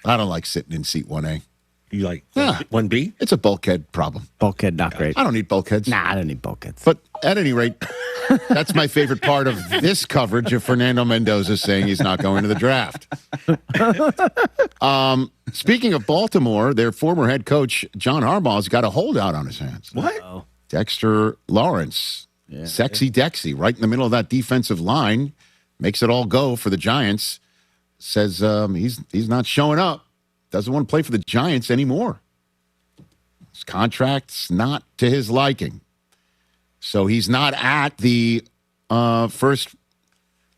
I don't like sitting in seat 1A. You like 1B? It's a bulkhead problem. Bulkhead, not great. I don't need bulkheads. Nah, I don't need bulkheads. But at any rate, that's my favorite part of this coverage of Fernando Mendoza saying he's not going to the draft. Speaking of Baltimore, their former head coach, John Harbaugh's got a holdout on his hands. What? Uh-oh. Dexter Lawrence. Yeah. Sexy Dexy, right in the middle of that defensive line. Makes it all go for the Giants. Says he's not showing up. Doesn't want to play for the Giants anymore. His contract's not to his liking. So he's not at the first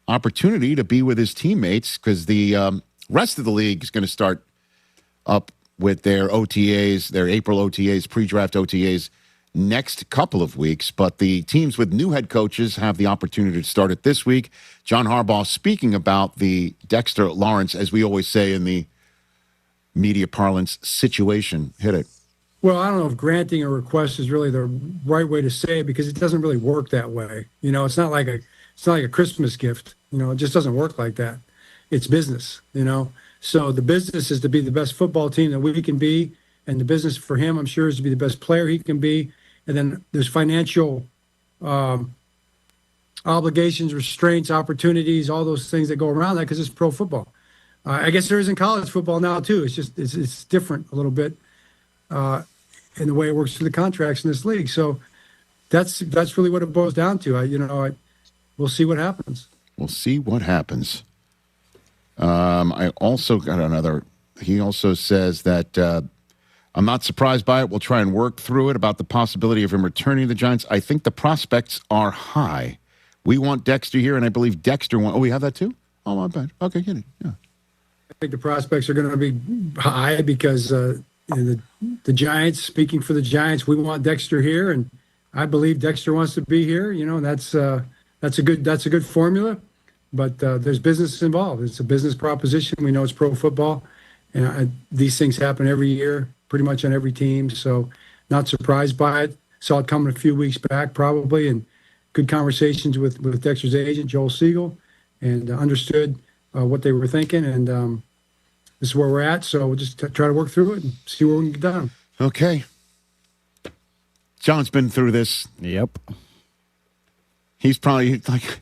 opportunity to be with his teammates because the rest of the league is going to start up with their OTAs, their April OTAs, pre-draft OTAs, next couple of weeks. But the teams with new head coaches have the opportunity to start it this week. John Harbaugh speaking about the Dexter Lawrence, as we always say in the media parlance, situation. Hit it. Well, I don't know if granting a request is really the right way to say it because it doesn't really work that way. It's not like a Christmas gift. It just doesn't work like that. It's business, So the business is to be the best football team that we can be, and the business for him, I'm sure, is to be the best player he can be. And then there's financial obligations, restraints, opportunities, all those things that go around that because it's pro football. I guess there is in college football now too. It's just it's different a little bit in the way it works through the contracts in this league. So that's really what it boils down to. We'll see what happens. We'll see what happens. I also got another. He also says that I'm not surprised by it. We'll try and work through it about the possibility of him returning to the Giants. I think the prospects are high. We want Dexter here, and I believe Dexter wants. Oh, we have that too? Oh, my bad. Okay, get it. Yeah. I think the prospects are going to be high because the Giants, speaking for the Giants, we want Dexter here, and I believe Dexter wants to be here. And that's a good formula, but there's business involved. It's a business proposition. We know it's pro football, and these things happen every year, pretty much on every team. So, not surprised by it. Saw it coming a few weeks back, probably, and good conversations with Dexter's agent, Joel Siegel, and understood what they were thinking, and this is where we're at. So we'll just try to work through it and see where we can get done. Okay. John's been through this. Yep. He's probably like,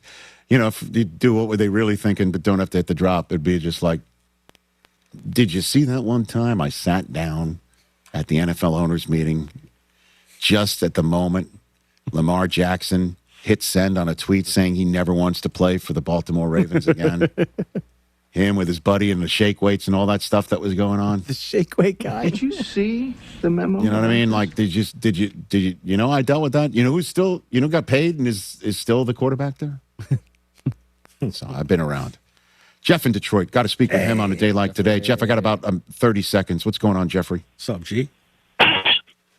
if you do what were they really thinking, but don't have to hit the drop, it'd be just like, did you see that one time I sat down at the NFL owners meeting just at the moment Lamar Jackson hit send on a tweet saying he never wants to play for the Baltimore Ravens again. Him with his buddy and the shake weights and all that stuff that was going on. The shake weight guy. Did you see the memo? You know what I mean? Like, did you, I dealt with that. Who's still, got paid and is still the quarterback there? So I've been around. Jeff in Detroit. Got to speak with him on a day like today. Jeff, I got about 30 seconds. What's going on, Jeffrey? What's up, G?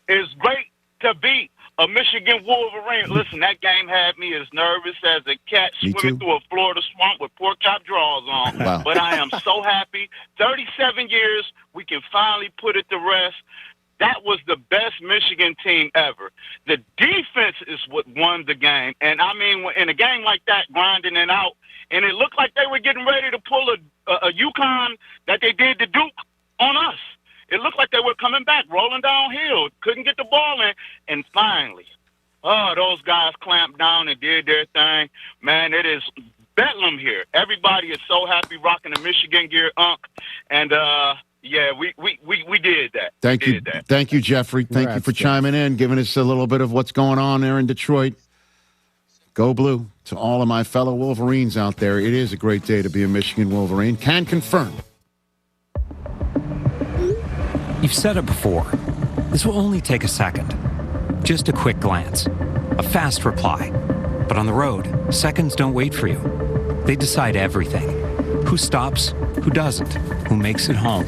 It's great to be a Michigan Wolverine. Listen, that game had me as nervous as a cat swimming through a Florida swamp with pork chop drawers on. Wow. But I am so happy. 37 years, we can finally put it to rest. That was the best Michigan team ever. The defense is what won the game. And, I mean, in a game like that, grinding it out, and it looked like they were getting ready to pull a UConn that they did to Duke on us. It looked like they were coming back, rolling downhill, couldn't get the ball in, and finally, those guys clamped down and did their thing. Man, it is bedlam here. Everybody is so happy rocking the Michigan gear, and yeah, we did that. Thank you, Jeffrey. Thank you for chiming in, giving us a little bit of what's going on there in Detroit. Go Blue. To all of my fellow Wolverines out there, it is a great day to be a Michigan Wolverine. Can confirm. You've said it before. This will only take a second. Just a quick glance. A fast reply. But on the road, seconds don't wait for you. They decide everything. Who stops, who doesn't, who makes it home.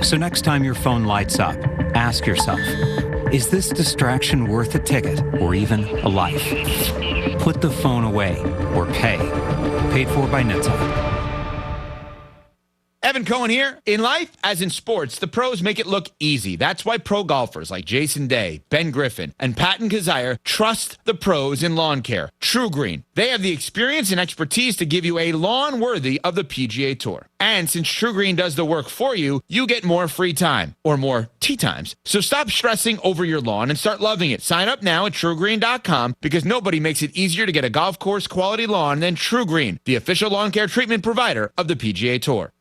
So next time your phone lights up, ask yourself, is this distraction worth a ticket or even a life? Put the phone away or pay. Paid for by NHTSA. Kevin Cohen here. In life, as in sports, the pros make it look easy. That's why pro golfers like Jason Day, Ben Griffin, and Patton Kazire trust the pros in lawn care. True Green. They have the experience and expertise to give you a lawn worthy of the PGA Tour. And since True Green does the work for you, you get more free time, or more tee times. So stop stressing over your lawn and start loving it. Sign up now at TrueGreen.com because nobody makes it easier to get a golf course quality lawn than True Green, the official lawn care treatment provider of the PGA Tour.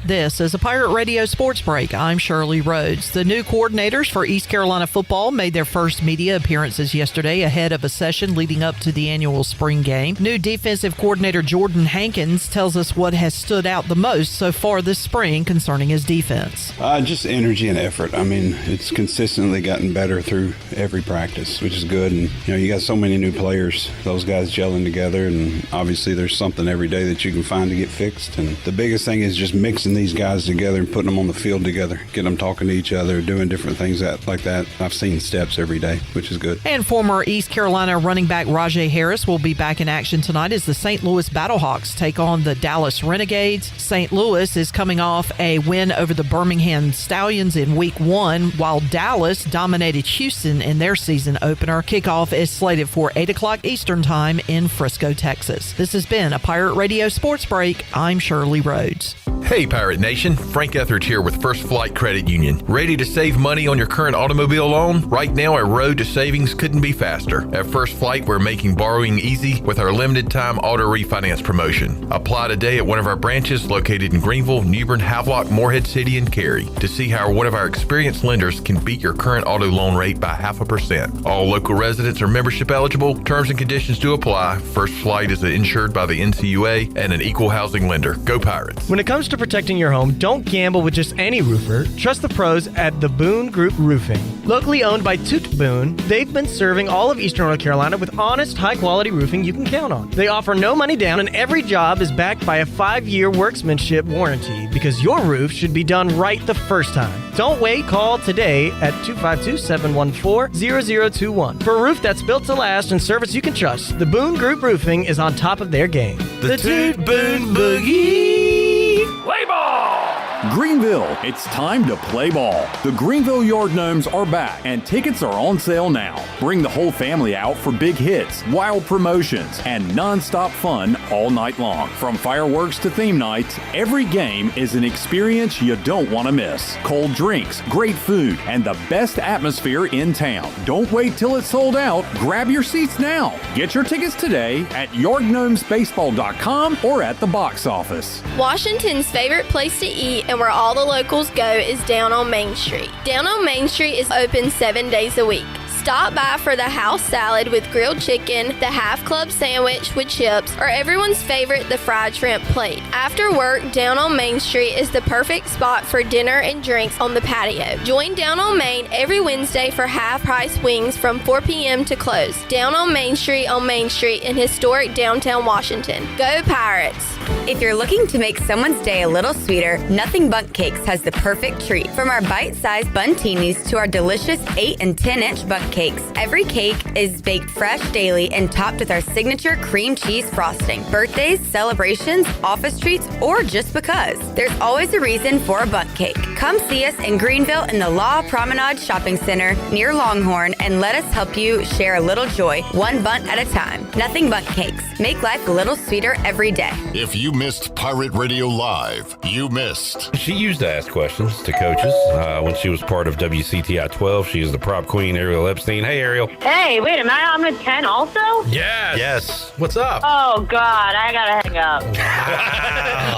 This is a Pirate Radio Sports Break. I'm Shirley Rhodes. The new coordinators for East Carolina football made their first media appearances yesterday ahead of a session leading up to the annual spring game. New defensive coordinator Jordan Hankins tells us what has stood out the most so far this spring concerning his defense. Just energy and effort. I mean, it's consistently gotten better through every practice, which is good. And, you got so many new players, those guys gelling together, and obviously there's something every day that you can find to get fixed. And the biggest thing is just mixing these guys together and putting them on the field together, getting them talking to each other, doing different things like that. I've seen steps every day, which is good. And former East Carolina running back Rajay Harris will be back in action tonight as the St. Louis Battlehawks take on the Dallas Renegades. St. Louis is coming off a win over the Birmingham Stallions in Week 1, while Dallas dominated Houston in their season opener. Kickoff is slated for 8 o'clock Eastern Time in Frisco, Texas. This has been a Pirate Radio Sports Break. I'm Shirley Rhodes. Hey Pirate Nation, Frank Etheridge here with First Flight Credit Union. Ready to save money on your current automobile loan? Right now our road to savings couldn't be faster. At First Flight we're making borrowing easy with our limited time auto refinance promotion. Apply today at one of our branches located in Greenville, Newbern, Havelock, Morehead City, and Cary to see how one of our experienced lenders can beat your current auto loan rate by 0.5%. All local residents are membership eligible. Terms and conditions do apply. First Flight is insured by the NCUA and an equal housing lender. Go Pirates. When it comes to protecting your home, don't gamble with just any roofer. Trust the pros at the Boone Group Roofing. Locally owned by Toot Boone, they've been serving all of Eastern North Carolina with honest, high-quality roofing you can count on. They offer no money down, and every job is backed by a 5-year workmanship warranty because your roof should be done right the first time. Don't wait. Call today at 252-714-0021 for a roof that's built to last and service you can trust. The Boone Group Roofing is on top of their game. The Toot Boone Boogie! Play ball! Greenville, it's time to play ball. The Greenville Yard Gnomes are back, and tickets are on sale now. Bring the whole family out for big hits, wild promotions, and non-stop fun all night long. From fireworks to theme nights, every game is an experience you don't want to miss. Cold drinks, great food, and the best atmosphere in town. Don't wait till it's sold out. Grab your seats now. Get your tickets today at yardgnomesbaseball.com or at the box office. Washington's favorite place to eat and where all the locals go is down on Main Street. Down on Main Street is open 7 days a week. Stop by for the house salad with grilled chicken, the half club sandwich with chips, or everyone's favorite, the fried shrimp plate. After work, Down on Main Street is the perfect spot for dinner and drinks on the patio. Join Down on Main every Wednesday for half-price wings from 4 p.m. to close. Down on Main Street in historic downtown Washington. Go Pirates! If you're looking to make someone's day a little sweeter, Nothing Bundt Cakes has the perfect treat. From our bite-sized buntinis to our delicious 8 and 10-inch bundt cakes, every cake is baked fresh daily and topped with our signature cream cheese frosting. Birthdays, celebrations, office treats, or just because. There's always a reason for a bundt cake. Come see us in Greenville in the Law Promenade Shopping Center near Longhorn and let us help you share a little joy, one bundt at a time. Nothing Bundt Cakes. Make life a little sweeter every day. If you missed Pirate Radio Live, you missed. She used to ask questions to coaches when she was part of WCTI 12. She is the prop queen, Ariel Epstein. Hey, Ariel. Hey, wait, am I on the 10 also? Yes. What's up? Oh, God, I gotta hang up.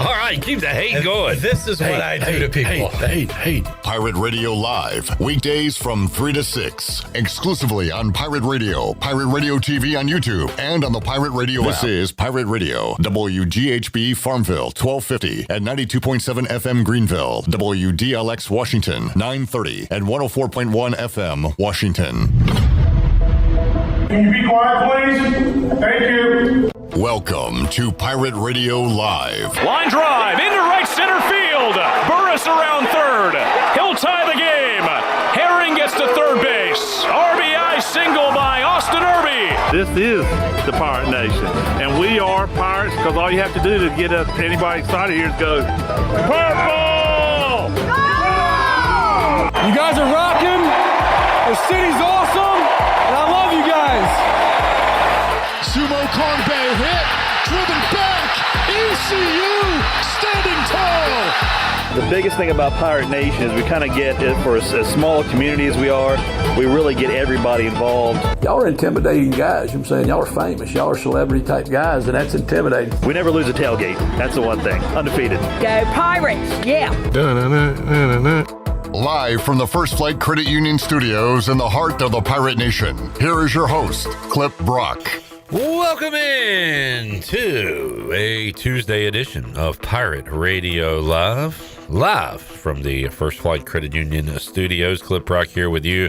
All right, keep the hate going. This is what I do to people. Hate. Pirate Radio Live, weekdays from 3 to 6, exclusively on Pirate Radio, Pirate Radio TV on YouTube, and on the Pirate Radio app. This is Pirate Radio, WGHB Farmville, 1250 at 92.7 FM Greenville, WDLX Washington, 930 at 104.1 FM Washington. Can you be quiet, please? Thank you. Welcome to Pirate Radio Live. Line drive into right center field. Burris around third. He'll tie the game. Herring gets to third base. RBI single by Austin Irby. This is the Pirate Nation. And we are Pirates because all you have to do to get anybody excited here is go, Purple! You guys are rocking. The city's awesome. And I love you guys. Sumo Konbe hit. Driven back. ECU standing tall. The biggest thing about Pirate Nation is we kind of get it for as small a community as we are. We really get everybody involved. Y'all are intimidating guys. I'm saying y'all are famous. Y'all are celebrity type guys, and that's intimidating. We never lose a tailgate. That's the one thing. Undefeated. Go Pirates! Yeah. Live from the First Flight Credit Union Studios in the heart of the Pirate Nation, here is your host, Clip Brock. Welcome in to a Tuesday edition of Pirate Radio Live from the First Flight Credit Union Studios. Clip Brock here with you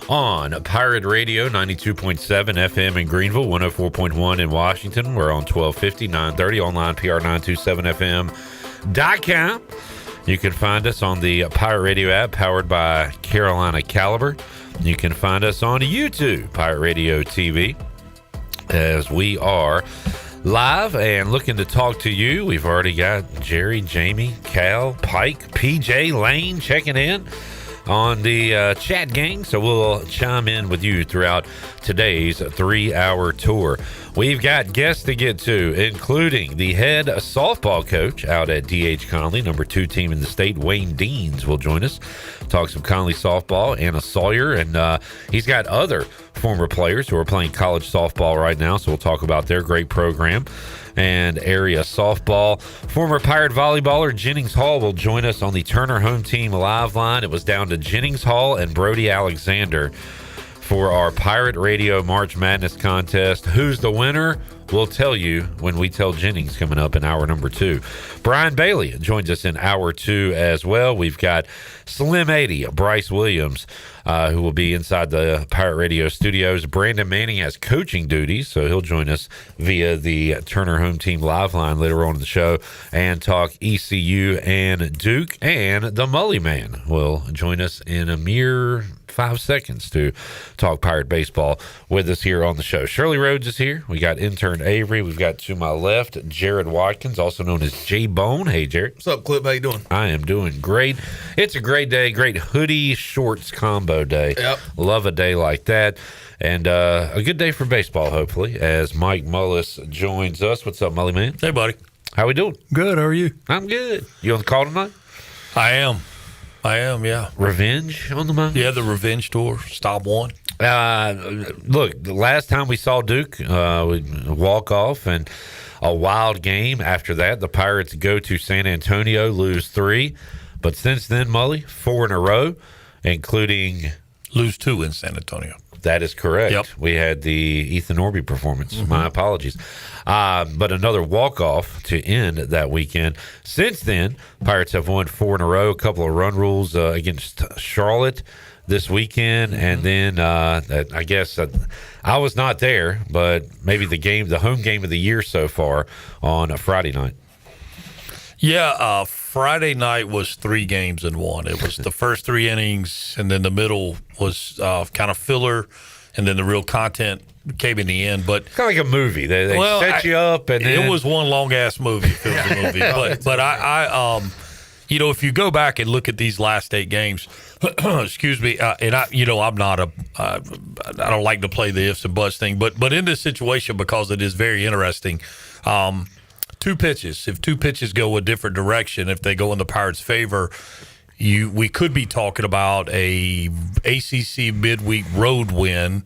on Pirate Radio, 92.7 FM in Greenville, 104.1 in Washington. We're on 1250, 930, online PR927FM.com. You can find us on the Pirate Radio app powered by Carolina Caliber. You can find us on YouTube, Pirate Radio TV, as we are live and looking to talk to you. We've already got Jerry, Jamie, Cal, Pike, PJ, Lane checking in on the chat gang, so we'll chime in with you throughout today's 3-hour tour. We've got guests to get to, including the head softball coach out at D.H. Conley, number 2 team in the state. Wayne Deans will join us, talk some Conley softball. Anna Sawyer, and he's got other former players who are playing college softball right now, so we'll talk about their great program and area softball. Former Pirate volleyballer Jennings Hall will join us on the Turner Home Team live line. It was down to Jennings Hall and Brody Alexander for our Pirate Radio March Madness contest. Who's the winner? We'll tell you when we tell Jennings coming up in hour number 2. Brian Bailey joins us in hour 2 as well. We've got Slim 80, Bryce Williams, who will be inside the Pirate Radio studios. Brandon Manning has coaching duties, so he'll join us via the Turner Home Team live line later on in the show and talk ECU and Duke. And the Mully Man will join us in a mere 5 seconds to talk Pirate baseball with us here on the show. Shirley Rhodes is here. We got intern Avery. We've got to my left Jared Watkins, also known as J-Bone. Hey, Jared. What's up, Clip? How you doing? I am doing great. It's a great day, great hoodie shorts combo day. Yep. Love a day like that. And a good day for baseball, hopefully, as Mike Mullis joins us. What's up, Mully Man? Hey, buddy. How we doing? Good. How are you? I'm good. You on the call tonight? I am, yeah. Revenge on the mind? Yeah, the Revenge Tour, Stop 1. Look, the last time we saw Duke, we walk off and a wild game. After that, the Pirates go to San Antonio, lose 3. But since then, Mully, 4 in a row, including... Lose 2 in San Antonio. That is correct. Yep. We had the Ethan Orby performance. Mm-hmm. My apologies. But another walk-off to end that weekend. Since then, Pirates have won 4 in a row, a couple of run rules against Charlotte this weekend. Mm-hmm. And then I guess I was not there, but maybe the home game of the year so far on a Friday night. Yeah, Friday night was 3 games in 1. It was the first 3 innings, and then the middle was kind of filler, and then the real content came in the end. But kind of like a movie. They set you up, and it was one long ass movie. If it was a movie, but I if you go back and look at these last 8 games, excuse me, and I'm not I don't like to play the ifs and buts thing, but in this situation, because it is very interesting. 2 pitches. If 2 pitches go a different direction, if they go in the Pirates' favor, we could be talking about a ACC midweek road win,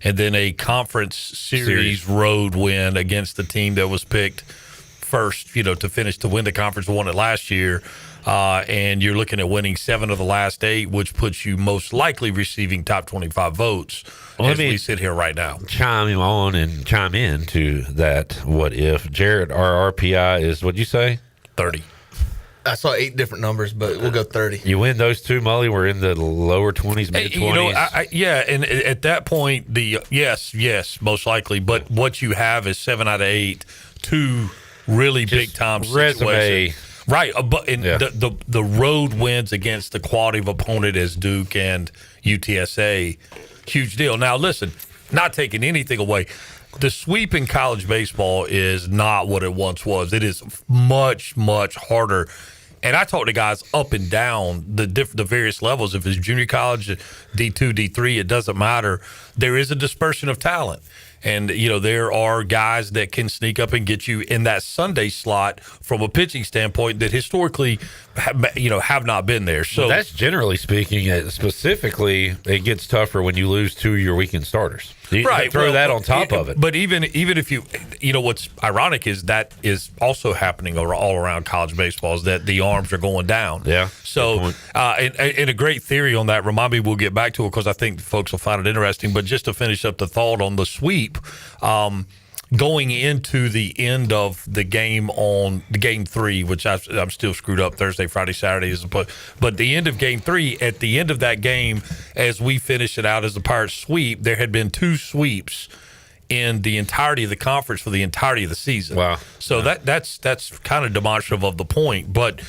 and then a conference series road win against the team that was picked first, to finish to win the conference, won it last year. And you're looking at winning 7 of the last 8, which puts you most likely receiving top 25 votes as we sit here right now. Chime in to that. What if Jared? Our RPI is what'd you say? 30. I saw 8 different numbers, but we'll go 30. You win those 2, Mully. We're in the lower 20s, mid 20s. And at that point, yes, most likely. But what you have is 7 out of 8, 2 really big time situations. Right, but the road wins against the quality of opponent as Duke and UTSA, huge deal. Now, listen, not taking anything away, the sweep in college baseball is not what it once was. It is much, much harder. And I talk to guys up and down the various levels. If it's junior college, D2, D3, it doesn't matter. There is a dispersion of talent. And, there are guys that can sneak up and get you in that Sunday slot from a pitching standpoint that historically, have not been there. So that's generally speaking. Specifically, it gets tougher when you lose 2 of your weekend starters. You throw that on top of it. But even if you what's ironic is that is also happening all around college baseball is that the arms are going down. Yeah. So, and a great theory on that, remind me, we'll get back to it because I think folks will find it interesting. But just to finish up the thought on the sweep, going into the end of the game on the game 3, which I'm still screwed up Thursday, Friday, Saturday, but the end of game 3, at the end of that game, as we finish it out as the Pirates sweep, there had been 2 sweeps in the entirety of the conference for the entirety of the season. Wow. So that's kind of demonstrative of the point. But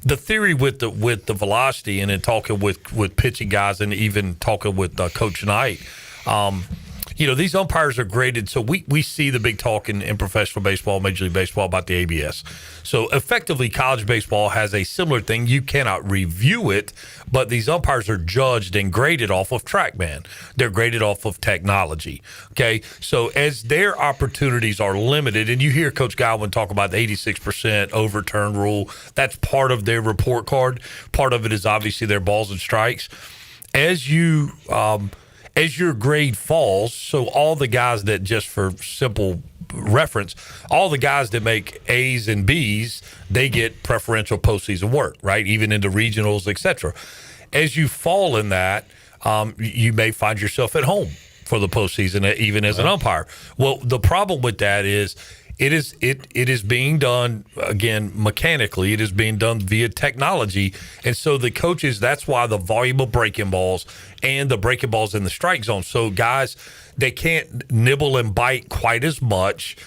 the theory with the velocity and then talking with pitching guys and even talking with Coach Knight, these umpires are graded. So we see the big talk in professional baseball, Major League Baseball about the ABS. So effectively, college baseball has a similar thing. You cannot review it, but these umpires are judged and graded off of TrackMan. They're graded off of technology. Okay, so as their opportunities are limited, and you hear Coach Godwin talk about the 86% overturn rule, that's part of their report card. Part of it is obviously their balls and strikes. As your grade falls, so all the guys that, just for simple reference, all the guys that make A's and B's, they get preferential postseason work, right? Even into regionals, etc. As you fall in that, you may find yourself at home for the postseason, even as an umpire. Well, the problem with that is it is being done, again, mechanically. It is being done via technology. And so the coaches, that's why the volume of breaking balls and the breaking balls in the strike zone. So guys, they can't nibble and bite quite as much.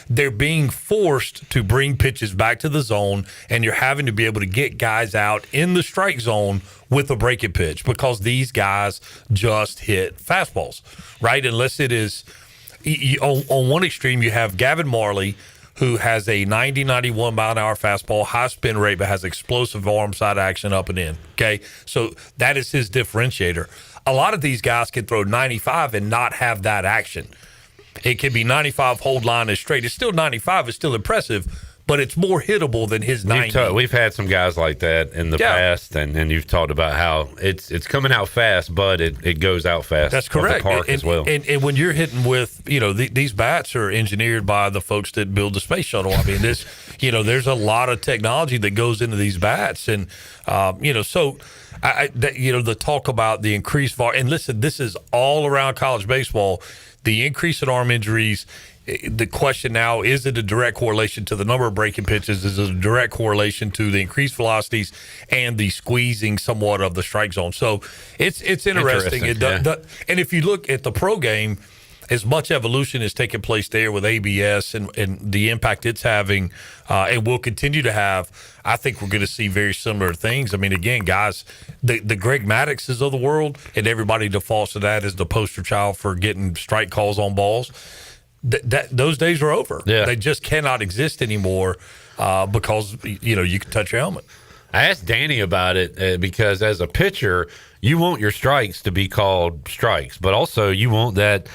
They're being forced to bring pitches back to the zone, and you're having to be able to get guys out in the strike zone with a breaking pitch because these guys just hit fastballs, right? Unless it is... On one extreme, you have Gavin Marley, who has a 90, 91 mile an hour fastball, high spin rate, but has explosive arm side action up and in. Okay, so that is his differentiator. A lot of these guys can throw 95 and not have that action. It can be 95 hold line is straight. It's still 95. It's still impressive, but it's more hittable than his 90. We've had some guys like that in the past, and you've talked about how it's coming out fast, but it goes out fast. That's correct. The park as well. And when you're hitting with, these bats are engineered by the folks that build the space shuttle. I mean, there's a lot of technology that goes into these bats, and so the talk about the increased VAR, and listen, this is all around college baseball. The increase in arm injuries. The question now, is it a direct correlation to the number of breaking pitches? Is it a direct correlation to the increased velocities and the squeezing somewhat of the strike zone? So it's interesting. And if you look at the pro game, as much evolution is taking place there with ABS and the impact it's having and will continue to have, I think we're going to see very similar things. I mean, again, guys, the Greg Maddoxes of the world, and everybody defaults to that as the poster child for getting strike calls on balls. Those days are over. Yeah. They just cannot exist anymore because you can touch your helmet. I asked Danny about it because as a pitcher, you want your strikes to be called strikes, but also you want that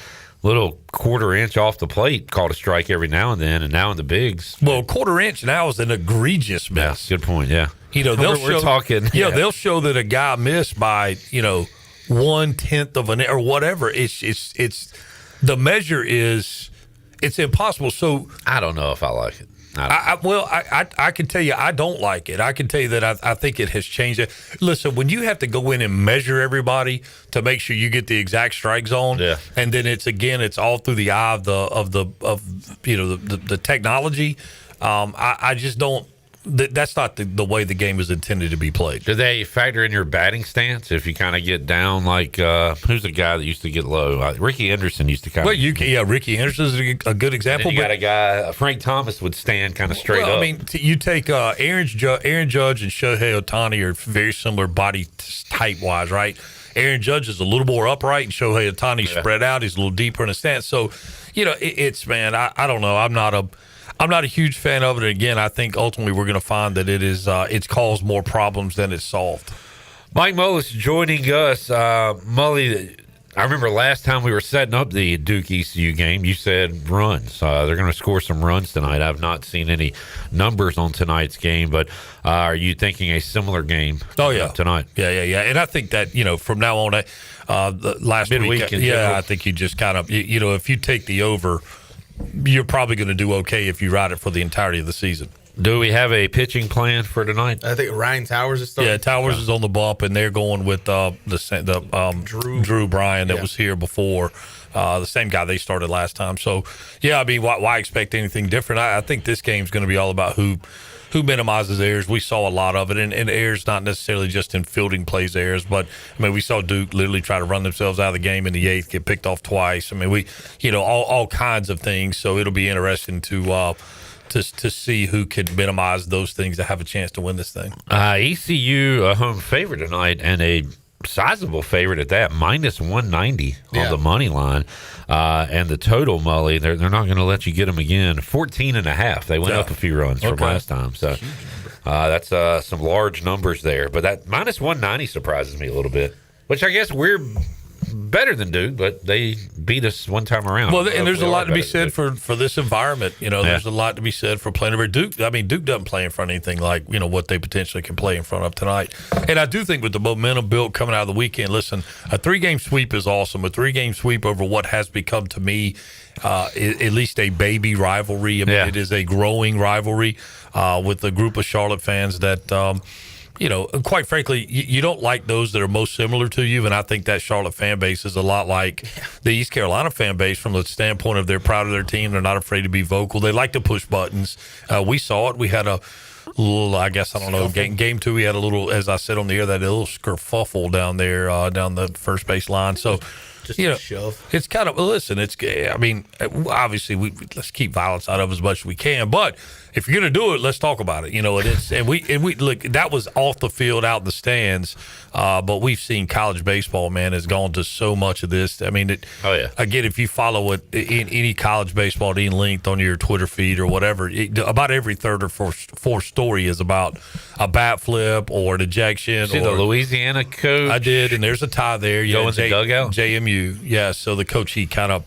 little quarter inch off the plate called a strike every now and then, and now in the bigs. Well, quarter inch now is an egregious miss. Yeah, good point. Yeah, they'll show that a guy missed by 1/10 of an or whatever. It's the measure is. It's impossible. So I don't know if I like it. I can tell you I don't like it. I can tell you that I think it has changed. Listen, when you have to go in and measure everybody to make sure you get the exact strike zone, and then it's all through the eye of the technology. I just don't. That's not the way the game is intended to be played. Do they factor in your batting stance if you kind of get down? Like who's the guy that used to get low? Ricky Anderson used to kind of. Ricky Anderson is a good example. You got a guy, Frank Thomas would stand kind of straight up. I mean, you take Aaron Judge and Shohei Ohtani are very similar body type wise, right? Aaron Judge is a little more upright, and Shohei Ohtani's spread out. He's a little deeper in the stance. So, it's man, I don't know. I'm not a huge fan of it. And again, I think ultimately we're going to find that it's caused more problems than it's solved. Mike Mullis joining us. Mully, I remember last time we were setting up the Duke ECU game, you said runs. They're going to score some runs tonight. I've not seen any numbers on tonight's game, but are you thinking a similar game tonight? Yeah. And I think that, from now on, the last week, I think you just kind of, if you take the over, you're probably going to do okay if you ride it for the entirety of the season. Do we have a pitching plan for tonight? I think Ryan Towers is starting. Yeah, Towers is on the bump, and they're going with Drew Bryan that was here before. The same guy they started last time. So, I mean, why expect anything different? I think this game's going to be all about who minimizes errors. We saw a lot of it, and errors not necessarily just in fielding plays errors, but I mean we saw Duke literally try to run themselves out of the game in the 8th, get picked off twice. I mean we all kinds of things. So it'll be interesting to see who can minimize those things to have a chance to win this thing. ECU a home favorite tonight, and a sizable favorite at that, minus 190 on the money line. And the total, Mully, they're not going to let you get them again. 14.5. They went up a few runs from last time. So that's some large numbers there. But that minus 190 surprises me a little bit, which I guess we're better than Duke, but they beat us one time around. Well, and there's a lot to be said for this environment. There's a lot to be said for playing over Duke. I mean, Duke doesn't play in front of anything like, what they potentially can play in front of tonight. And I do think with the momentum built coming out of the weekend, listen, a 3-game sweep is awesome. A 3-game sweep over what has become to me at least a baby rivalry. I mean, it is a growing rivalry with a group of Charlotte fans that quite frankly, you don't like those that are most similar to you, and I think that Charlotte fan base is a lot like the East Carolina fan base from the standpoint of they're proud of their team, they're not afraid to be vocal, they like to push buttons. We saw it. We had a little, I guess, I don't know, game 2, we had a little, as I said on the air, that little skerfuffle down there, down the first base line. So, shove. It's kind of, listen, I mean, obviously, let's keep violence out of as much as we can, but if you're going to do it, let's talk about it. And we look, that was off the field, out in the stands. But we've seen college baseball, man, has gone to so much of this. I mean, again, if you follow it in any college baseball at any length on your Twitter feed or whatever, about every third or fourth story is about a bat flip or an ejection. See the Louisiana coach? I did, and there's a tie there. Go in the dugout? JMU, yeah. So the coach he kind of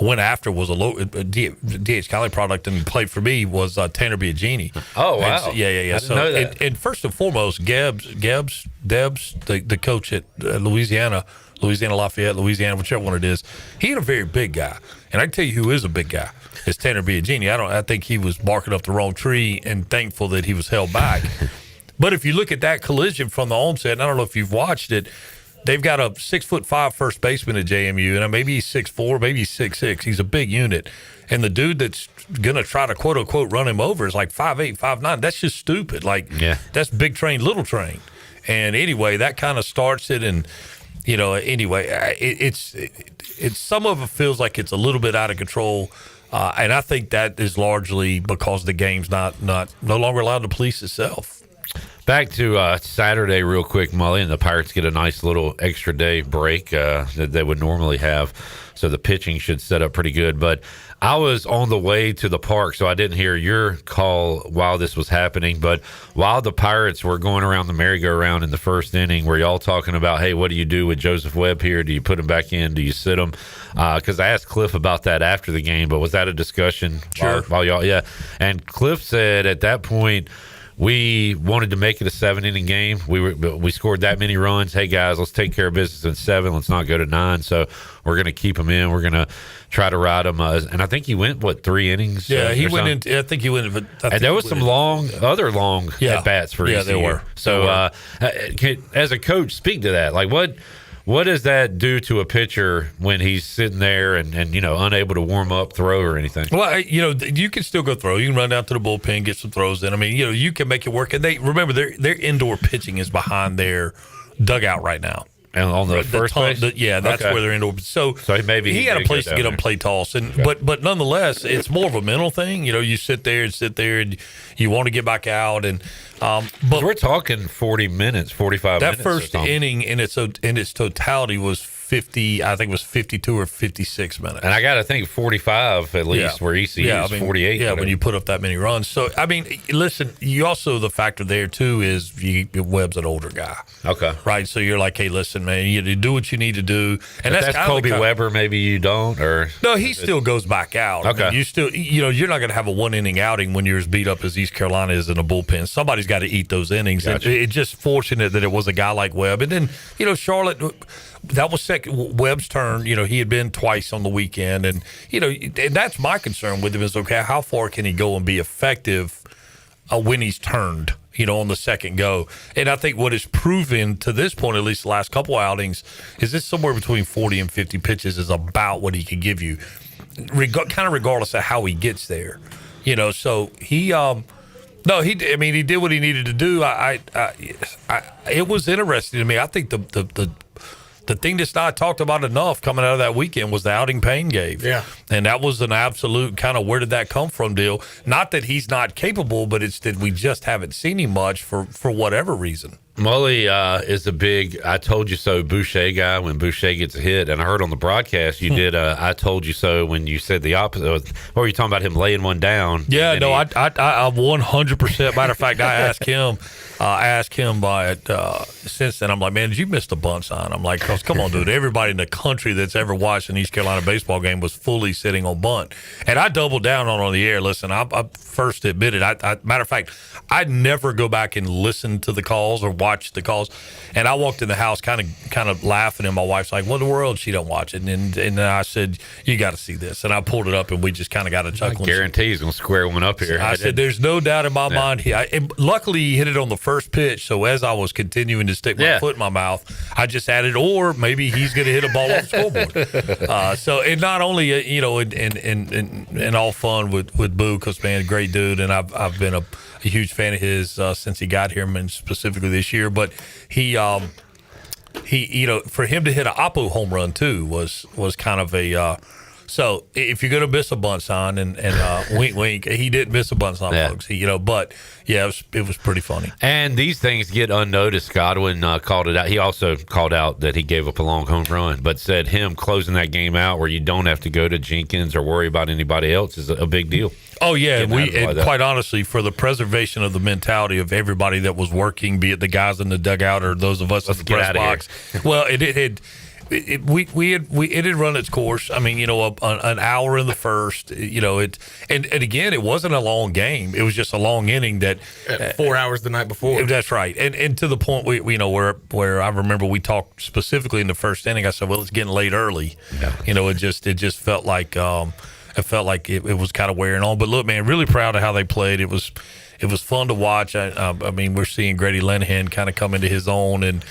went after was a DH College product and played for me was Tanner Biagini. Oh, wow. So, yeah. I didn't So know that. And first and foremost, Debs, the coach at Louisiana Lafayette, Louisiana, whichever one it is, he ain't a very big guy. And I can tell you who is a big guy. It's Tanner Biagini. I think he was barking up the wrong tree and thankful that he was held back. But if you look at that collision from the onset, and I don't know if you've watched it, they've got a 6'5" first baseman at JMU, and maybe he's 6'4", maybe he's 6'6". He's a big unit. And the dude that's going to try to, quote, unquote, run him over is like 5'8", 5'9". That's just stupid. That's big train, little train. And anyway, that kind of starts it. And, it's some of it feels like it's a little bit out of control. And I think that is largely because the game's no longer allowed to police itself. Back to Saturday real quick, Mully, and the Pirates get a nice little extra day break that they would normally have, so the pitching should set up pretty good. But I was on the way to the park, so I didn't hear your call while this was happening. But while the Pirates were going around the merry-go-round in the first inning, were y'all talking about, hey, what do you do with Joseph Webb here? Do you put him back in? Do you sit him? Because I asked Cliff about that after the game, but was that a discussion? Sure. While y'all, yeah. And Cliff said at that point, we wanted to make it a 7-inning game. We scored that many runs. Hey guys, let's take care of business in 7. Let's not go to 9. So we're going to keep them in. We're going to try to ride them. And I think he went 3 innings. Yeah, he went in. I think he went. And there was some long at bats for ECU. Yeah, there were. So as a coach, speak to that. Like what does that do to a pitcher when he's sitting there and unable to warm up, throw, or anything? Well, you can still go throw. You can run down to the bullpen, get some throws in. I mean, you can make it work. And they remember their indoor pitching is behind their dugout right now. And on the first base? That's where they're in. So maybe he had a place to get up, play toss, and but nonetheless, it's more of a mental thing. You sit there, and you want to get back out, and but we're talking 40 minutes, 45 minutes. That first inning in its totality was 50. I think it was 52 or 56 minutes. And I got to think 45 at least, where ECU is 48. Yeah, when you put up that many runs. So I mean, listen, you also the factor there too is Webb's an older guy. Okay, right. So you're like, hey, listen, man, you do what you need to do, and that's Kobe Weber. Maybe you don't, or no, he still goes back out. Okay, I mean, you still, you're not going to have a 1 inning outing when you're as beat up as East Carolina is in a bullpen. Somebody's got to eat those innings. Gotcha. And it's just fortunate that it was a guy like Webb, and then Charlotte. That was Webb's turn. He had been twice on the weekend, and and that's my concern with him is how far can he go and be effective when he's turned, on the second go. And I think what is proven to this point, at least the last couple outings, is this somewhere between 40 and 50 pitches is about what he can give you, kind of regardless of how he gets there. So he. No, he did what he needed to do. It was interesting to me. I think the thing that's not talked about enough coming out of that weekend was the outing Payne gave. Yeah. And that was an absolute kind of where did that come from deal. Not that he's not capable, but it's that we just haven't seen him much for whatever reason. Mully is a big I told you so Boucher guy when Boucher gets a hit. And I heard on the broadcast you did I told you so when you said the opposite. What were you talking about, him laying one down? Yeah, no, I 100%. Matter of fact, I asked him by it since then. I'm like, man, did you miss the bunt sign? I'm like, come on, dude. Everybody in the country that's ever watched an East Carolina baseball game was fully sitting on bunt. And I doubled down on the air. Listen, I first admitted, matter of fact, I never go back and listen to the calls or watch the calls. And I walked in the house kind of laughing, and my wife's like, what in the world? She don't watch it. And then I said, you got to see this. And I pulled it up, and we just kind of got a chuckle. I guarantee he's going to square one up here. I said, there's no doubt in my mind. Luckily, he hit it on the first pitch. So as I was continuing to stick my foot in my mouth, I just added, or maybe he's going to hit a ball off the scoreboard. So it not only, in all fun with Boo, because, man, great dude. And I've been a huge fan of his since he got here, and specifically this year. But he for him to hit an Oppo home run too was kind of a so if you're gonna miss a bunt sign and wink wink, he didn't miss a bunt sign, folks. But it was pretty funny. And these things get unnoticed. Godwin called it out. He also called out that he gave up a long home run, but said him closing that game out where you don't have to go to Jenkins or worry about anybody else is a big deal. Oh yeah, and quite honestly, for the preservation of the mentality of everybody that was working, be it the guys in the dugout or those of us in the press box. Well, it had run its course. I mean, an hour in the first. And again, it wasn't a long game. It was just a long inning that 4 hours the night before. That's right. And to the point where I remember we talked specifically in the first inning. I said, well, it's getting late early. Yeah. It just felt like. It felt like it was kind of wearing on. But look, man, really proud of how they played. It was fun to watch. I mean, we're seeing Grady Linehan kind of come into his own, and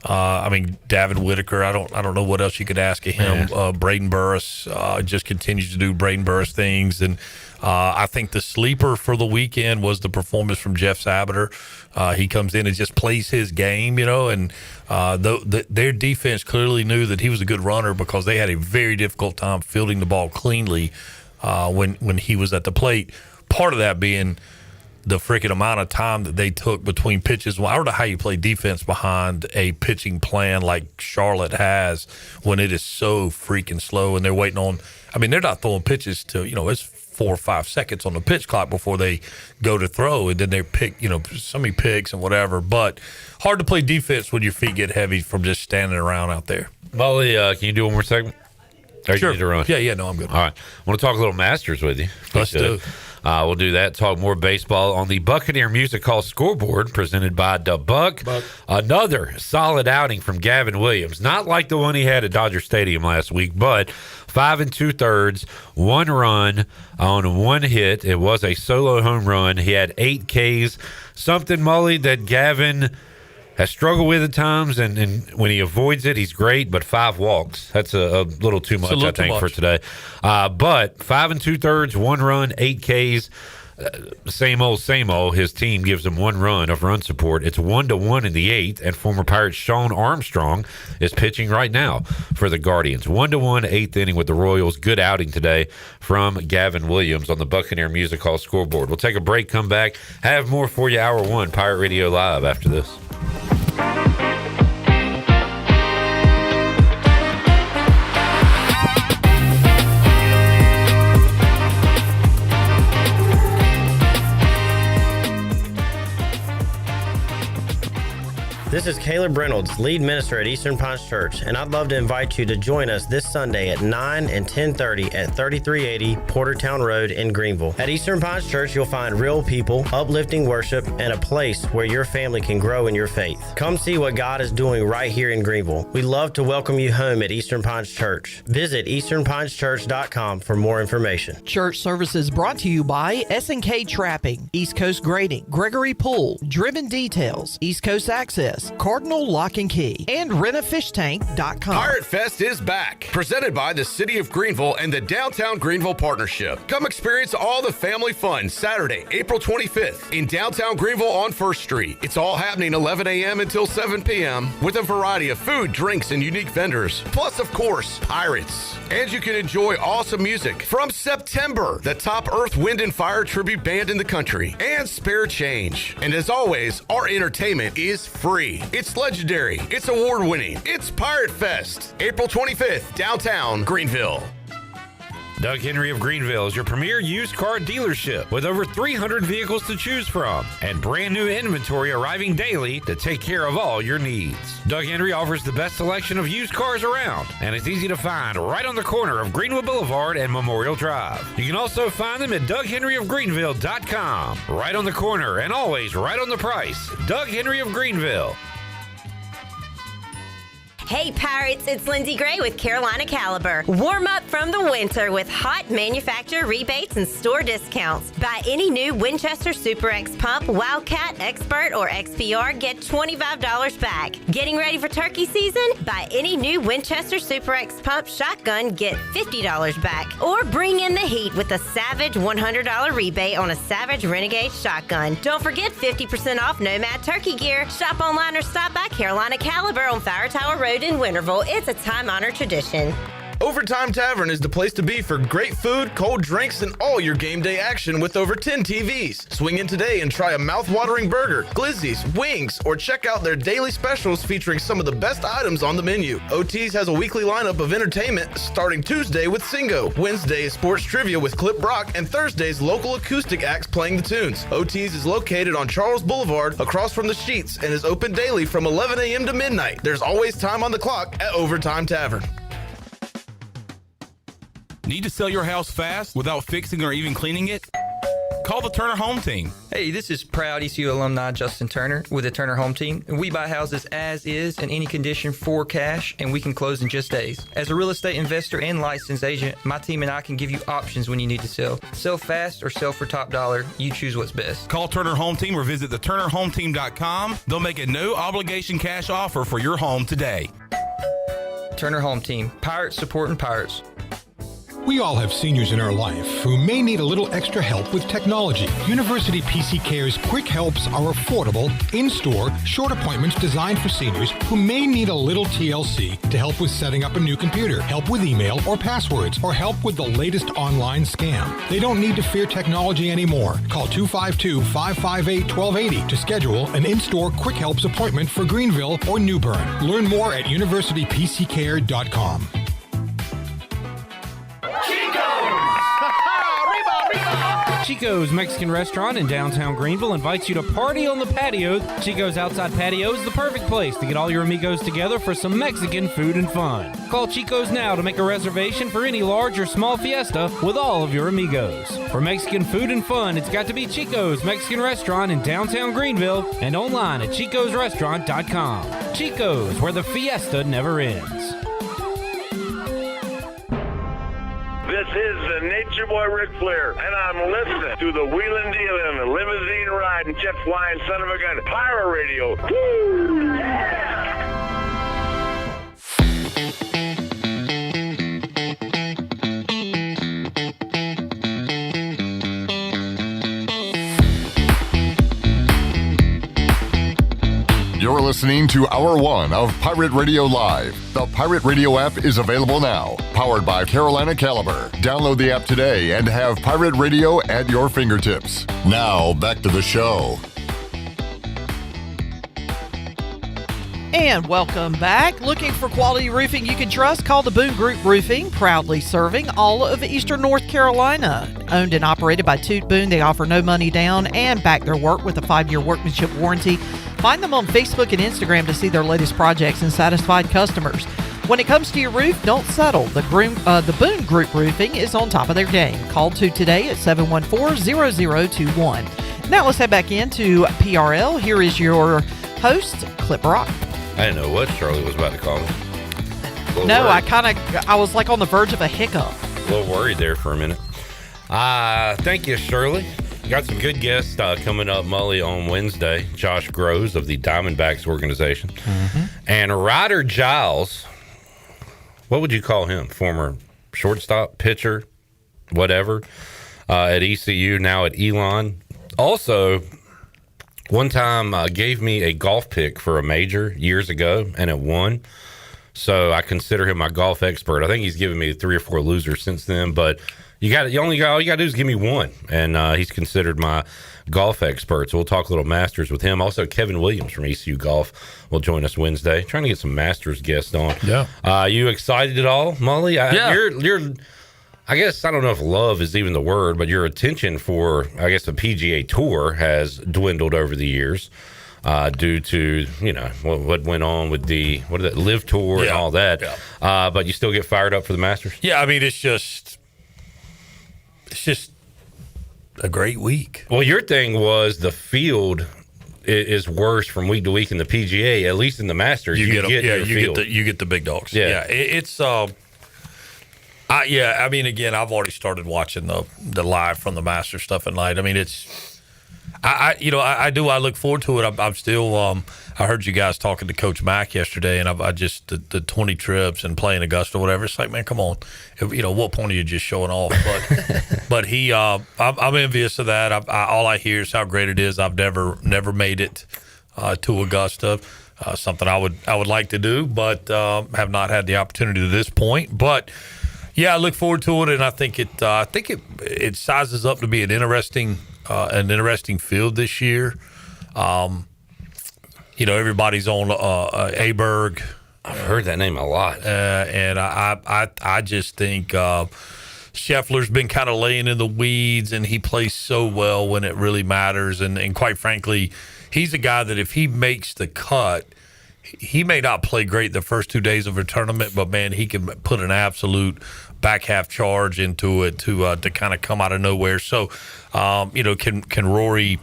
Davin Whitaker. I don't know what else you could ask of him. Braden Burris just continues to do Braden Burris things, and I think the sleeper for the weekend was the performance from Jeff Sabater. He comes in and just plays his game, and their defense clearly knew that he was a good runner because they had a very difficult time fielding the ball cleanly when he was at the plate. Part of that being the freaking amount of time that they took between pitches. Well, I don't know how you play defense behind a pitching plan like Charlotte has when it is so freaking slow and they're waiting on. I mean, they're not throwing pitches to, it's 4 or 5 seconds on the pitch clock before they go to throw, and then they pick, so many picks and whatever. But hard to play defense when your feet get heavy from just standing around out there. Mully, can you do one more segment? Or sure. You need to run? Yeah, no, I'm good. All right. I want to talk a little Masters with you. Let's do. We'll do that. Talk more baseball on the Buccaneer Music Hall scoreboard presented by the Buck. Another solid outing from Gavin Williams. Not like the one he had at Dodger Stadium last week, but 5 2/3, 1 run on 1 hit. It was a solo home run. He had 8 Ks. Something, Mully, that Gavin has struggled with at times, and when he avoids it, he's great, but 5 walks. That's a little too much, I think, for today. But 5 2/3, 1 run, 8 Ks. same old, his team gives him 1 run of run support. It's 1-1 in the 8th, and former Pirate Sean Armstrong is pitching right now for the Guardians. 1-1, 8th inning with the Royals. Good outing today from Gavin Williams on the Buccaneer Music Hall scoreboard. We'll take a break, come back, have more for you. Hour 1, Pirate Radio Live after this. This is Caleb Reynolds, lead minister at Eastern Pines Church, and I'd love to invite you to join us this Sunday at 9 and 10:30 at 3380 Portertown Road in Greenville. At Eastern Pines Church, you'll find real people, uplifting worship, and a place where your family can grow in your faith. Come see what God is doing right here in Greenville. We'd love to welcome you home at Eastern Pines Church. Visit easternpineschurch.com for more information. Church services brought to you by S&K Trapping, East Coast Grading, Gregory Pool, Driven Details, East Coast Access, Cardinal Lock and Key, and rentafishtank.com. Pirate Fest is back, presented by the City of Greenville and the Downtown Greenville Partnership. Come experience all the family fun Saturday, April 25th in downtown Greenville on 1st Street. It's all happening 11 a.m. until 7 p.m. with a variety of food, drinks, and unique vendors. Plus, of course, pirates. And you can enjoy awesome music from September, the top Earth, Wind, and Fire tribute band in the country, and spare change. And as always, our entertainment is free. It's legendary. It's award-winning. It's Pirate Fest, April 25th, downtown Greenville. Doug Henry of Greenville is your premier used car dealership with over 300 vehicles to choose from and brand new inventory arriving daily to take care of all your needs. Doug Henry offers the best selection of used cars around, and it's easy to find right on the corner of Greenwood Boulevard and Memorial Drive. You can also find them at DougHenryofGreenville.com. Right on the corner and always right on the price. Doug Henry of Greenville. Hey Pirates, it's Lindsay Gray with Carolina Caliber. Warm up from the winter with hot manufacturer rebates and store discounts. Buy any new Winchester Super X pump, Wildcat, Expert, or XPR, get $25 back. Getting ready for turkey season? Buy any new Winchester Super X pump shotgun, get $50 back. Or bring in the heat with a Savage $100 rebate on a Savage Renegade shotgun. Don't forget 50% off Nomad turkey gear. Shop online or stop by Carolina Caliber on Fire Tower Road in Winterville. It's a time-honored tradition. Overtime Tavern is the place to be for great food, cold drinks, and all your game day action with over 10 TVs. Swing in today and try a mouth-watering burger, glizzies, wings, or check out their daily specials featuring some of the best items on the menu. OT's has a weekly lineup of entertainment starting Tuesday with Singo, Wednesday is sports trivia with Clip Brock, and Thursday's local acoustic acts playing the tunes. OT's is located on Charles Boulevard across from the Sheets and is open daily from 11 a.m. to midnight. There's always time on the clock at Overtime Tavern. Need to sell your house fast without fixing or even cleaning it? Call the Turner Home Team. Hey, this is proud ECU alumni Justin Turner with the Turner Home Team. We buy houses as is in any condition for cash, and we can close in just days. As a real estate investor and licensed agent, my team and I can give you options when you need to sell. Sell fast or sell for top dollar. You choose what's best. Call Turner Home Team or visit theturnerhometeam.com. They'll make a no-obligation cash offer for your home today. Turner Home Team. Pirates supporting Pirates. We all have seniors in our life who may need a little extra help with technology. University PC Care's Quick Helps are affordable, in-store, short appointments designed for seniors who may need a little TLC to help with setting up a new computer, help with email or passwords, or help with the latest online scam. They don't need to fear technology anymore. Call 252-558-1280 to schedule an in-store Quick Helps appointment for Greenville or New Bern. Learn more at universitypccare.com. Chico's Mexican Restaurant in downtown Greenville invites you to party on the patio. Chico's outside patio is the perfect place to get all your amigos together for some Mexican food and fun. Call Chico's now to make a reservation for any large or small fiesta with all of your amigos. For Mexican food and fun, it's got to be Chico's Mexican Restaurant in downtown Greenville and online at chicosrestaurant.com. Chico's, where the fiesta never ends. This is the Nature Boy Ric Flair, and I'm listening to the wheeling, dealing, the limousine riding, jet flying son of a gun, Pirate Radio. Woo! Yeah! You're listening to Hour 1 of Pirate Radio Live. The Pirate Radio app is available now, powered by Carolina Caliber. Download the app today and have Pirate Radio at your fingertips. Now, back to the show. And welcome back. Looking for quality roofing you can trust? Call the Boone Group Roofing, proudly serving all of eastern North Carolina. Owned and operated by Toot Boone, they offer no money down and back their work with a 5-year workmanship warranty. Find them on Facebook and Instagram to see their latest projects and satisfied customers. When it comes to your roof, don't settle. The Boone Group Roofing is on top of their game. Call Toot today at 714-0021. Now let's head back into PRL. Here is your host, Clip Rock. I didn't know what Shirley was about to call me. No, I was like on the verge of a hiccup. A little worried there for a minute. Thank you, Shirley. Got some good guests coming up, Mully, on Wednesday. Josh Groves of the Diamondbacks organization. Mm-hmm. And Ryder Giles, what would you call him? Former shortstop, pitcher, whatever, at ECU, now at Elon. Also, one time gave me a golf pick for a major years ago, and it won. So I consider him my golf expert. I think he's given me 3 or 4 losers since then, but all you got to do is give me one, and he's considered my golf expert. So we'll talk a little Masters with him. Also, Kevin Williams from ECU Golf will join us Wednesday. Trying to get some Masters guests on. Yeah. You excited at all, Mully? Yeah. You're I guess, I don't know if love is even the word, but your attention for, I guess, the PGA Tour has dwindled over the years due to, what went on with the Live Tour and all that. Yeah. But you still get fired up for the Masters? Yeah, I mean, it's just a great week. Well, your thing was the field is worse from week to week in the PGA. At least in the Masters, you get the big dogs. Yeah, it's I mean, again, I've already started watching the live from the Masters stuff at night. I mean, I look forward to it. I'm still I heard you guys talking to Coach Mack yesterday, and I just the 20 trips and playing Augusta, whatever. It's like, man, come on, what point are you just showing off? But I'm envious of that. All I hear is how great it is. I've never made it to Augusta. Something I would like to do, but have not had the opportunity to this point. But yeah, I look forward to it, and I think it sizes up to be an interesting field this year. Everybody's on Aberg. I've heard that name a lot, and I just think Scheffler's been kind of laying in the weeds, and he plays so well when it really matters. And quite frankly, he's a guy that if he makes the cut, he may not play great the first 2 days of a tournament, but man, he can put an absolute back half charge into it to kind of come out of nowhere. So, can Rory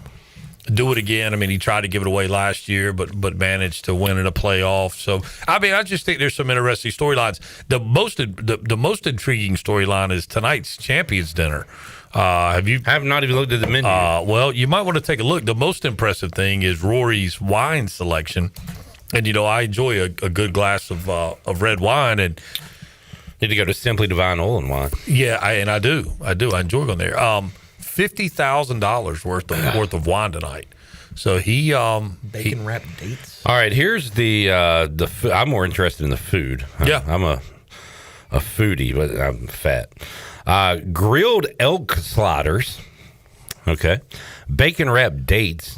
do it again? I mean, he tried to give it away last year, but managed to win in a playoff. So, I mean, I just think there's some interesting storylines. The most intriguing storyline is tonight's Champions Dinner. I have not even looked at the menu. Well, you might want to take a look. The most impressive thing is Rory's wine selection. And, I enjoy a good glass of red wine. And need to go to Simply Divine Oil and Wine. Yeah, I do. I enjoy going there. $50,000 worth of wine tonight. So bacon wrapped dates. All right, here's the I'm more interested in the food. Yeah, I'm a foodie, but I'm fat. Grilled elk sliders. Okay, bacon wrapped dates.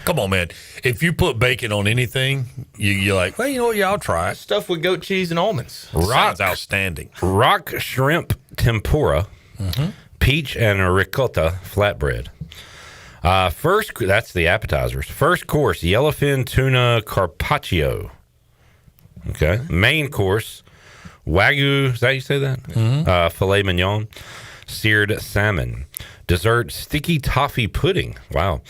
Come on, man. If you put bacon on anything, you're like, well, you know what? Yeah, I'll try it. Stuff with goat cheese and almonds. Sounds outstanding. Rock shrimp tempura, peach and ricotta flatbread. That's the appetizers. First course, yellowfin tuna carpaccio. Okay. Main course, Wagyu, is that how you say that? Filet mignon, seared salmon. Dessert, sticky toffee pudding. Wow.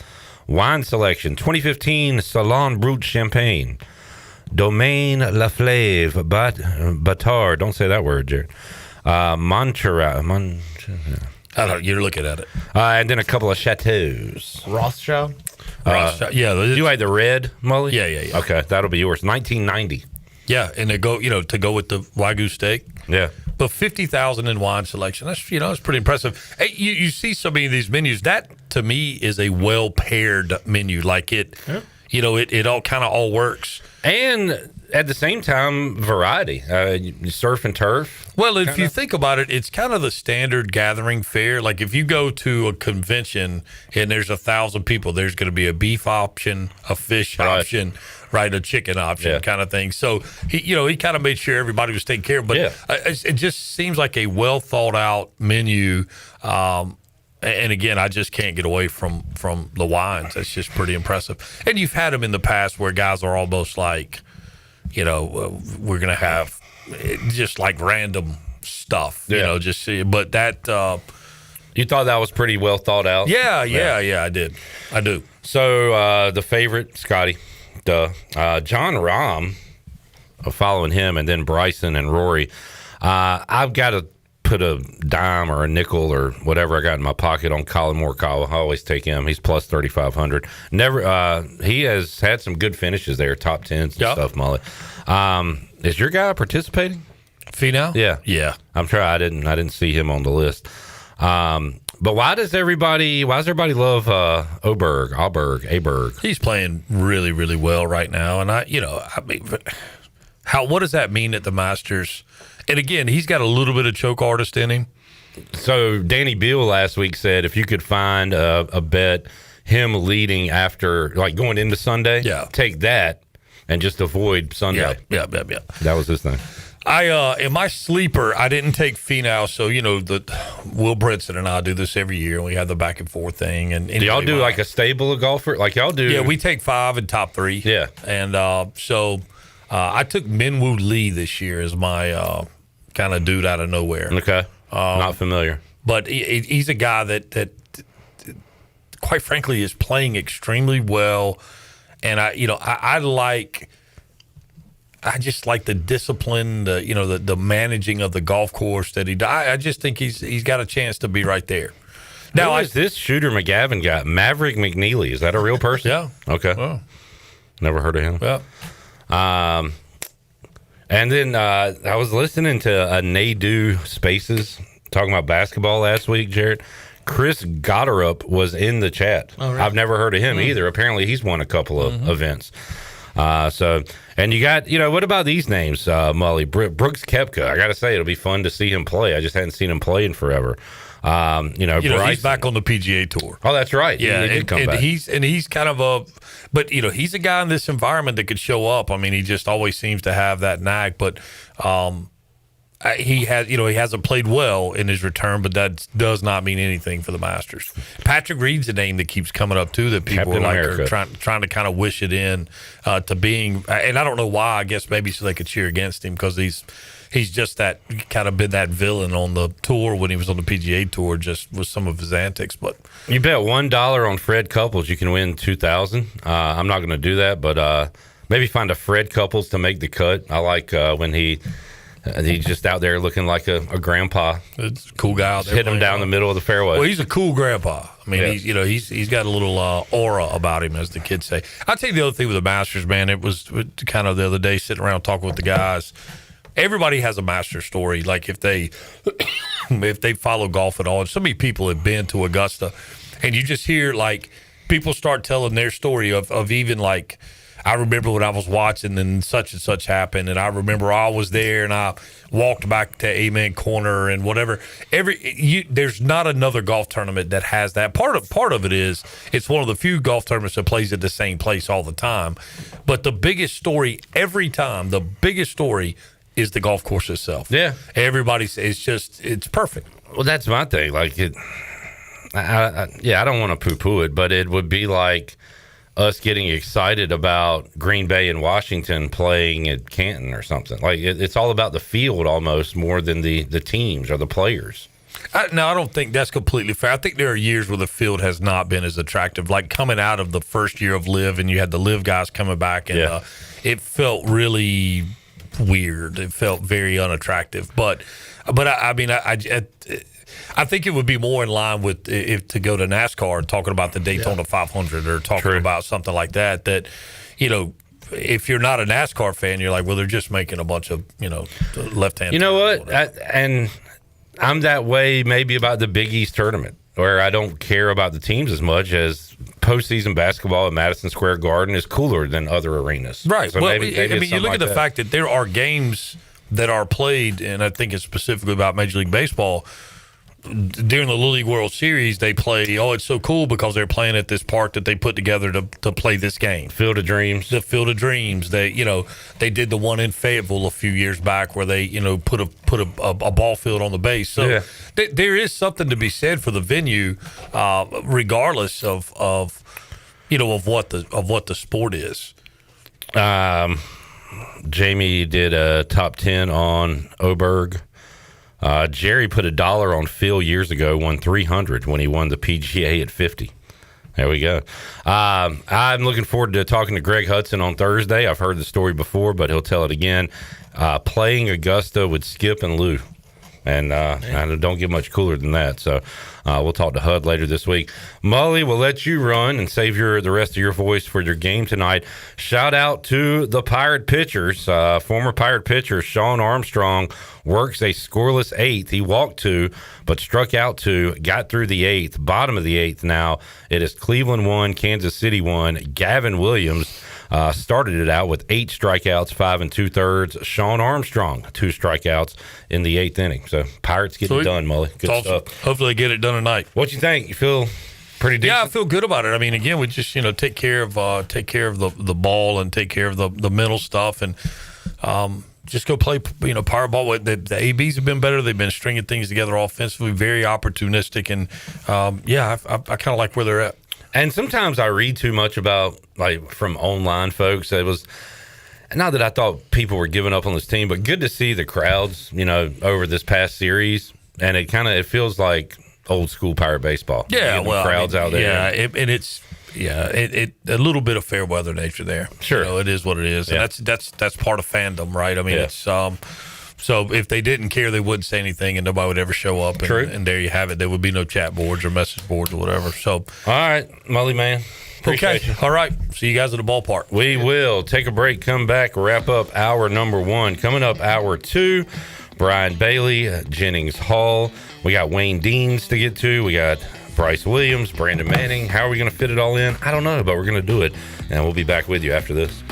Wine selection, 2015 Salon Brut Champagne. Domaine La Flave, Batard, don't say that word, Jared. Montserrat. I don't know, you're looking at it. And then a couple of chateaus. Rothschild? Yeah. You had the red, Mully? Yeah. Okay, that'll be yours. 1990. Yeah, and to go with the Wagyu steak. Yeah. But $50,000 in wine selection, that's it's pretty impressive. Hey, you see so many of these menus. That to me is a well paired menu. Like it, it all kind of all works. And at the same time, variety. Surf and turf. Well, if you think about it, it's kind of the standard gathering fare. Like if you go to a convention and there's 1,000 people, there's going to be a beef option, a fish option, right, a chicken option kind of thing. So he kind of made sure everybody was taken care of. But it just seems like a well thought out menu. And again, I just can't get away from the wines. That's just pretty impressive. And you've had them in the past where guys are almost like, we're going to have just like random stuff, just see. But that. You thought that was pretty well thought out? Yeah, I did. I do. So the favorite, Scotty, John Rahm, following him, and then Bryson and Rory. I've got to put a dime or a nickel or whatever I got in my pocket on Colin Morikawa. I always take him. He's plus 3,500. He has had some good finishes there, top 10s and stuff, Mully. Is your guy participating? Finau? Yeah. I'm trying. I didn't see him on the list. But why does everybody love Aberg? He's playing really, really well right now. And what does that mean at the Masters? And again, he's got a little bit of choke artist in him. So Danny Beal last week said if you could find a bet him leading after, like going into Sunday, take that and just avoid Sunday. Yeah. That was his thing. In my sleeper, I didn't take Finau. So, Will Brinson and I do this every year, and we have the back and forth thing. And do y'all do like a stable of golfer? Like y'all do? Yeah, we take 5 and top 3. Yeah. And so I took Minwoo Lee this year as my kind of dude out of nowhere. Okay. Not familiar. But he's a guy that quite frankly is playing extremely well. And I just like the discipline, the managing of the golf course that he does. I just think he's got a chance to be right there. Now, is this Shooter McGavin guy, Maverick McNeely? Is that a real person? Yeah. Okay. Oh. Never heard of him. Yeah. And then I was listening to Nadu Spaces talking about basketball last week, Jarrett. Chris Gotterup was in the chat. Oh, really? I've never heard of him either. Apparently, he's won a couple of events. And you got, what about these names, Mully? Brooks Koepka. I got to say, it'll be fun to see him play. I just hadn't seen him play in forever. He's back on the PGA Tour. Oh, that's right. Yeah, he did come back. He's kind of he's a guy in this environment that could show up. I mean, he just always seems to have that knack. But he hasn't played well in his return, but that does not mean anything for the Masters. Patrick Reed's a name that keeps coming up too, that people are trying to kind of wish it in to being. And I don't know why. I guess maybe so they could cheer against him because he's just that kind of been that villain on the tour when he was on the PGA Tour, just with some of his antics. But you bet $1 on Fred Couples, you can win $2,000. I'm not going to do that, but maybe find a Fred Couples to make the cut. I like when he's just out there looking like a grandpa. It's a cool guy out there. Hit him down the middle of the fairway. Well, he's a cool grandpa. I mean, he's got a little aura about him, as the kids say. I'll tell you the other thing with the Masters, man. It was kind of the other day sitting around talking with the guys. Everybody has a Masters story. Like if they follow golf at all, and so many people have been to Augusta, and you just hear like people start telling their story of even like, I remember when I was watching and such happened, and I remember I was there and I walked back to Amen Corner and whatever. There's not another golf tournament that has that. Part of it is it's one of the few golf tournaments that plays at the same place all the time. But the biggest story every time, is the golf course itself. Yeah, it's perfect. Well, that's my thing. Like I don't want to poo-poo it, but it would be like us getting excited about Green Bay and Washington playing at Canton or something. Like it's all about the field almost more than the teams or the players. I don't think that's completely fair. I think there are years where the field has not been as attractive. Like coming out of the first year of Live, and you had the Live guys coming back, and it felt really weird. It felt very unattractive. But I mean, I think it would be more in line with if to go to NASCAR talking about the Daytona 500 or talking about something like that. That if you're not a NASCAR fan, you're like, well, they're just making a bunch of left hand. You know what? And I'm that way maybe about the Big East tournament. where I don't care about the teams as much as postseason basketball at Madison Square Garden is cooler than other arenas. Right. So well, maybe you look at the fact that there are games that are played, and I think it's specifically about Major League Baseball. During the Little League World Series, they play, it's so cool because they're playing at this park that they put together to play this game. Field of Dreams. The Field of Dreams. They did the one in Fayetteville a few years back where they, put a ball field on the base. So there is something to be said for the venue, regardless of what the sport is. Jamie did a top 10 on Oberg. Jerry put $1 on Phil years ago, won $300 when he won the PGA at 50. There we go. I'm looking forward to talking to Greg Hudson on Thursday. I've heard the story before, but he'll tell it again. Playing Augusta with Skip and Lou. And don't get much cooler than that. So we'll talk to Hud later this week. Mully, we'll let you run and save the rest of your voice for your game tonight. Shout out to the Pirate pitchers. Former Pirate pitcher Sean Armstrong works a scoreless eighth. He walked 2, but struck out 2, got through the 8th. Bottom of the 8th now. It is Cleveland 1, Kansas City 1. Gavin Williams started it out with 8 strikeouts, 5 2/3. Sean Armstrong, 2 strikeouts in the 8th inning. So Pirates get it done, Mully. Good awesome stuff. Hopefully they get it done tonight. What you think? You feel pretty decent? Yeah, I feel good about it. I mean, again, we just take care of the ball and take care of the mental stuff and just go play Pirate ball. The ABs have been better. They've been stringing things together offensively, very opportunistic, and I kind of like where they're at. And sometimes I read too much about, from online folks. It was not that I thought people were giving up on this team, but good to see the crowds, over this past series. And it feels like old school Pirate baseball. Yeah, crowds out there. Yeah, and it's a little bit of fair weather nature there. Sure, it is what it is, yeah. and that's part of fandom, right? I mean, it's so if they didn't care, they wouldn't say anything, and nobody would ever show up. And there you have it. There would be no chat boards or message boards or whatever. So, all right, Mully, man. Appreciate you. All right. See you guys at the ballpark. We will take a break, come back, wrap up hour number 1. Coming up, hour 2, Brian Bailey, Jennings Hall. We got Wayne Deans to get to. We got Bryce Williams, Brandon Manning. How are we going to fit it all in? I don't know, but we're going to do it. And we'll be back with you after this.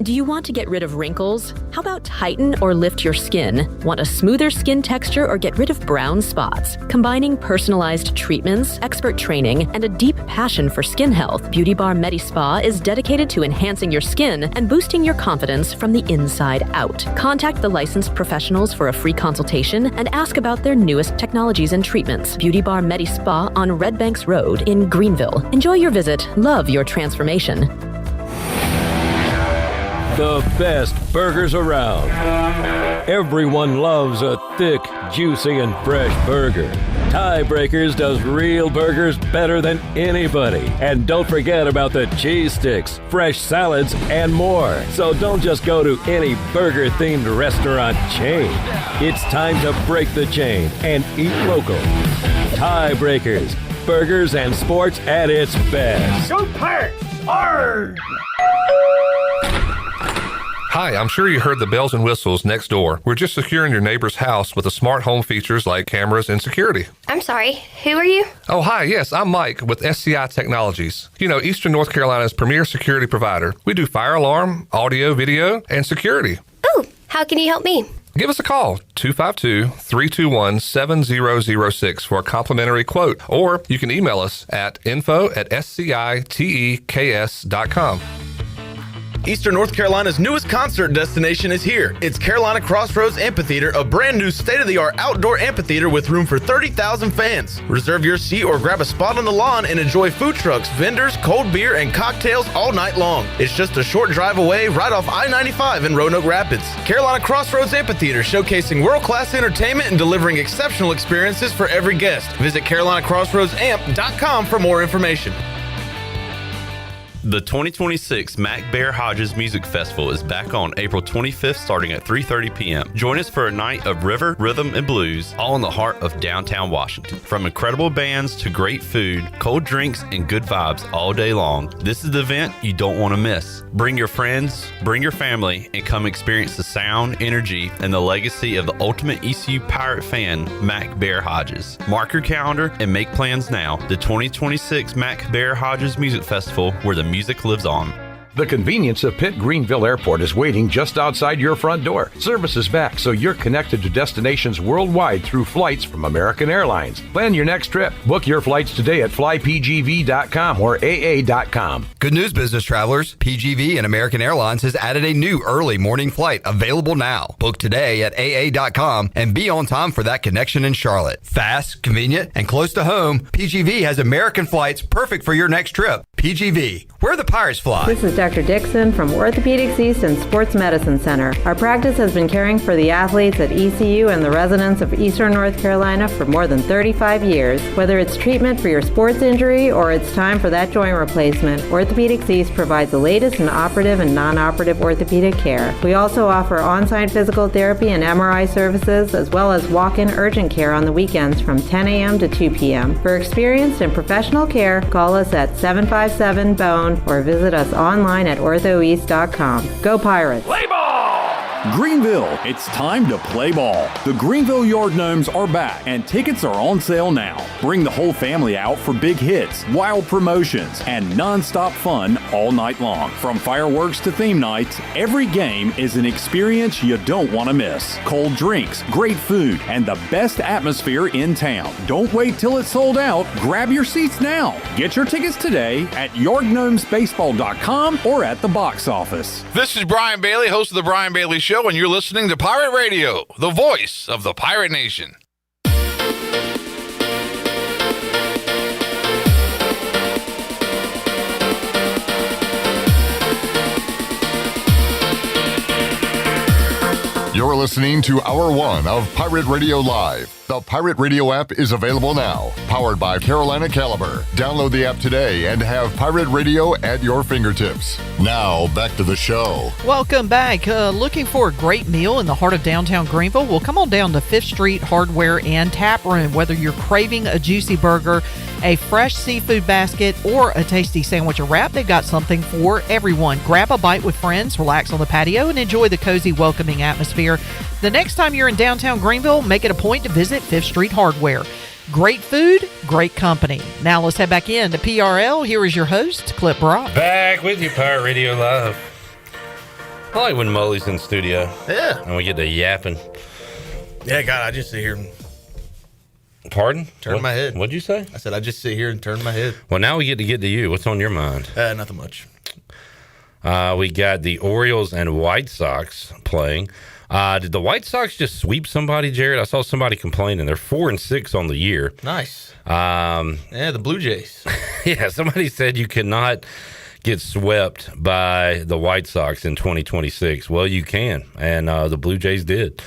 Do you want to get rid of wrinkles? How about tighten or lift your skin? Want a smoother skin texture or get rid of brown spots? Combining personalized treatments, expert training, and a deep passion for skin health, Beauty Bar MediSpa is dedicated to enhancing your skin and boosting your confidence from the inside out. Contact the licensed professionals for a free consultation and ask about their newest technologies and treatments. Beauty Bar MediSpa on Red Banks Road in Greenville. Enjoy your visit. Love your transformation. The best burgers around. Everyone loves a thick, juicy, and fresh burger. Tiebreakers does real burgers better than anybody. And don't forget about the cheese sticks, fresh salads, and more. So don't just go to any burger-themed restaurant chain. It's time to break the chain and eat local. Tiebreakers, burgers and sports at its best. Go Pirates! Arr! Hi, I'm sure you heard the bells and whistles next door. We're just securing your neighbor's house with the smart home features like cameras and security. I'm sorry, who are you? Oh, hi, yes, I'm Mike with SCI Technologies. Eastern North Carolina's premier security provider. We do fire alarm, audio, video, and security. Ooh, how can you help me? Give us a call, 252-321-7006 for a complimentary quote, or you can email us at info@sciteks.com. Eastern North Carolina's newest concert destination is here. It's Carolina Crossroads Amphitheater, a brand new state-of-the-art outdoor amphitheater with room for 30,000 fans. Reserve your seat or grab a spot on the lawn and enjoy food trucks, vendors, cold beer, and cocktails all night long. It's just a short drive away right off I-95 in Roanoke Rapids. Carolina Crossroads Amphitheater, showcasing world-class entertainment and delivering exceptional experiences for every guest. Visit CarolinaCrossroadsAmp.com for more information. The 2026 Mac Bear Hodges Music Festival is back on April 25th starting at 3:30 p.m. Join us for a night of river, rhythm, and blues, all in the heart of downtown Washington. From incredible bands to great food, cold drinks, and good vibes all day long, this is the event you don't want to miss. Bring your friends, bring your family, and come experience the sound, energy, and the legacy of the ultimate ECU Pirate fan, Mac Bear Hodges. Mark your calendar and make plans now. The 2026 Mac Bear Hodges Music Festival, where the music lives on. The convenience of Pitt Greenville Airport is waiting just outside your front door. Service is back, so you're connected to destinations worldwide through flights from American Airlines. Plan your next trip. Book your flights today at flypgv.com or aa.com. Good news, business travelers. PGV and American Airlines has added a new early morning flight available now. Book today at aa.com and be on time for that connection in Charlotte. Fast, convenient, and close to home, PGV has American flights perfect for your next trip. PGV, where the Pirates fly. This is Dr. Dixon from Orthopedics East and Sports Medicine Center. Our practice has been caring for the athletes at ECU and the residents of Eastern North Carolina for more than 35 years. Whether it's treatment for your sports injury or it's time for that joint replacement, Orthopedics East provides the latest in operative and non-operative orthopedic care. We also offer on-site physical therapy and MRI services, as well as walk-in urgent care on the weekends from 10 a.m. to 2 p.m. For experienced and professional care, call us at 757-BONE or visit us online at orthoeast.com. Go Pirates! Play ball! Greenville, it's time to play ball. The Greenville Yard Gnomes are back, and tickets are on sale now. Bring the whole family out for big hits, wild promotions, and non-stop fun all night long. From fireworks to theme nights, every game is an experience you don't want to miss. Cold drinks, great food, and the best atmosphere in town. Don't wait till it's sold out. Grab your seats now. Get your tickets today at yardgnomesbaseball.com or at the box office. This is Brian Bailey, host of The Brian Bailey Show, and you're listening to Pirate Radio, the voice of the Pirate Nation. You're listening to Hour 1 of Pirate Radio Live. The Pirate Radio app is available now. Powered by Carolina Caliber. Download the app today and have Pirate Radio at your fingertips. Now, back to the show. Welcome back. Looking for a great meal in the heart of downtown Greenville? Well, come on down to 5th Street Hardware and Tap Room. Whether you're craving a juicy burger, a fresh seafood basket, or a tasty sandwich or wrap, they've got something for everyone. Grab a bite with friends, relax on the patio, and enjoy the cozy, welcoming atmosphere. The next time you're in downtown Greenville, make it a point to visit 5th Street Hardware. Great food, great company. Now let's head back in to PRL. Here is your host, Clip Brock. Back with you, Pirate Radio Live. I like when Mully's in studio. Yeah. And we get to yapping. Yeah, God, I just sit here and... Pardon? Turn my head. What'd you say? I said I just sit here and turn my head. Well, now we get to you. What's on your mind? Nothing much. We got the Orioles and White Sox playing. Did the White Sox just sweep somebody, Jared? I saw somebody complaining. They're 4-6 on the year. Nice. Yeah, the Blue Jays. Yeah, somebody said you cannot get swept by the White Sox in 2026. Well, you can, and the Blue Jays did.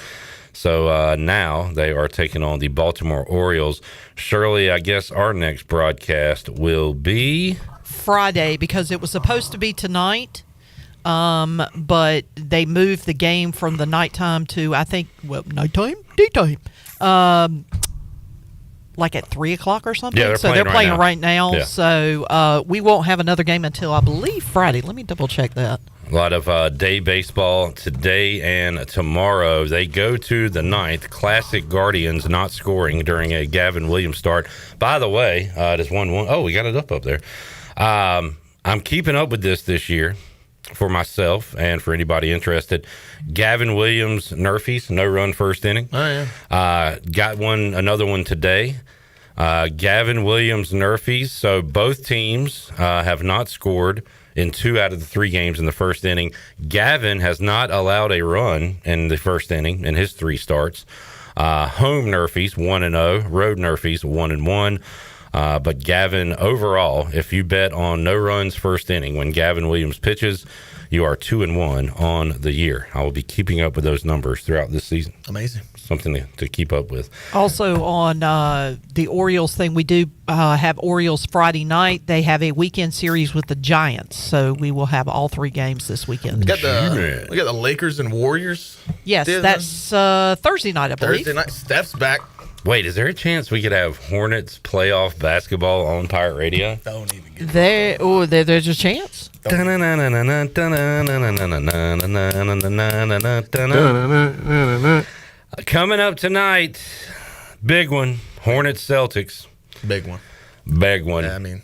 So now they are taking on the Baltimore Orioles. Shirley, I guess our next broadcast will be Friday, because it was supposed to be tonight. But they moved the game from the nighttime to, I think, nighttime? Daytime. Like at 3 o'clock or something. Yeah, they're playing right now. Yeah. So we won't have another game until, I believe, Friday. Let me double check that. A lot of day baseball today and tomorrow. They go to the 9th. Classic Guardians not scoring during a Gavin Williams start. By the way, it is 1-1. Oh, we got it up there. I'm keeping up with this year for myself and for anybody interested. Gavin Williams Nerfies, no run first inning. Oh, yeah. Got another one today. Gavin Williams Nerfies. So both teams have not scored in 2 out of the 3 games in the first inning. Gavin has not allowed a run in the first inning in his 3 starts. Home Nerfies 1-0, road Nerfies 1-1. But Gavin overall, if you bet on no runs first inning when Gavin Williams pitches, you are 2-1 on the year. I will be keeping up with those numbers throughout this season. Amazing. Something to keep up with. Also on the Orioles thing, we do have Orioles Friday night. They have a weekend series with the Giants, so we will have all 3 games this weekend. We got the Lakers and Warriors. Yes, that's Thursday night, I believe. Thursday night. Steph's back. Wait, is there a chance we could have Hornets playoff basketball on Pirate Radio? Don't even get there's a chance. Coming up tonight, big one, Hornets Celtics. Big one. Big one. Yeah, I mean,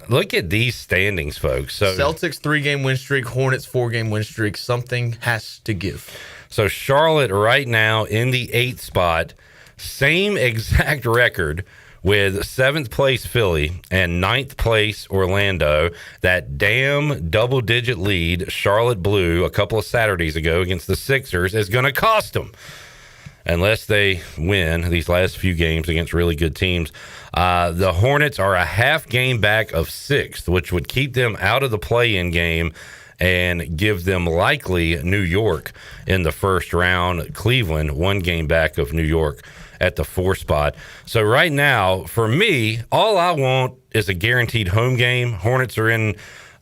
look at these standings, folks. So Celtics 3-game win streak, Hornets 4-game win streak. Something has to give. So Charlotte right now in the 8th spot, same exact record with 7th place Philly and 9th place Orlando. That damn double-digit lead Charlotte blew a couple of Saturdays ago against the Sixers is going to cost them unless they win these last few games against really good teams. The Hornets are a half game back of 6th, which would keep them out of the play-in game and give them likely New York in the first round. Cleveland, 1 game back of New York at the 4th spot. So right now, for me, all I want is a guaranteed home game. Hornets are in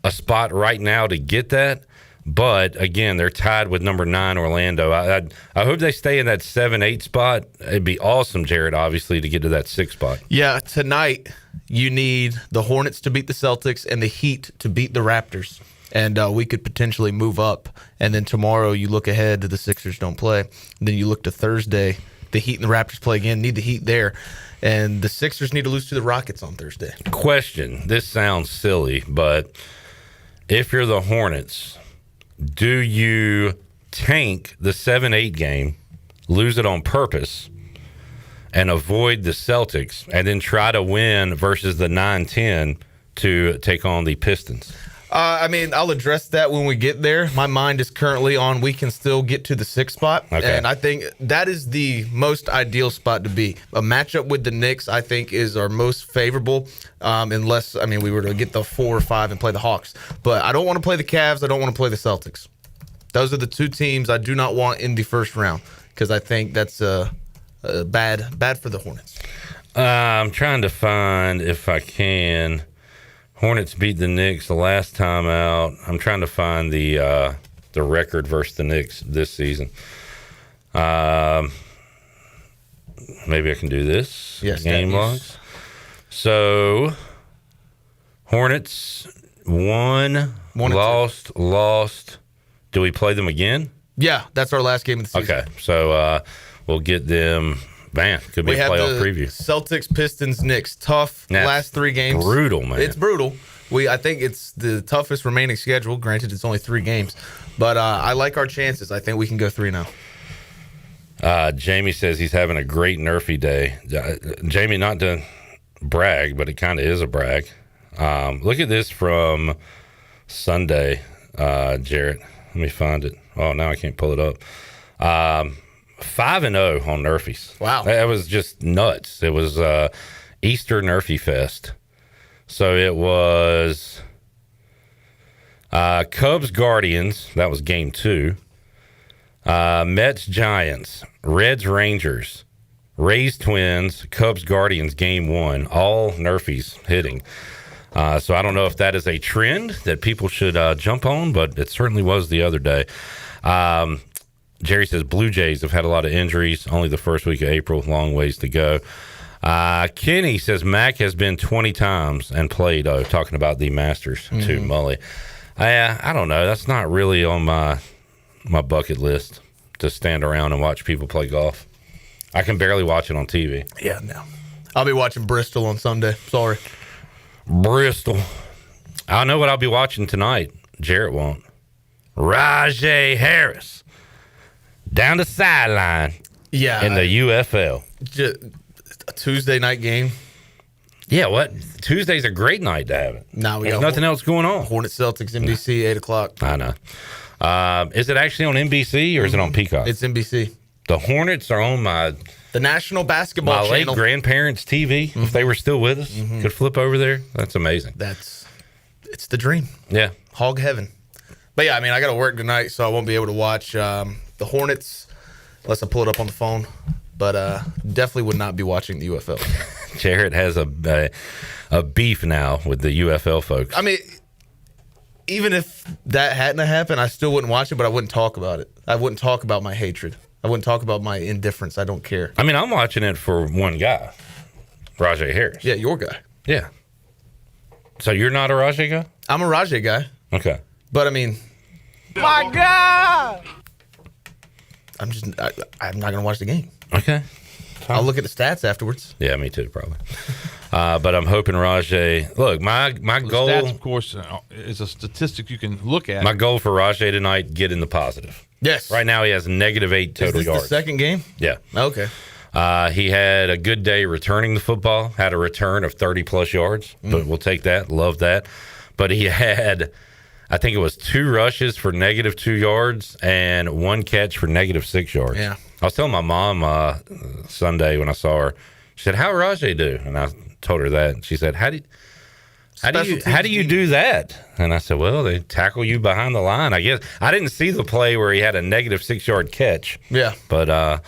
a spot right now to get that. But, again, they're tied with number 9, Orlando. I hope they stay in that 7-8 spot. It'd be awesome, Jared, obviously, to get to that 6th spot. Yeah, tonight you need the Hornets to beat the Celtics and the Heat to beat the Raptors. And we could potentially move up. And then tomorrow you look ahead to the Sixers don't play. And then you look to Thursday. The Heat and the Raptors play again. Need the Heat there. And the Sixers need to lose to the Rockets on Thursday. Question. This sounds silly, but if you're the Hornets, do you tank the 7-8 game, lose it on purpose, and avoid the Celtics, and then try to win versus the 9-10 to take on the Pistons? I mean, I'll address that when we get there. My mind is currently on we can still get to the 6th spot. Okay. And I think that is the most ideal spot to be. A matchup with the Knicks, I think, is our most favorable, unless, I mean, we were to get the 4 or 5 and play the Hawks. But I don't want to play the Cavs. I don't want to play the Celtics. Those are the 2 teams I do not want in the first round because I think that's bad for the Hornets. I'm trying to find, if I can, Hornets beat the Knicks the last time out. I'm trying to find the record versus the Knicks this season. Maybe I can do this. Yes, game logs. So Hornets won, lost. Do we play them again? Yeah, that's our last game of the season. Okay, so we'll get them. Man, could be a playoff preview. Celtics, Pistons, Knicks. Tough last 3 games. Brutal, man. It's brutal. I think it's the toughest remaining schedule. Granted, it's only 3 games. But I like our chances. I think we can go 3 now. Jamie says he's having a great Nerfy day. Jamie, not to brag, but it kind of is a brag. Look at this from Sunday, Jarrett. Let me find it. Oh, now I can't pull it up. 5-0 on Nerfies. Wow. That was just nuts. It was Easter Nerfy Fest. So it was Cubs Guardians. That was game 2. Mets Giants. Reds Rangers. Rays Twins. Cubs Guardians game 1. All Nerfies hitting. So I don't know if that is a trend that people should jump on, but it certainly was the other day. Jerry says Blue Jays have had a lot of injuries. Only the first week of April. Long ways to go. Kenny says Mac has been 20 times and played, talking about the Masters to Mully. I don't know. That's not really on my bucket list to stand around and watch people play golf. I can barely watch it on TV. Yeah, no. I'll be watching Bristol on Sunday. Sorry. Bristol. I know what I'll be watching tonight. Jarrett won't. Rajay Harris. Down the sideline. Yeah. In the UFL. A Tuesday night game. Yeah, what? Tuesday's a great night to have it. No, There's nothing else going on. Hornets Celtics, NBC, 8 o'clock. I know. Is it actually on NBC or is it on Peacock? It's NBC. The Hornets are on the National Basketball my Channel. late grandparents' TV. If they were still with us, could flip over there. That's amazing. It's the dream. Yeah. Hog heaven. But yeah, I mean, I got to work tonight, so I won't be able to watch the Hornets unless I pull it up on the phone. But definitely would not be watching the UFL. Jared has a beef now with the UFL folks. I mean, even if that hadn't happened, I still wouldn't watch it, but I wouldn't talk about it. I wouldn't talk about my hatred. I wouldn't talk about my indifference. I don't care. I mean, I'm watching it for one guy, Rajay Harris. Yeah, your guy. Yeah. So you're not a Rajay guy? I'm a Rajay guy. Okay. But I mean, My God! I'm not going to watch the game. Okay. I'll look at the stats afterwards. Yeah, me too, probably. But I'm hoping Rajay. Look, my goal. Stats, of course, is a statistic you can look at. My goal for Rajay tonight: get in the positive. Yes. Right now, he has -8 total Is this yards. the second game? Yeah. Okay. He had a good day returning the football. Had a return of 30+ yards, but we'll take that. Love that. But he had, I think it was 2 rushes for -2 yards and 1 catch for -6 yards. Yeah. I was telling my mom Sunday when I saw her. She said, "How Rajay do?" And I told her that. And she said, "How do you do that?" And I said, "Well, they tackle you behind the line, I guess." I didn't see the play where he had a -6 yard catch. Yeah. But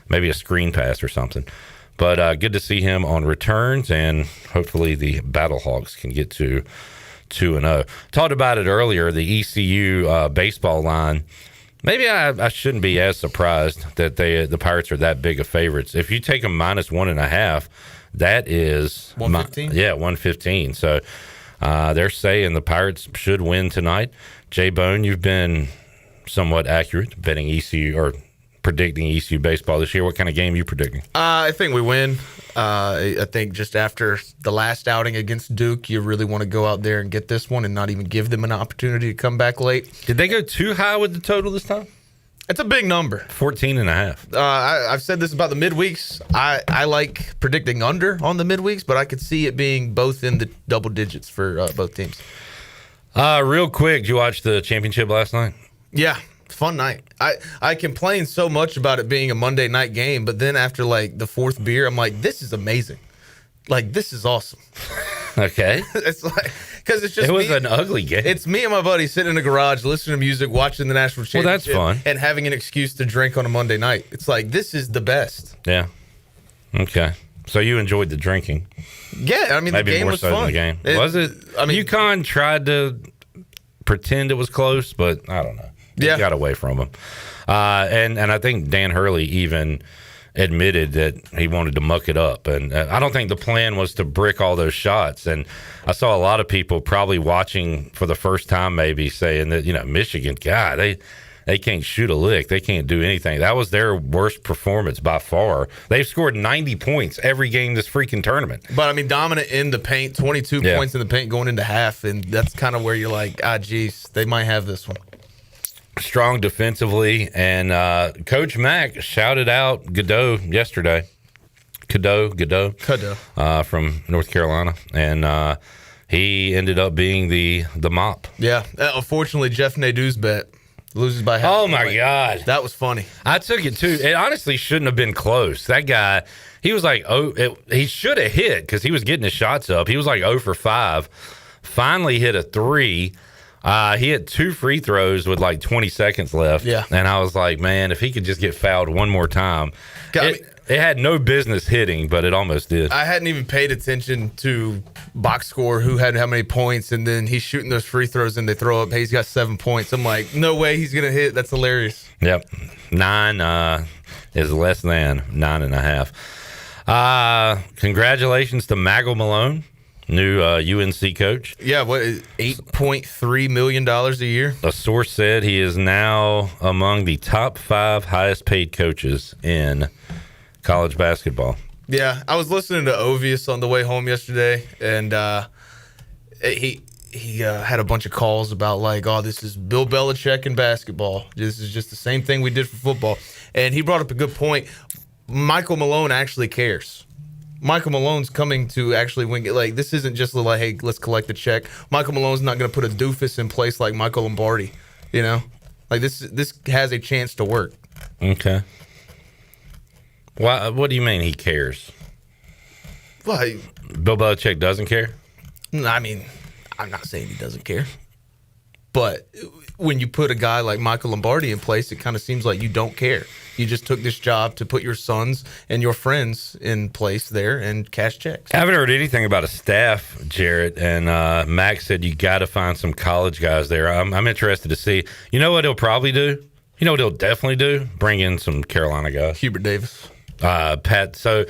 maybe a screen pass or something. But good to see him on returns, and hopefully the Battlehawks can get to 2-0. Talked about it earlier, the ECU baseball line. Maybe I shouldn't be as surprised that the Pirates are that big of favorites. If you take them -1.5, that is 115. 115. So they're saying the Pirates should win tonight. Jay Bone, you've been somewhat accurate betting ECU or predicting ECU baseball this year. What kind of game are you predicting? I think we win. I think just after the last outing against Duke, you really want to go out there and get this one and not even give them an opportunity to come back late. Did they go too high with the total this time? It's a big number. 14.5. I've said this about the midweeks. I like predicting under on the midweeks, but I could see it being both in the double digits for both teams. Real quick, did you watch the championship last night? Yeah. Fun night. I complained so much about it being a Monday night game, but then after like the 4th beer, I'm like, this is amazing. Like, this is awesome. Okay. It's like, because it's just it was an ugly game. It's me and my buddy sitting in the garage, listening to music, watching the national championship. Well, that's fun. And having an excuse to drink on a Monday night. It's like, this is the best. Yeah. Okay. So you enjoyed the drinking. Yeah, I mean, maybe the game more was so fun. than the game. Was it? I mean, UConn tried to pretend it was close, but I don't know. He got away from him. And I think Dan Hurley even admitted that he wanted to muck it up. And I don't think the plan was to brick all those shots. And I saw a lot of people probably watching for the first time maybe saying that, Michigan, God, they can't shoot a lick. They can't do anything. That was their worst performance by far. They've scored 90 points every game this freaking tournament. But, I mean, dominant in the paint, 22 points in the paint going into half. And that's kind of where you're like, geez, they might have this one. Strong defensively, and Coach Mack shouted out Godot yesterday. Godot from North Carolina, and he ended up being the mop. Yeah, unfortunately, Jeff Nadeau's bet loses by half. Oh my God, that was funny. I took it too. It honestly shouldn't have been close. That guy, he was like, he should have hit because he was getting his shots up. He was like 0 for 5. Finally hit a 3. He had 2 free throws with like 20 seconds left. Yeah. And I was like, man, if he could just get fouled one more time. It had no business hitting, but it almost did. I hadn't even paid attention to box score, who had how many points, and then he's shooting those free throws and they throw up, hey, he's got 7 points. I'm like, no way he's going to hit. That's hilarious. Yep. 9 is less than 9.5. Congratulations to Maggle Malone. New UNC coach. Yeah, what is $8.3 million a year? A source said he is now among the top 5 highest paid coaches in college basketball. Yeah, I was listening to Ovius on the way home yesterday, and he had a bunch of calls about like, oh, this is Bill Belichick in basketball. This is just the same thing we did for football. And he brought up a good point. Michael Malone actually cares. Michael Malone's coming to actually win. Like, this isn't just like, hey, let's collect the check. Michael Malone's not going to put a doofus in place like Michael Lombardi, Like, this has a chance to work. Okay. Why? What do you mean he cares? Well, Bill Belichick doesn't care? I mean, I'm not saying he doesn't care. But when you put a guy like Michael Lombardi in place, it kind of seems like you don't care. You just took this job to put your sons and your friends in place there and cash checks. I haven't heard anything about a staff, Jarrett, and Max said you got to find some college guys there. I'm interested to see. You know what he'll probably do? You know what he'll definitely do? Bring in some Carolina guys. Hubert Davis. Pat. So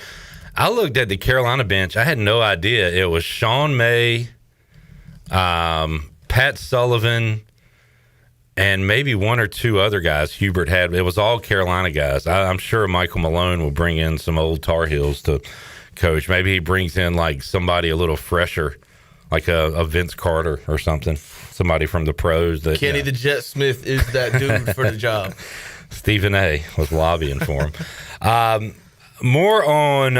I looked at the Carolina bench. I had no idea. It was Sean May, Pat Sullivan, and maybe one or two other guys Hubert had. It was all Carolina guys. I'm sure Michael Malone will bring in some old Tar Heels to coach. Maybe he brings in like somebody a little fresher, like a Vince Carter or something. Somebody from the pros. That Kenny the Jet Smith is that dude for the job. Stephen A. was lobbying for him. More on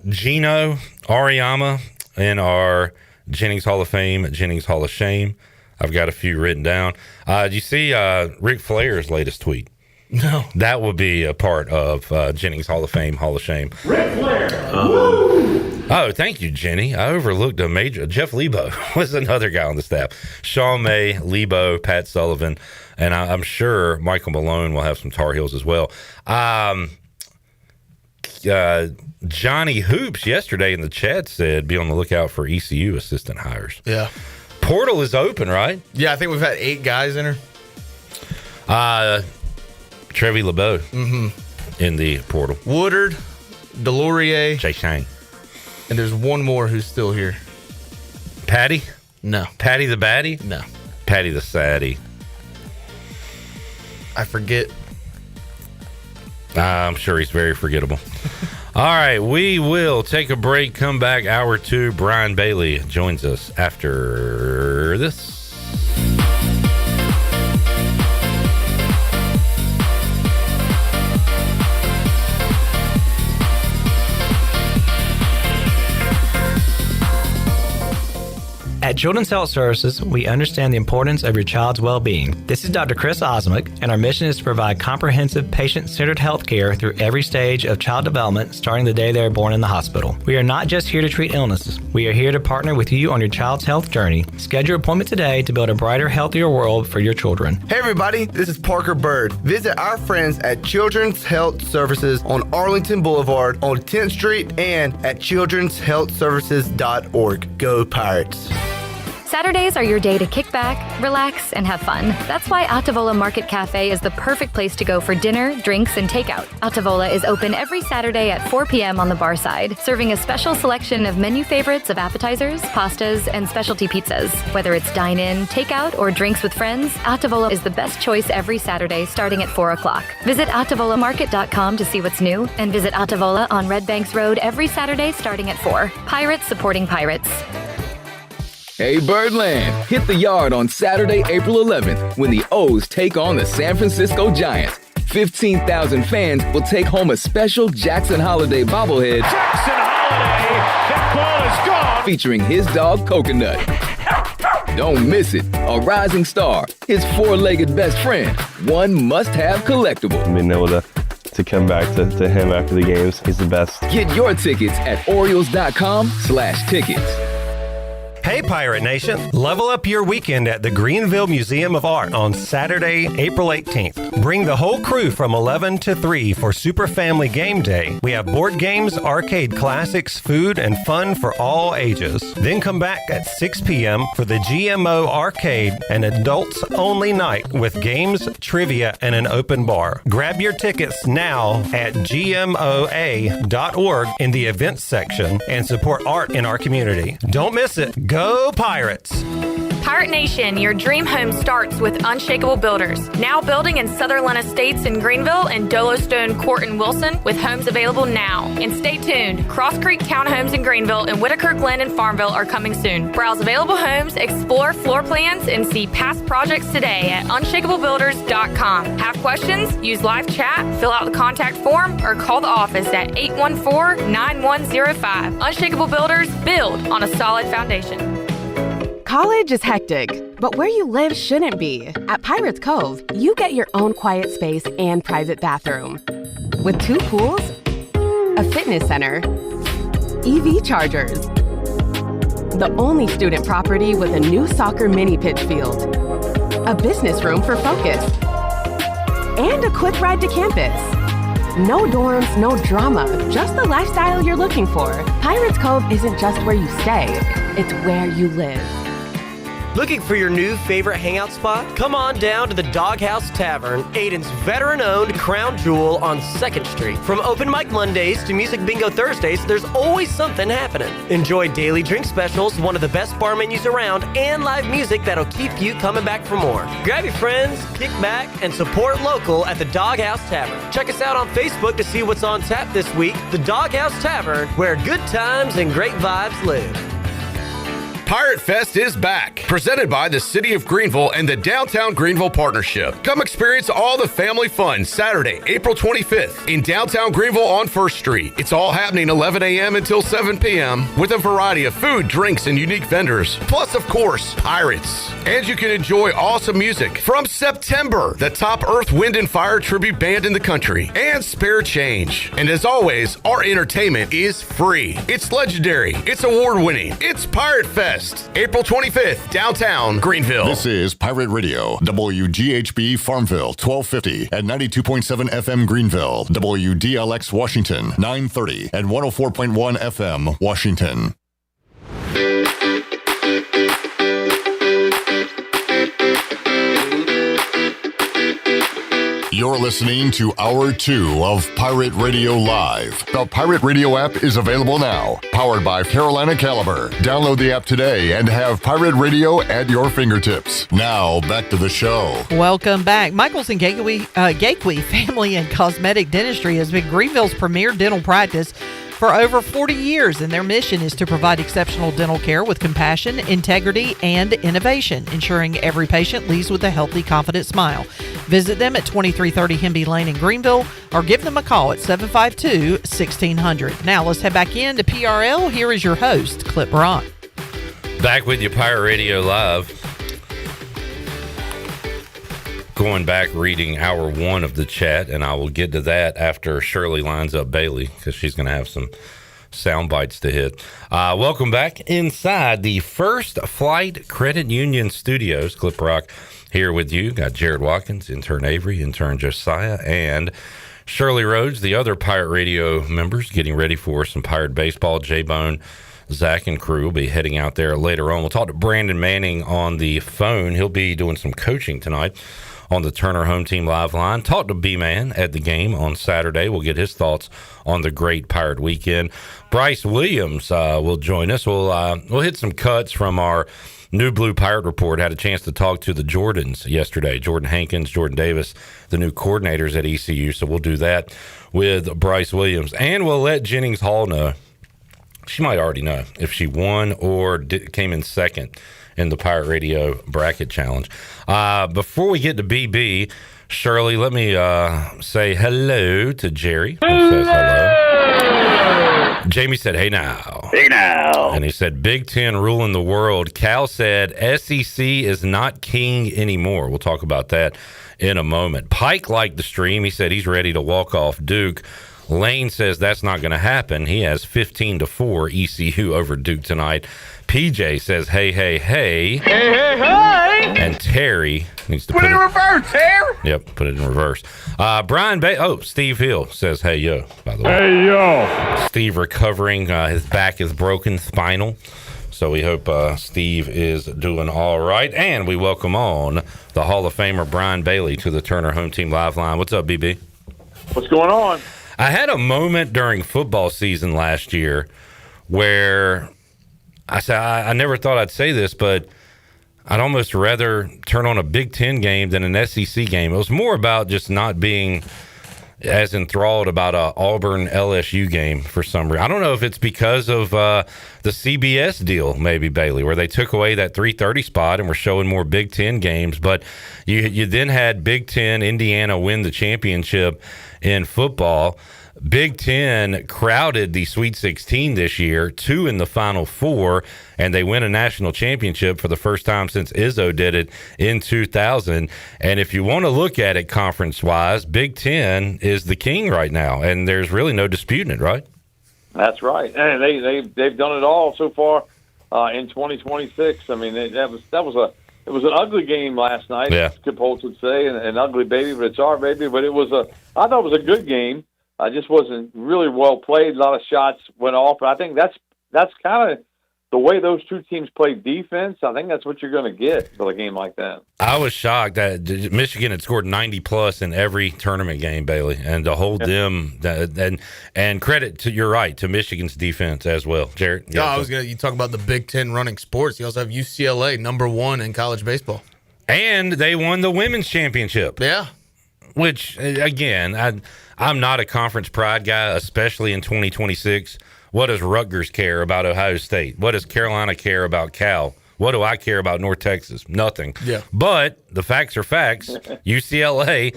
Gino Auriemma in our Jennings Hall of Fame, Jennings Hall of Shame. I've got a few written down. Did you see Ric Flair's latest tweet? No. That would be a part of Jennings Hall of Fame, Hall of Shame. Ric Flair. Oh, thank you, Jenny. I overlooked a major. Jeff Lebo was another guy on the staff. Sean May, Lebo, Pat Sullivan, and I'm sure Michael Malone will have some Tar Heels as well. Johnny Hoops yesterday in the chat said be on the lookout for ECU assistant hires. Yeah. Portal is open, right? Yeah, I think we've had 8 guys in her. Trevi LeBeau in the portal. Woodard, Delorier, Jay Shane. And there's one more who's still here. Patty? No. Patty the Baddie? No. Patty the Saddie. I forget. I'm sure he's very forgettable. All right, we will take a break, come back, hour 2. Brian Bailey joins us after this. At Children's Health Services, we understand the importance of your child's well-being. This is Dr. Chris Osmick, and our mission is to provide comprehensive, patient-centered health care through every stage of child development, starting the day they are born in the hospital. We are not just here to treat illnesses. We are here to partner with you on your child's health journey. Schedule your appointment today to build a brighter, healthier world for your children. Hey everybody, this is Parker Bird. Visit our friends at Children's Health Services on Arlington Boulevard on 10th Street and at childrenshealthservices.org. Go Pirates. Saturdays are your day to kick back, relax, and have fun. That's why Altavola Market Cafe is the perfect place to go for dinner, drinks, and takeout. Altavola is open every Saturday at 4 p.m. on the bar side, serving a special selection of menu favorites of appetizers, pastas, and specialty pizzas. Whether it's dine-in, takeout, or drinks with friends, Altavola is the best choice every Saturday starting at 4 o'clock. Visit AltavolaMarket.com to see what's new, and visit Altavola on Red Banks Road every Saturday starting at 4. Pirates supporting pirates. Hey Birdland, hit the yard on Saturday, April 11th when the O's take on the San Francisco Giants. 15,000 fans will take home a special Jackson Holiday bobblehead. Jackson Holiday, that ball is gone. Featuring his dog Coconut. Don't miss it. A rising star, his four-legged best friend, one must-have collectible. Being able to come back to him after the games, he's the best. Get your tickets at Orioles.com/tickets. Hey Pirate Nation, level up your weekend at the Greenville Museum of Art on Saturday, April 18th. Bring the whole crew from 11 to 3 for Super Family Game Day. We have board games, arcade classics, food, and fun for all ages. Then come back at 6 p.m. for the GMO Arcade, an adults-only night with games, trivia, and an open bar. Grab your tickets now at gmoa.org in the events section and support art in our community. Don't miss it. Go Pirates! Pirate Nation, your dream home starts with Unshakable Builders. Now building in Sutherland Estates in Greenville and Dolostone Court in Wilson with homes available now. And stay tuned, Cross Creek Townhomes in Greenville and Whitaker Glen and Farmville are coming soon. Browse available homes, explore floor plans, and see past projects today at unshakablebuilders.com. Have questions? Use live chat, fill out the contact form, or call the office at 814-9105. Unshakable Builders, build on a solid foundation. College is hectic, but where you live shouldn't be. At Pirates Cove, you get your own quiet space and private bathroom. With 2 pools, a fitness center, EV chargers, the only student property with a new soccer mini pitch field, a business room for focus, and a quick ride to campus. No dorms, no drama, just the lifestyle you're looking for. Pirates Cove isn't just where you stay, it's where you live. Looking for your new favorite hangout spot? Come on down to the Doghouse Tavern, Aiden's veteran-owned crown jewel on 2nd Street. From open mic Mondays to music bingo Thursdays, there's always something happening. Enjoy daily drink specials, one of the best bar menus around, and live music that'll keep you coming back for more. Grab your friends, kick back, and support local at the Doghouse Tavern. Check us out on Facebook to see what's on tap this week. The Doghouse Tavern, where good times and great vibes live. Pirate Fest is back, presented by the City of Greenville and the Downtown Greenville Partnership. Come experience all the family fun Saturday, April 25th in downtown Greenville on 1st Street. It's all happening 11 a.m. until 7 p.m. with a variety of food, drinks, and unique vendors. Plus, of course, pirates. And you can enjoy awesome music from September, the top Earth, Wind, and Fire tribute band in the country, and Spare Change. And as always, our entertainment is free. It's legendary. It's award-winning. It's Pirate Fest. April 25th, downtown Greenville. This is Pirate Radio, WGHB Farmville, 1250 and 92.7 FM Greenville, WDLX Washington, 930 and 104.1 FM Washington. You're listening to Hour 2 of Pirate Radio Live. The Pirate Radio app is available now, powered by Carolina Caliber. Download the app today and have Pirate Radio at your fingertips. Now, back to the show. Welcome back. Michaels and Gateway Family and Cosmetic Dentistry has been Greenville's premier dental practice for over 40 years, and their mission is to provide exceptional dental care with compassion, integrity, and innovation, ensuring every patient leaves with a healthy, confident smile. Visit them at 2330 Hemby Lane in Greenville or give them a call at 752-1600. Now let's head back into PRL. Here is your host, Clip Brock. Back with you, Pirate Radio Live. Going back, reading hour 1 of the chat, and I will get to that after Shirley lines up Bailey, because she's going to have some sound bites to hit. Welcome back inside the First Flight Credit Union Studios. Clip Rock here with you. Got Jared Watkins, intern Avery, intern Josiah, and Shirley Rhodes, the other Pirate Radio members, getting ready for some Pirate baseball. J-Bone, Zach, and crew will be heading out there later on. We'll talk to Brandon Manning on the phone. He'll be doing some coaching tonight on the Turner Home Team Live line. Talk to B-Man at the game on Saturday. We'll get his thoughts on the great Pirate weekend. Bryce Williams will join us. We'll hit some cuts from our New Blue Pirate Report. Had a chance to talk to the Jordans yesterday. Jordan Hankins, Jordan Davis, the new coordinators at ECU. So we'll do that with Bryce Williams. And we'll let Jennings Hall know. She might already know if she won or came in second in the Pirate Radio Bracket Challenge. Before we get to BB, Shirley, let me say hello to Jerry, who says hello. Jamie said, hey now. Hey now. And he said, Big Ten ruling the world. Cal said, SEC is not king anymore. We'll talk about that in a moment. Pike liked the stream. He said he's ready to walk off Duke. Lane says that's not going to happen. He has 15-4 ECU over Duke tonight. PJ says, hey, hey, hey. Hey, hey, hey. And Terry needs to put it in reverse, Terry. Yep, put it in reverse. Steve Hill says, hey, yo, by the way. Hey, yo. Steve recovering. His back is broken, spinal. So we hope Steve is doing all right. And we welcome on the Hall of Famer Brian Bailey to the Turner Home Team Live line. What's up, BB? What's going on? I had a moment during football season last year where I said, I never thought I'd say this, but I'd almost rather turn on a Big Ten game than an SEC game. It was more about just not being as enthralled about a Auburn LSU game for some reason. I don't know if it's because of the CBS deal, maybe, Bailey, where they took away that 3:30 spot and were showing more Big Ten games. But you then had Big Ten, Indiana win the championship in football. Big Ten crowded the Sweet 16 this year, 2 in the Final Four, and they win a national championship for the first time since Izzo did it in 2000. And if you want to look at it conference-wise, Big Ten is the king right now, and there's really no disputing it, right? That's right, and they've done it all so far in 2026. I mean, that was It was an ugly game last night. Yeah. Skip Holtz would say, an ugly baby, but it's our baby. But I thought it was a good game. I just wasn't really well played. A lot of shots went off, but I think that's kind of the way those two teams play defense. I think that's what you're going to get for a game like that. I was shocked that Michigan had scored 90+ in every tournament game, Bailey, and to hold them and credit to, you're right, to Michigan's defense as well. Jarrett? No, you talk about the Big Ten running sports. You also have UCLA, #1 in college baseball. And they won the women's championship. Yeah. Which, again, I'm not a conference pride guy, especially in 2026. What does Rutgers care about Ohio State? What does Carolina care about Cal? What do I care about North Texas? Nothing. Yeah. But the facts are facts. UCLA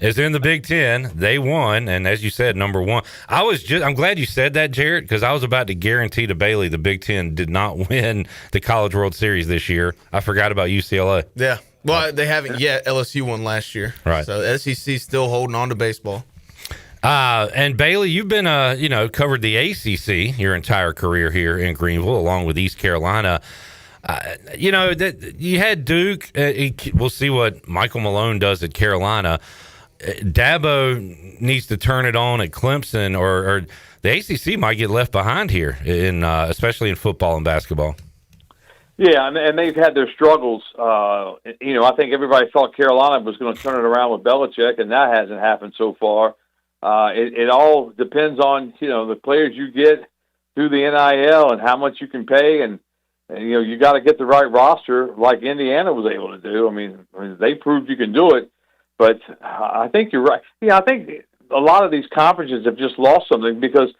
is in the Big Ten. They won, and as you said, #1. I'm glad you said that, Jarrett, because I was about to guarantee to Bailey the Big Ten did not win the College World Series this year. I forgot about UCLA. Yeah. Well, they haven't yet. LSU won last year. Right. So SEC still holding on to baseball. And Bailey, you've been covered the ACC your entire career here in Greenville, along with East Carolina. You had Duke. We'll see what Michael Malone does at Carolina. Dabo needs to turn it on at Clemson, or the ACC might get left behind here, especially in football and basketball. Yeah, and they've had their struggles. I think everybody thought Carolina was going to turn it around with Belichick, and that hasn't happened so far. It all depends on the players you get through the NIL and how much you can pay, and you got to get the right roster like Indiana was able to do. I mean, they proved you can do it, but I think you're right. I think a lot of these conferences have just lost something because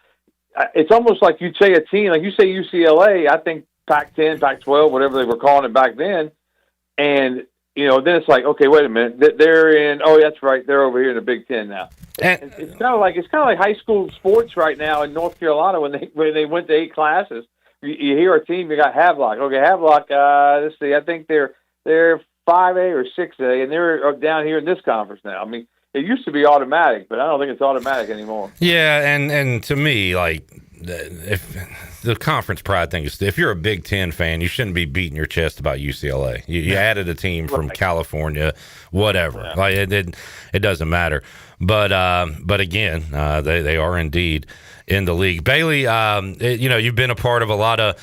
it's almost like you'd say a team like you say UCLA. I think Pac-10, Pac-12, whatever they were calling it back then, and then it's like, okay, wait a minute, they're in. Oh, that's right, they're over here in the Big Ten now. And it's kind of like high school sports right now in North Carolina when they went to 8 classes. You hear a team, you got Havelock. Okay, Havelock. Let's see, I think they're 5A or 6A, and they're down here in this conference now. I mean, it used to be automatic, but I don't think it's automatic anymore. Yeah, and to me, like, if the conference pride thing is, if you're a Big Ten fan, you shouldn't be beating your chest about UCLA. You added a team from California, whatever. Yeah. Like it doesn't matter. But again, they are indeed in the league. Bailey, you've been a part of a lot of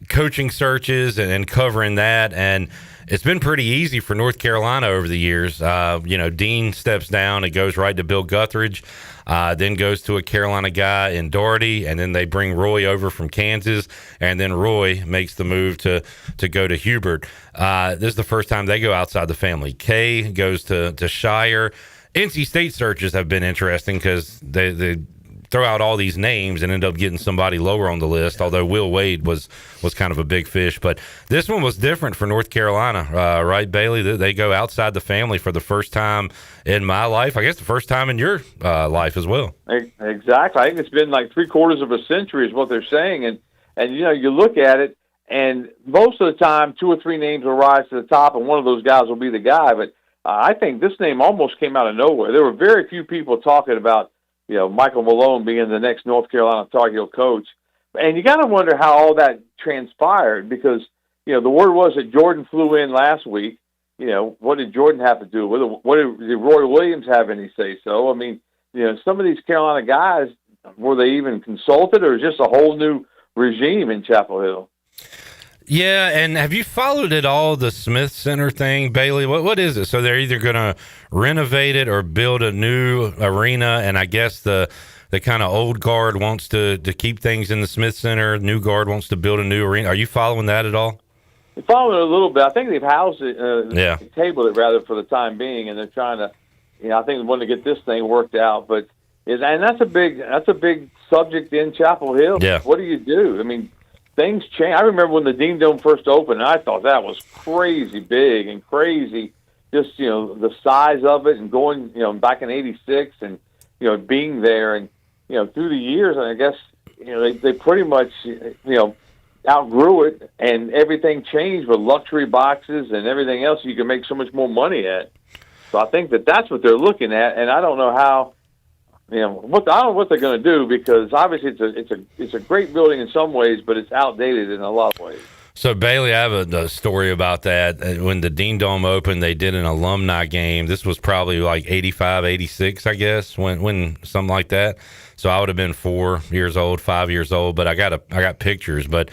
coaching searches and covering that, and it's been pretty easy for North Carolina over the years. Dean steps down, it goes right to Bill Guthridge. Then goes to a Carolina guy in Doherty, and then they bring Roy over from Kansas, and then Roy makes the move to go to Hubert. This is the first time they go outside the family. Kay goes to Shire. NC State searches have been interesting because they throw out all these names and end up getting somebody lower on the list, although Will Wade was kind of a big fish. But this one was different for North Carolina, right, Bailey? They go outside the family for the first time in my life. I guess the first time in your life as well. Exactly. I think it's been like 3/4 of a century is what they're saying. And you look at it, and most of the time 2 or 3 names will rise to the top, and one of those guys will be the guy. But I think this name almost came out of nowhere. There were very few people talking about Michael Malone being the next North Carolina Tar Heel coach. And you got to wonder how all that transpired because, the word was that Jordan flew in last week. What did Jordan have to do with it? Did Roy Williams have any say-so? I mean, some of these Carolina guys, were they even consulted or just a whole new regime in Chapel Hill? Yeah, and have you followed at all the Smith Center thing, Bailey? What is it? So they're either going to renovate it or build a new arena, and I guess the kind of old guard wants to keep things in the Smith Center. New guard wants to build a new arena. Are you following that at all? I'm following it a little bit. I think they've housed it, tabled it rather for the time being, and they're trying to, I think they want to get this thing worked out. But and that's a big subject in Chapel Hill. Yeah. What do you do? I mean, things change. I remember when the Dean Dome first opened, and I thought that was crazy big and crazy, just, the size of it and going, back in 86 and, being there. And, through the years, I guess, they pretty much, outgrew it and everything changed with luxury boxes and everything else you can make so much more money at. So I think that's what they're looking at. And I don't know how, I don't know what they're going to do because obviously it's a great building in some ways, but it's outdated in a lot of ways. So, Bailey, I have a story about that. When the Dean Dome opened, they did an alumni game. This was probably like 85, 86, I guess, when something like that. So I would have been 4 years old, 5 years old, but I got pictures. But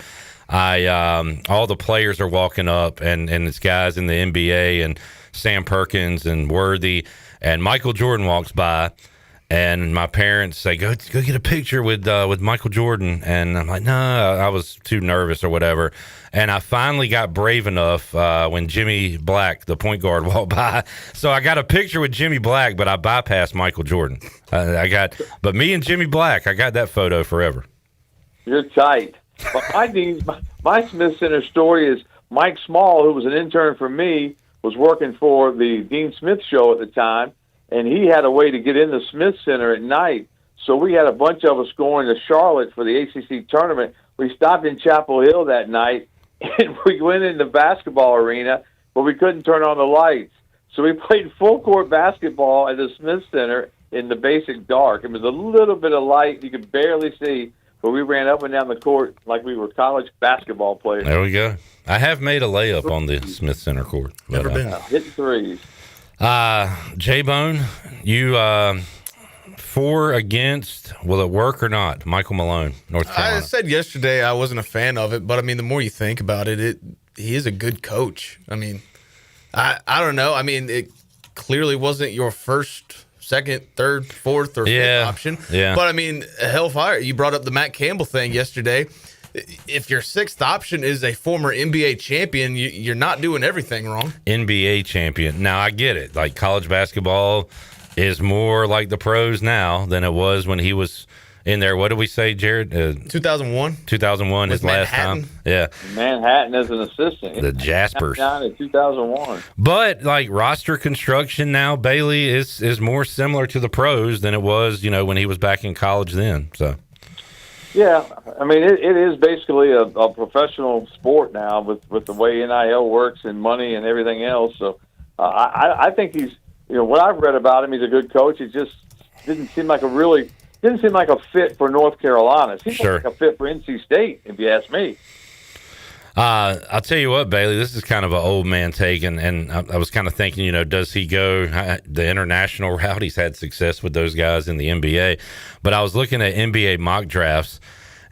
all the players are walking up, and it's guys in the NBA, and Sam Perkins and Worthy, and Michael Jordan walks by. And my parents say, go get a picture with Michael Jordan. And I'm like, no, I was too nervous or whatever. And I finally got brave enough when Jimmy Black, the point guard, walked by. So I got a picture with Jimmy Black, but I bypassed Michael Jordan. But me and Jimmy Black, I got that photo forever. You're tight. My Smith Center story is Mike Small, who was an intern for me, was working for the Dean Smith show at the time. And he had a way to get in the Smith Center at night. So we had a bunch of us going to Charlotte for the ACC tournament. We stopped in Chapel Hill that night, and we went in the basketball arena, but we couldn't turn on the lights. So we played full-court basketball at the Smith Center in the basic dark. It was a little bit of light. You could barely see, but we ran up and down the court like we were college basketball players. There we go. I have made a layup on the Smith Center court. Never been. Hitting threes. J-Bone, you 4 against, will it work or not? Michael Malone, North Carolina. I said yesterday I wasn't a fan of it, but I mean, the more you think about it, he is a good coach. I mean, I don't know. I mean, it clearly wasn't your first, second, third, fourth, or fifth option. Yeah. But I mean, hellfire. You brought up the Matt Campbell thing yesterday. If your sixth option is a former NBA champion, you're not doing everything wrong. NBA champion. Now, I get it. Like, college basketball is more like the pros now than it was when he was in there. What did we say, Jared? 2001. 2001, his last time. Yeah. Manhattan as an assistant. The Jaspers. Down in 2001. But, like, roster construction now, Bailey, is more similar to the pros than it was, when he was back in college then. So. Yeah, I mean, it is basically a professional sport now with the way NIL works and money and everything else. So I think he's, what I've read about him, he's a good coach. He just didn't seem like a fit for North Carolina. Seems like a fit for NC State, if you ask me. I'll tell you what, Bailey, this is kind of an old man take, and I was kind of thinking, does he go the international route? He's had success with those guys in the NBA. But I was looking at NBA mock drafts,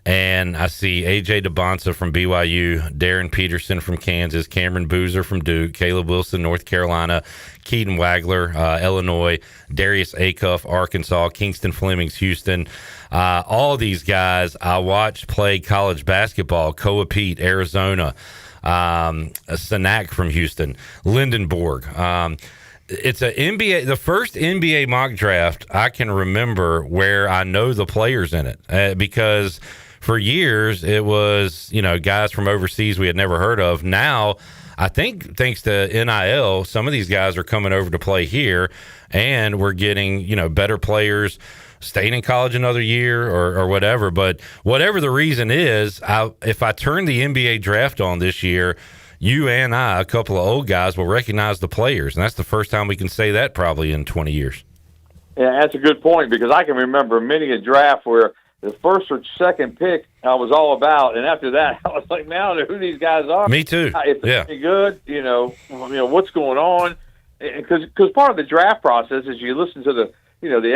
and I see A.J. DeBonsa from BYU, Darren Peterson from Kansas, Cameron Boozer from Duke, Caleb Wilson, North Carolina, Keaton Wagler, Illinois, Darius Acuff, Arkansas, Kingston Flemings, Houston. All these guys I watched play college basketball. Koa Pete, Arizona, Sanak from Houston, Lindenborg. It's the first NBA mock draft I can remember where I know the players in it because for years it was guys from overseas we had never heard of. Now I think thanks to NIL, some of these guys are coming over to play here, and we're getting better players staying in college another year or whatever. But whatever the reason is, if I turn the NBA draft on this year, you and I, a couple of old guys, will recognize the players. And that's the first time we can say that probably in 20 years. Yeah, that's a good point, because I can remember many a draft where the first or second pick I was all about, and after that I was like, now I don't know who these guys are. Me too. If they're any good, what's going on? Because part of the draft process is you listen to the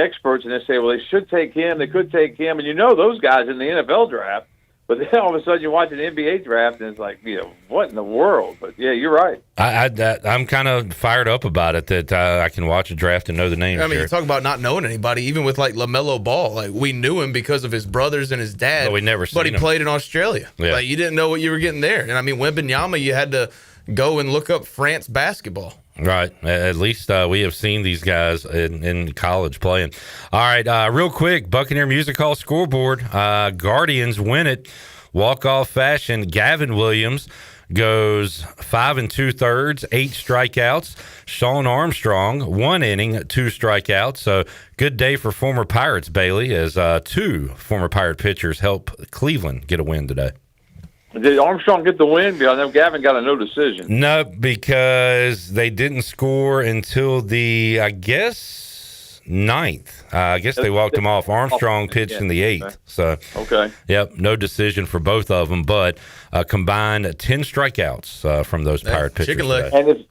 experts, and they say, well, they should take him, they could take him, and those guys in the NFL draft. But then all of a sudden you watch an NBA draft, and it's like, what in the world? But, yeah, you're right. I'm kind of fired up about it that I can watch a draft and know the names. I mean, you talk about not knowing anybody, even with, like, LaMelo Ball. Like, we knew him because of his brothers and his dad. But we never seen him. But he played in Australia. Yeah. Like, you didn't know what you were getting there. And, I mean, Wembanyama, you had to go and look up France basketball. Right. At least we have seen these guys in college playing. All right. Real quick, Buccaneer Music Hall scoreboard. Guardians win it. Walk-off fashion. Gavin Williams goes 5 2/3, 8 strikeouts. Sean Armstrong, 1 inning, 2 strikeouts. So good day for former Pirates, Bailey, as 2 former Pirate pitchers help Cleveland get a win today. Did Armstrong get the win? Because I know Gavin got a no decision. No, because they didn't score until the, I guess, ninth. I guess they walked him off. Armstrong pitched in the 8th. So, okay. Yep, no decision for both of them, but combined 10 strikeouts from those Pirate pitchers today. And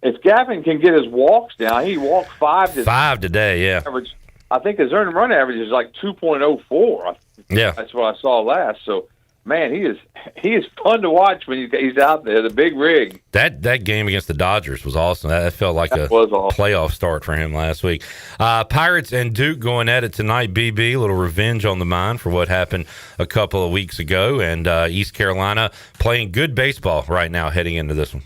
if Gavin can get his walks down, he walked 5 today. 5 today, yeah. Average, I think his earned run average is like 2.04. Yeah. That's what I saw last. So, man, he is fun to watch when he's out there, the big rig. That game against the Dodgers was awesome. That felt like a playoff start for him last week. Pirates and Duke going at it tonight, BB. A little revenge on the mind for what happened a couple of weeks ago. And East Carolina playing good baseball right now heading into this one.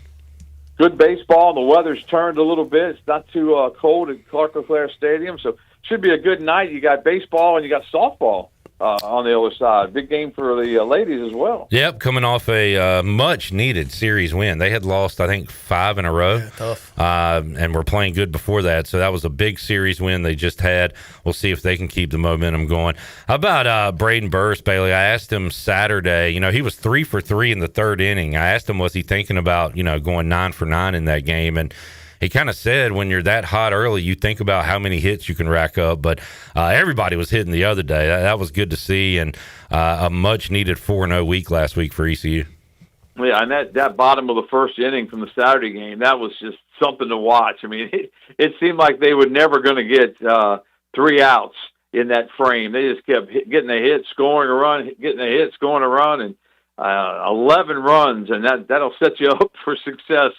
Good baseball. The weather's turned a little bit. It's not too cold at Clark LeClaire Stadium, so should be a good night. You got baseball and you got softball on the other side. Big game for the ladies as well. Yep, coming off a much-needed series win. They had lost, I think, 5 in a row. Yeah, tough. And were playing good before that, so that was a big series win they just had. We'll see if they can keep the momentum going. How about Braden Burris, Bailey? I asked him Saturday. He was 3 for 3 in the 3rd inning. I asked him, was he thinking about, going 9 for 9 in that game? And he kind of said when you're that hot early, you think about how many hits you can rack up. But everybody was hitting the other day. That was good to see, and a much-needed 4-0 week last week for ECU. Yeah, and that bottom of the 1st inning from the Saturday game, that was just something to watch. I mean, it seemed like they were never going to get 3 outs in that frame. They just kept getting a hit, scoring a run, getting a hit, scoring a run, and 11 runs, and that'll set you up for success.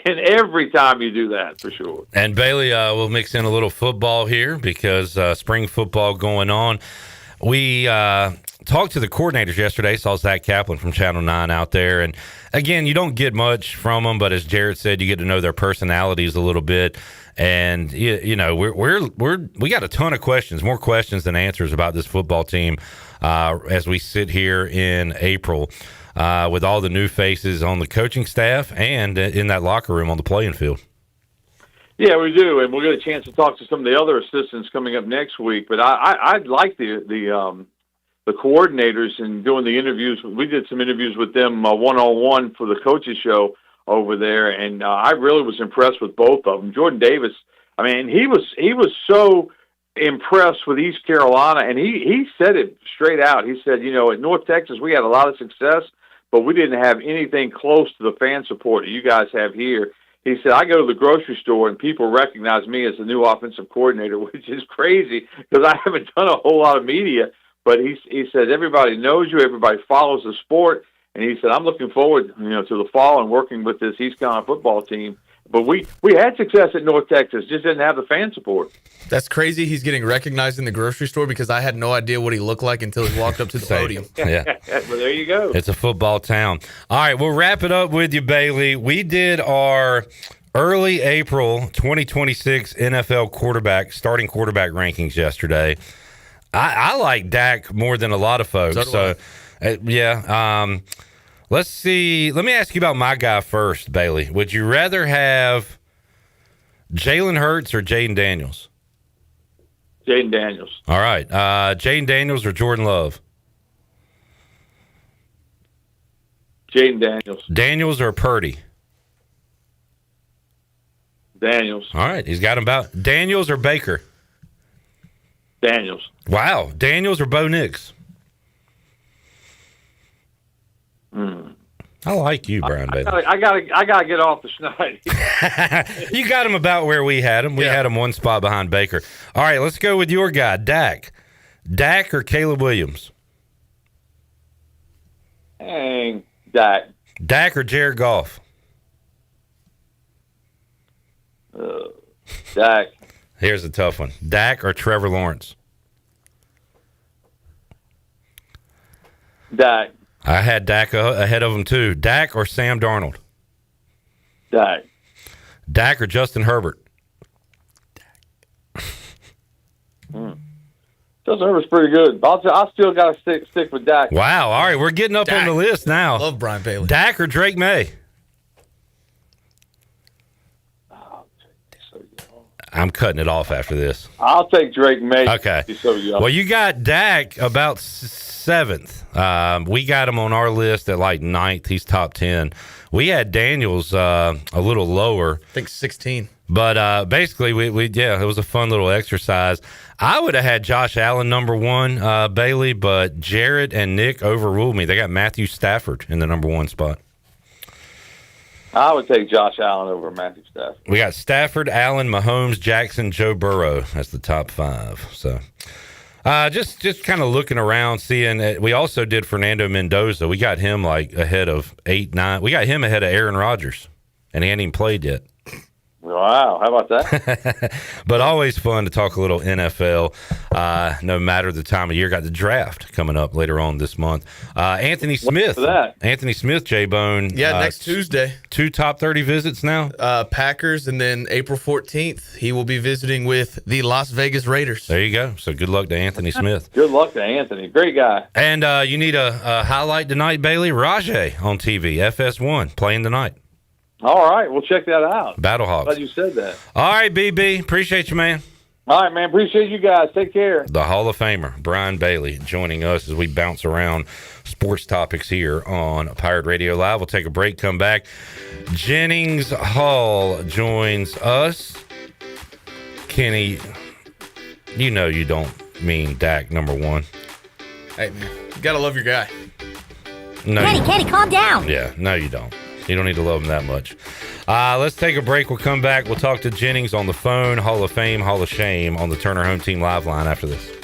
And every time you do that, for sure. And Bailey, we'll mix in a little football here because spring football going on. We talked to the coordinators yesterday. Saw Zach Kaplan from Channel 9 out there. And, again, you don't get much from them, but as Jared said, you get to know their personalities a little bit. And, we got a ton of questions, more questions than answers about this football team as we sit here in April. With all the new faces on the coaching staff and in that locker room on the playing field. Yeah, we do, and we'll get a chance to talk to some of the other assistants coming up next week. But I'd like the coordinators and doing the interviews. We did some interviews with them one-on-one for the coaches show over there, and I really was impressed with both of them. Jordan Davis, I mean, he was so impressed with East Carolina, and he said it straight out. He said, at North Texas we had a lot of success, but we didn't have anything close to the fan support that you guys have here. He said, I go to the grocery store and people recognize me as the new offensive coordinator, which is crazy because I haven't done a whole lot of media. But he said, everybody knows you, everybody follows the sport. And he said, I'm looking forward, to the fall and working with this East Carolina football team. But we had success at North Texas, just didn't have the fan support. That's crazy. He's getting recognized in the grocery store because I had no idea what he looked like until he walked up to the podium. Yeah. Well, there you go. It's a football town. All right, we'll wrap it up with you, Bailey. We did our early April 2026 NFL starting quarterback rankings yesterday. I like Dak more than a lot of folks. So let's see. Let me ask you about my guy first, Bailey. Would you rather have Jalen Hurts or Jaden Daniels? Jaden Daniels. All right. Jaden Daniels or Jordan Love? Jaden Daniels. Daniels or Purdy? Daniels. All right. He's got him about. Daniels or Baker? Daniels. Wow. Daniels or Bo Nix? I like you, Brian Bailey. I gotta get off the schneid. You got him about where we had him. We had him one spot behind Baker. All right, let's go with your guy, Dak. Dak or Caleb Williams? Dang, Dak. Dak or Jared Goff? Dak. Here's a tough one. Dak or Trevor Lawrence? Dak. I had Dak ahead of him, too. Dak or Sam Darnold? Dak. Dak or Justin Herbert? Justin Herbert's pretty good. I still got to stick with Dak. Wow. All right, we're getting up on the list now. Love Brian Bailey. Dak or Drake May? I'm cutting it off after this. I'll take Drake May. Okay. He's so young. Well, you got Dak about 7th. We got him on our list at like 9th. He's top 10. We had Daniels a little lower. I think 16. But basically, it was a fun little exercise. I would have had Josh Allen number 1, Bailey, but Jared and Nick overruled me. They got Matthew Stafford in the number 1 spot. I would take Josh Allen over Matthew Stafford. We got Stafford, Allen, Mahomes, Jackson, Joe Burrow as the top 5. So just kind of looking around, seeing we also did Fernando Mendoza. We got him like ahead of 8, 9. We got him ahead of Aaron Rodgers, and he hadn't even played yet. Wow, how about that? But always fun to talk a little NFL, no matter the time of year. Got the draft coming up later on this month. Anthony Smith. Anthony Smith, J-Bone. Yeah, next Tuesday. 2 top 30 visits now. Packers, and then April 14th, he will be visiting with the Las Vegas Raiders. There you go. So good luck to Anthony Smith. Good luck to Anthony. Great guy. And you need a highlight tonight, Bailey. Rajay on TV, FS1, playing tonight. All right, we'll check that out. Battlehawks. Glad you said that. All right, BB. Appreciate you, man. All right, man. Appreciate you guys. Take care. The Hall of Famer, Brian Bailey, joining us as we bounce around sports topics here on Pirate Radio Live. We'll take a break, come back. Jennings Hall joins us. Kenny, you know you don't mean Dak number 1. Hey, man, you got to love your guy. No, Kenny, calm down. Yeah, no, you don't. You don't need to love him that much. Let's take a break. We'll come back. We'll talk to Jennings on the phone. Hall of Fame, Hall of Shame on the Turner Home Team Live line after this.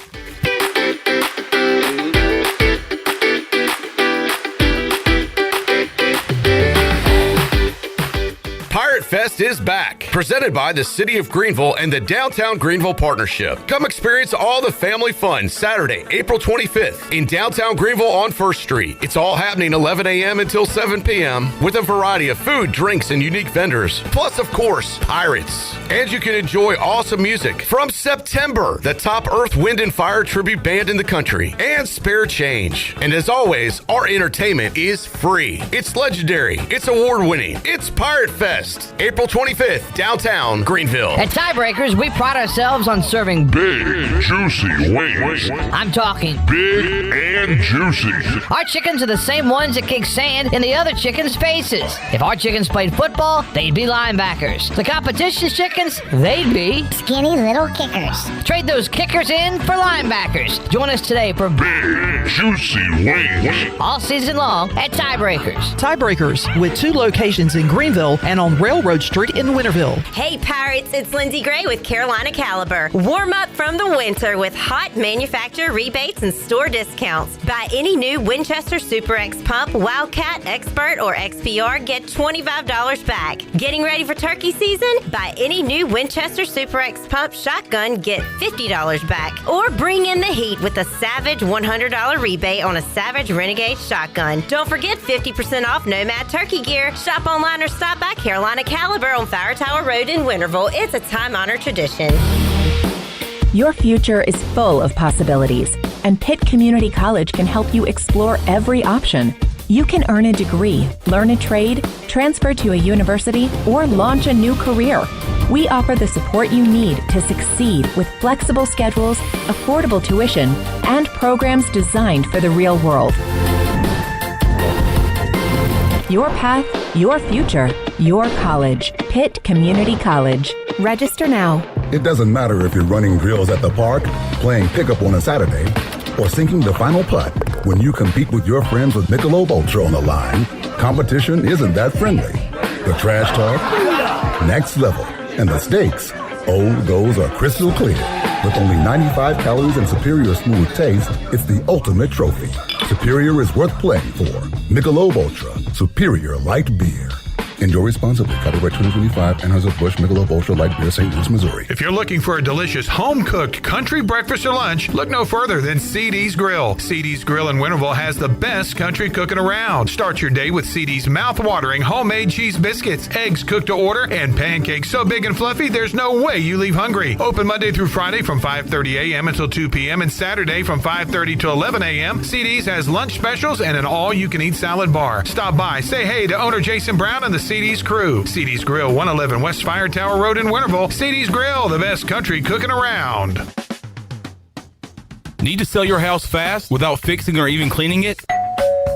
Pirate Fest is back, presented by the City of Greenville and the Downtown Greenville Partnership. Come experience all the family fun Saturday, April 25th in downtown Greenville on 1st Street. It's all happening 11 a.m. until 7 p.m. with a variety of food, drinks, and unique vendors. Plus, of course, pirates. And you can enjoy awesome music from September, the top Earth, Wind, and Fire tribute band in the country, and spare change. And as always, our entertainment is free. It's legendary. It's award-winning. It's Pirate Fest. April 25th, downtown Greenville. At Tiebreakers, we pride ourselves on serving big, juicy wings. I'm talking big and juicy. Our chickens are the same ones that kick sand in the other chickens' faces. If our chickens played football, they'd be linebackers. The competition's chickens, they'd be skinny little kickers. Trade those kickers in for linebackers. Join us today for big, juicy wings. All season long at Tiebreakers. Tiebreakers, with 2 locations in Greenville and on Railroad Street in Winterville. Hey Pirates, it's Lindsay Gray with Carolina Caliber. Warm up from the winter with hot manufacturer rebates and store discounts. Buy any new Winchester Super X pump, Wildcat, Expert, or XPR, get $25 back. Getting ready for turkey season? Buy any new Winchester Super X pump, shotgun, get $50 back. Or bring in the heat with a Savage $100 rebate on a Savage Renegade shotgun. Don't forget 50% off Nomad turkey gear. Shop online or stop by Carolina Caliber on Fire Tower Road in Winterville. It's a time-honored tradition. Your future is full of possibilities, and Pitt Community College can help you explore every option. You can earn a degree, learn a trade, transfer to a university, or launch a new career. We offer the support you need to succeed with flexible schedules, affordable tuition, and programs designed for the real world. Your path, your future, your college. Pitt Community College. Register now. It doesn't matter if you're running drills at the park, playing pickup on a Saturday, or sinking the final putt. When you compete with your friends with Michelob Ultra on the line, competition isn't that friendly. The trash talk, next level, and the stakes, oh, those are crystal clear. With only 95 calories and superior smooth taste, it's the ultimate trophy. Superior is worth playing for. Michelob Ultra, superior light beer. Enjoy responsibly. Copyright 2025, Anheuser-Busch Michelob Ultra Light Beer, St. Louis, Missouri. If you're looking for a delicious home-cooked country breakfast or lunch, look no further than CD's Grill. CD's Grill in Winterville has the best country cooking around. Start your day with CD's mouth-watering homemade cheese biscuits, eggs cooked to order, and pancakes so big and fluffy there's no way you leave hungry. Open Monday through Friday from 5:30 a.m. until 2 p.m. and Saturday from 5:30 to 11 a.m. CD's has lunch specials and an all-you-can-eat salad bar. Stop by, say hey to owner Jason Brown and the CD's crew. CD's Grill, 111 West Fire Tower Road in Winterville. CD's Grill, the best country cooking around. Need to sell your house fast without fixing or even cleaning it?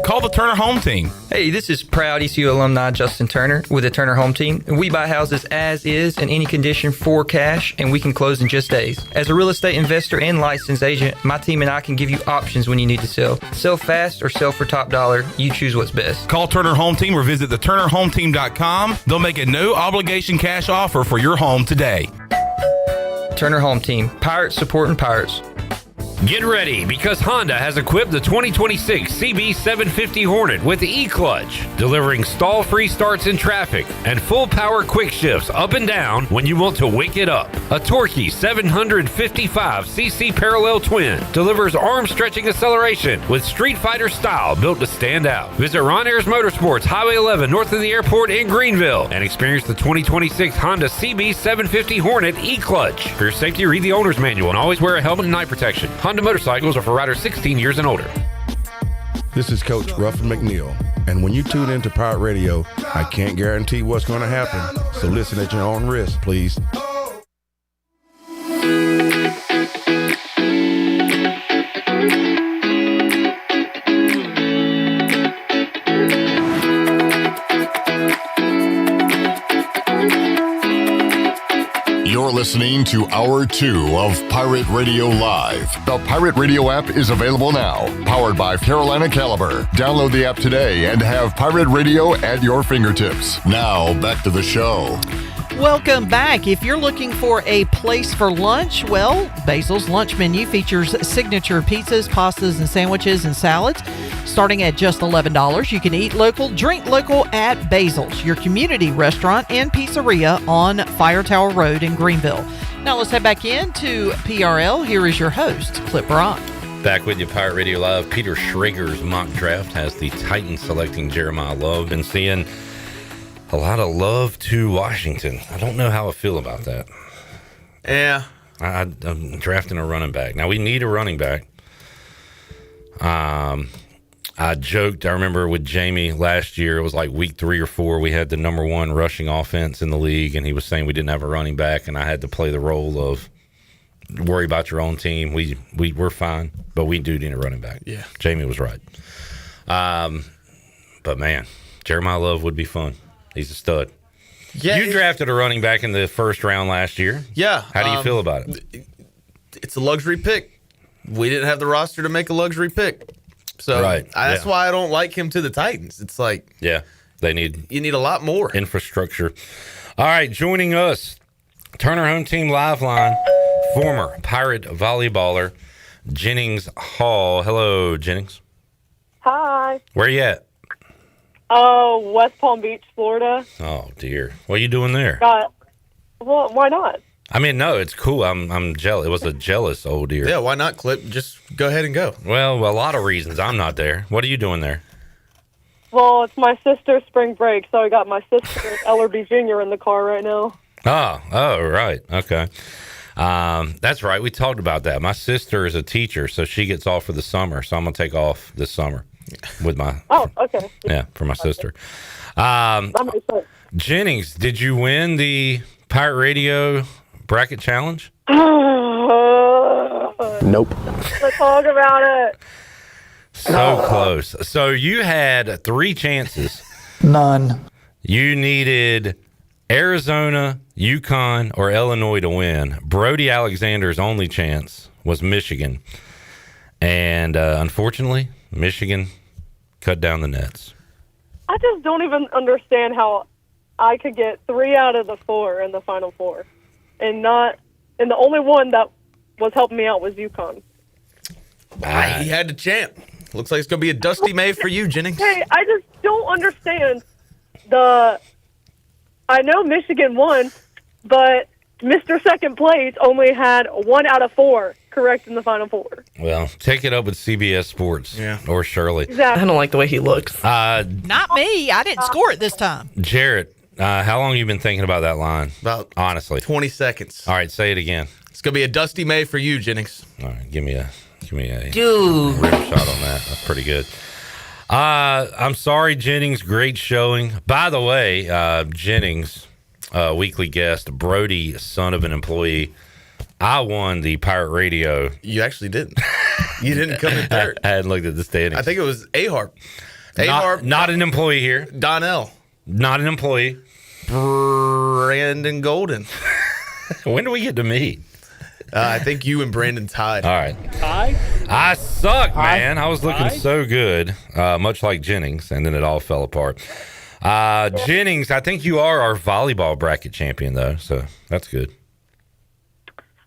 Call the Turner Home Team. Hey, this is proud ECU alumni Justin Turner with the Turner Home Team. We buy houses as is in any condition for cash, and we can close in just days. As a real estate investor and licensed agent, my team and I can give you options when you need to sell. Sell fast or sell for top dollar. You choose what's best. Call Turner Home Team or visit theturnerhometeam.com. They'll make a no obligation cash offer for your home today. Turner Home Team. Pirates supporting pirates. Get ready, because Honda has equipped the 2026 CB750 Hornet with E-Clutch, delivering stall-free starts in traffic and full-power quick shifts up and down when you want to wake it up. A torquey 755cc parallel twin delivers arm-stretching acceleration with Street Fighter style built to stand out. Visit Ron Ayers Motorsports, Highway 11 north of the airport in Greenville, and experience the 2026 Honda CB750 Hornet E-Clutch. For your safety, read the owner's manual and always wear a helmet and night protection. Honda motorcycles are for riders 16 years and older. This is Coach Ruffin McNeil, and when you tune into Pirate Radio, I can't guarantee what's going to happen, so listen at your own risk, please. You're listening to Hour 2 of Pirate Radio Live. The Pirate Radio app is available now, powered by Carolina Caliber. Download the app today and have Pirate Radio at your fingertips. Now, back to the show. Welcome back. If you're looking for a place for lunch, well, Basil's lunch menu features signature pizzas, pastas, and sandwiches and salads. Starting at just $11, you can eat local, drink local at Basil's, your community restaurant and pizzeria on Fire Tower Road in Greenville. Now let's head back into PRL. Here is your host, Clip Brock. Back with you, Pirate Radio Live. Peter Schrager's mock draft has the Titans selecting Jeremiah Love. Been seeing a lot of love to Washington. I don't know how I feel about that. Yeah. I'm drafting a running back. Now, we need a running back. I joked, I remember with Jamie last year, it was like week 3 or 4, we had the number 1 rushing offense in the league, and he was saying we didn't have a running back, and I had to play the role of worry about your own team. We're fine, but we do need a running back. Yeah. Jamie was right. But, man, Jeremiah Love would be fun. He's a stud. Yeah, you drafted a running back in the first round last year. Yeah. How do you feel about it? It's a luxury pick. We didn't have the roster to make a luxury pick. So that's why I don't like him to the Titans. It's like, you need a lot more infrastructure. All right, joining us, Turner Home Team Live Line, former Pirate volleyballer Jennings Hall. Hello, Jennings. Hi. Where you at? West Palm Beach, Florida. Oh dear, what are you doing there? Well, why not? I mean, no, it's cool. I'm jealous. It was a jealous old dear. Yeah, why not, Clip? Just go ahead and go. Well, a lot of reasons. I'm not there. What are you doing there? Well, it's my sister's spring break, so I got my sister Ellerby Jr. in the car right now. Oh, right. Okay. That's right. We talked about that. My sister is a teacher, so she gets off for the summer. So I'm going to take off this summer with my... Oh, okay. Yeah, for my sister. That makes sense. Jennings, did you win the Pirate Radio Bracket Challenge? Nope. Let's talk about it. So close. So you had 3 chances. None. You needed Arizona, UConn, or Illinois to win. Brody Alexander's only chance was Michigan. And unfortunately, Michigan cut down the nets. I just don't even understand how I could get 3 out of the 4 in the Final Four. And the only one that was helping me out was UConn. He had the champ. Looks like it's going to be a dusty May for you, Jennings. Hey, I just don't understand I know Michigan won, but Mr. Second Place only had 1 out of 4 correct in the Final Four. Well, take it up with CBS Sports or Shirley. Exactly. I don't like the way he looks. Not me. I didn't score it this time. Jarrett, how long have you been thinking about that line? About honestly 20 seconds. All right, say it again. It's gonna be a dusty May for you, Jennings. All right, give me a dude rim shot on that. That's pretty good. I'm sorry, Jennings. Great showing. By the way, Jennings, weekly guest, Brody, son of an employee. I won the Pirate Radio. You actually didn't. You didn't come in third. I hadn't looked at the standings. I think it was A-Harp. Not an employee here. Donnell. Not an employee. Brandon Golden. When do we get to meet? I think you and Brandon tied. All right. I suck, man. I was looking so good, much like Jennings, and then it all fell apart. Jennings, I think you are our volleyball bracket champion, though, so that's good.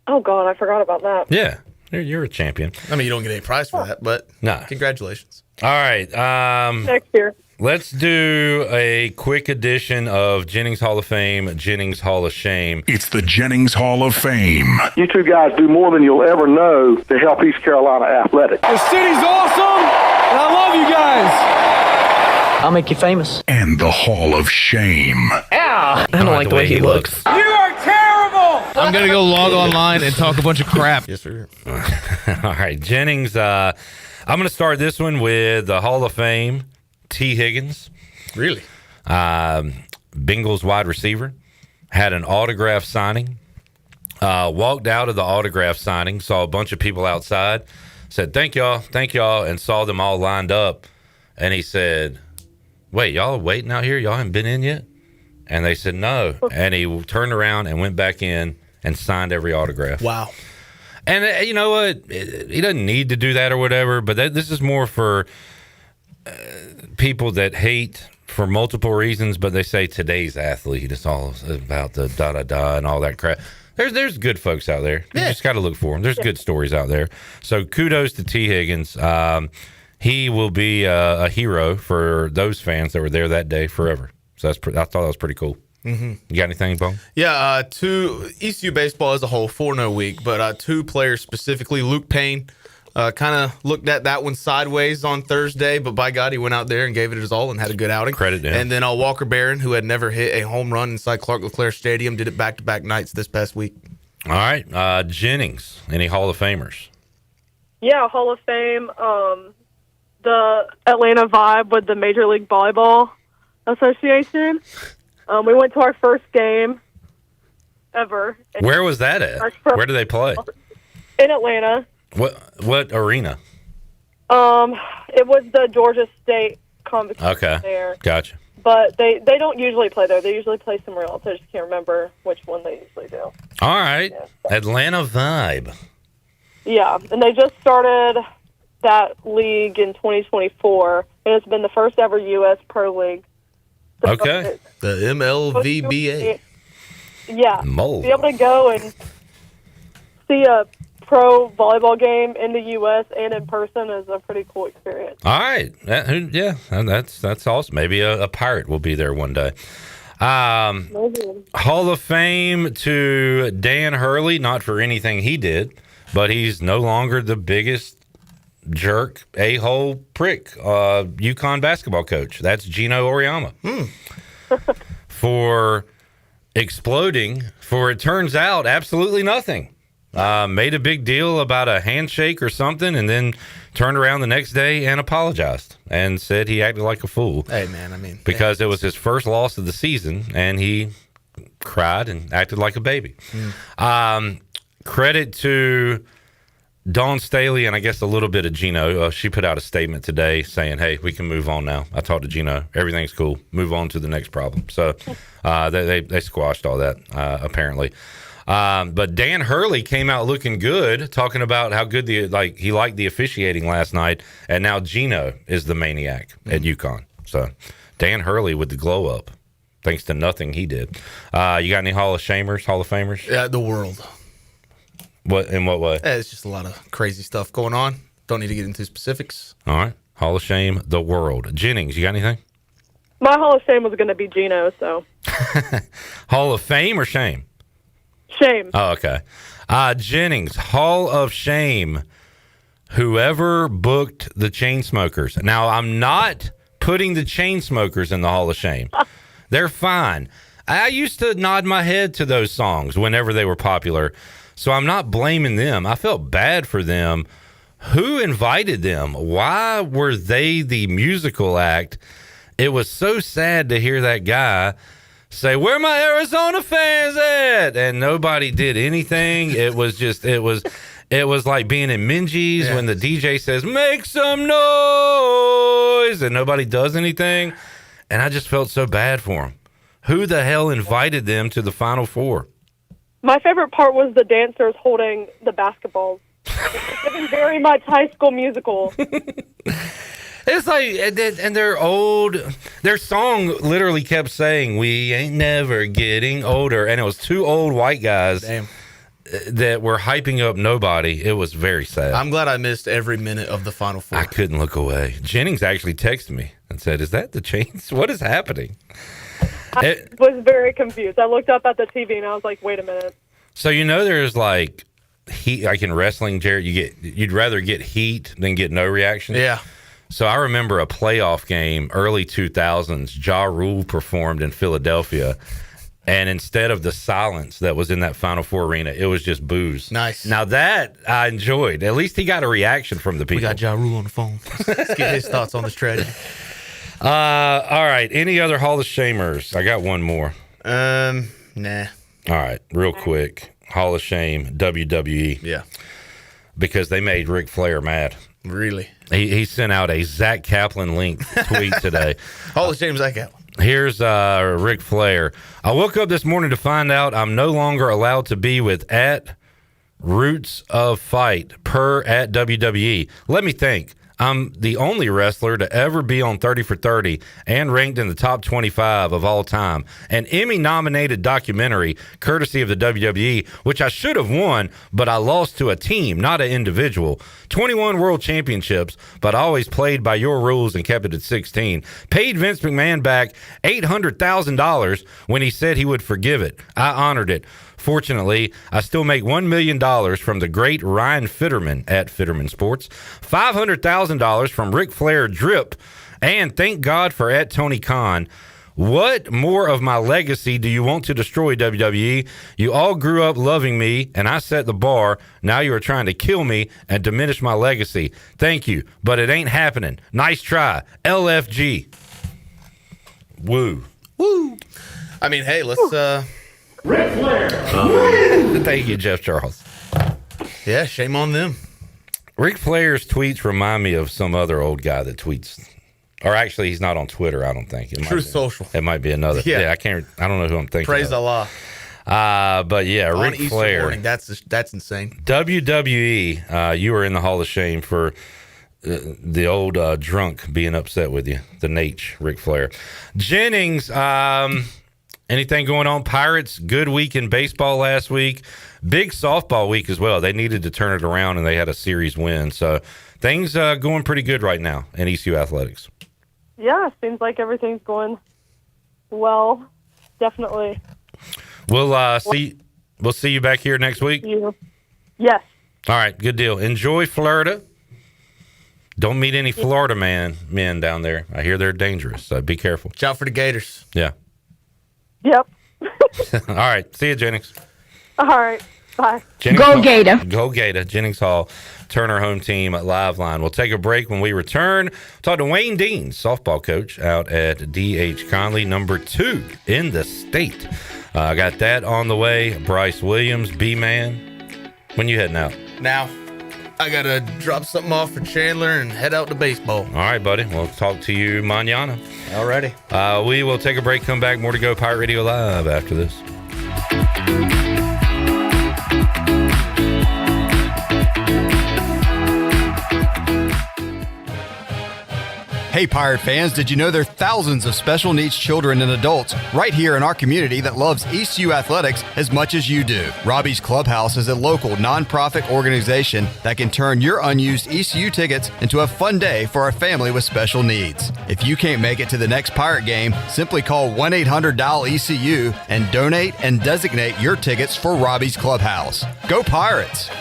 Oh, God, I forgot about that. Yeah, you're a champion. I mean, you don't get any prize for that, but congratulations. All right. Next year. Let's do a quick edition of Jennings Hall of Fame, Jennings Hall of Shame. It's the Jennings Hall of Fame. You two guys do more than you'll ever know to help East Carolina athletics. The city's awesome, and I love you guys. I'll make you famous. And the Hall of Shame. Yeah. I don't like the way he looks. You are terrible. I'm going to go log online and talk a bunch of crap. Yes, sir. All right, Jennings, I'm going to start this one with the Hall of Fame, T. Higgins. Really? Bengals wide receiver. Had an autograph signing. Walked out of the autograph signing, saw a bunch of people outside, said, thank y'all, and saw them all lined up. And he said, wait, y'all are waiting out here? Y'all haven't been in yet? And they said, no. And he turned around and went back in and signed every autograph. Wow. And you know what? He doesn't need to do that or whatever, but this is more for people that hate for multiple reasons, but they say today's athlete is all about the da-da-da and all that crap. There's good folks out there. You just got to look for them. There's good stories out there. So kudos to T. Higgins. He will be a hero for those fans that were there that day forever. So I thought that was pretty cool. Mm-hmm. You got anything, Bo? Yeah, ECU baseball as a whole, 4-0 week, but two players specifically, Luke Payne, kind of looked at that one sideways on Thursday, but by God, he went out there and gave it his all and had a good outing. Credit to him. And then Walker Barron, who had never hit a home run inside Clark LeClaire Stadium, did it back-to-back nights this past week. All right, Jennings, any Hall of Famers? Yeah, Hall of Fame. The Atlanta Vibe with the Major League Volleyball Association. We went to our first game ever. Where was that at? Where do they play? In Atlanta. What arena? It was the Georgia State competition there. Gotcha. But they don't usually play there. They usually play somewhere else. I just can't remember which one they usually do. All right. Yeah. Atlanta Vibe. Yeah, and they just started that league in 2024, and it's been the first ever U.S. Pro League. Okay. The MLVBA. Yeah. Mully. Be able to go and see a pro volleyball game in the U.S. and in person is a pretty cool experience. All right. Yeah, that's awesome. Maybe a pirate will be there one day. Hall of Fame to Dan Hurley, not for anything he did, but he's no longer the biggest jerk, a-hole prick, UConn basketball coach. That's Gino Auriemma. For exploding for, it turns out, absolutely nothing. Made a big deal about a handshake or something, and then turned around the next day and apologized and said he acted like a fool. Hey, man, I mean, because it was his first loss of the season, and he cried and acted like a baby. Credit to Dawn Staley, and I guess a little bit of Gino. She put out a statement today saying, hey, we can move on now. I talked to Gino. Everything's cool. Move on to the next problem. So they squashed all that, apparently. But Dan Hurley came out looking good, talking about how good he liked the officiating last night, and now Gino is the maniac at UConn. So Dan Hurley with the glow up, thanks to nothing he did. You got any Hall of Famers? Yeah, the world. What in what way? It's just a lot of crazy stuff going on. Don't need to get into specifics. All right. Hall of Shame, the world. Jennings, you got anything? My Hall of Shame was going to be Gino, so. Hall of Fame or Shame? Shame. Oh, okay. Jennings, Hall of Shame. Whoever booked the Chainsmokers. Now, I'm not putting the Chainsmokers in the Hall of Shame. They're fine. I used to nod my head to those songs whenever they were popular. So I'm not blaming them. I felt bad for them. Who invited them? Why were they the musical act? It was so sad to hear that guy say, "Where my Arizona fans at?" And nobody did anything. It was like being in Minji's when the DJ says, "Make some noise," and nobody does anything. And I just felt so bad for him. Who the hell invited them to the Final Four? My favorite part was the dancers holding the basketballs. It's given very much High School Musical. It's like, and they're old. Their song literally kept saying, "We ain't never getting older." And it was two old white guys that were hyping up nobody. It was very sad. I'm glad I missed every minute of the Final Four. I couldn't look away. Jennings actually texted me and said, "Is that the Chains? What is happening?" I was very confused. I looked up at the TV and I was like, wait a minute. So, there's like heat, like in wrestling, Jared, you'd rather get heat than get no reaction. Yeah. So I remember a playoff game, early 2000s, Ja Rule performed in Philadelphia, and instead of the silence that was in that Final Four arena, it was just boos. Nice. Now that I enjoyed. At least he got a reaction from the people. We got Ja Rule on the phone. Let's get his thoughts on this tragedy. All right. Any other Hall of Shamers? I got one more. Nah. All right. Real quick. Hall of Shame, WWE. Yeah. Because they made Ric Flair mad. Really? He sent out a Zach Kaplan link tweet today. Hall of Shame Zach Kaplan. Here's Ric Flair. I woke up this morning to find out I'm no longer allowed to be with @Roots of Fight per @WWE. Let me think. I'm the only wrestler to ever be on 30 for 30 and ranked in the top 25 of all time. An Emmy-nominated documentary, courtesy of the WWE, which I should have won, but I lost to a team, not an individual. 21 world championships, but I always played by your rules and kept it at 16. Paid Vince McMahon back $800,000 when he said he would forgive it. I honored it. Fortunately, I still make $1 million from the great Ryan Fitterman at Fitterman Sports, $500,000 from Ric Flair Drip, and thank God for @Tony Khan. What more of my legacy do you want to destroy, WWE? You all grew up loving me, and I set the bar. Now you are trying to kill me and diminish my legacy. Thank you, but it ain't happening. Nice try. LFG. Woo. Woo. I mean, hey, let's... Ric Flair. Thank you, Jeff Charles. Yeah, shame on them. Ric Flair's tweets remind me of some other old guy that tweets. Or actually, he's not on Twitter, I don't think. Truth Social. It might be another. Yeah, I don't know who I'm thinking Praise of. Allah. But yeah, Ric Flair. Morning, that's insane. WWE, you were in the Hall of Shame for the old drunk being upset with you. The Nate, Ric Flair. Jennings, anything going on? Pirates, good week in baseball last week. Big softball week as well. They needed to turn it around, and they had a series win. So things going pretty good right now in ECU Athletics. Yeah, seems like everything's going well. Definitely. We'll see you back here next week? Yes. All right, good deal. Enjoy Florida. Don't meet any Florida men down there. I hear they're dangerous, so be careful. Watch out for the Gators. Yeah. Yep. All right. See you, Jennings. All right. Bye. Go Gator. Go Gator. Jennings Hall, Turner Home Team Live Line. We'll take a break. When we return, talk to Wayne Dean, softball coach out at D.H. Conley, number 2 in the state. I got that on the way. Bryce Williams, B-Man. When you heading out? Now, I got to drop something off for Chandler and head out to baseball. All right, buddy. We'll talk to you mañana. Alrighty. We will take a break, come back. More to go. Pirate Radio Live after this. Hey Pirate fans, did you know there are thousands of special needs children and adults right here in our community that loves ECU athletics as much as you do? Robbie's Clubhouse is a local nonprofit organization that can turn your unused ECU tickets into a fun day for a family with special needs. If you can't make it to the next Pirate game, simply call 1-800-DIAL-ECU and donate and designate your tickets for Robbie's Clubhouse. Go Pirates!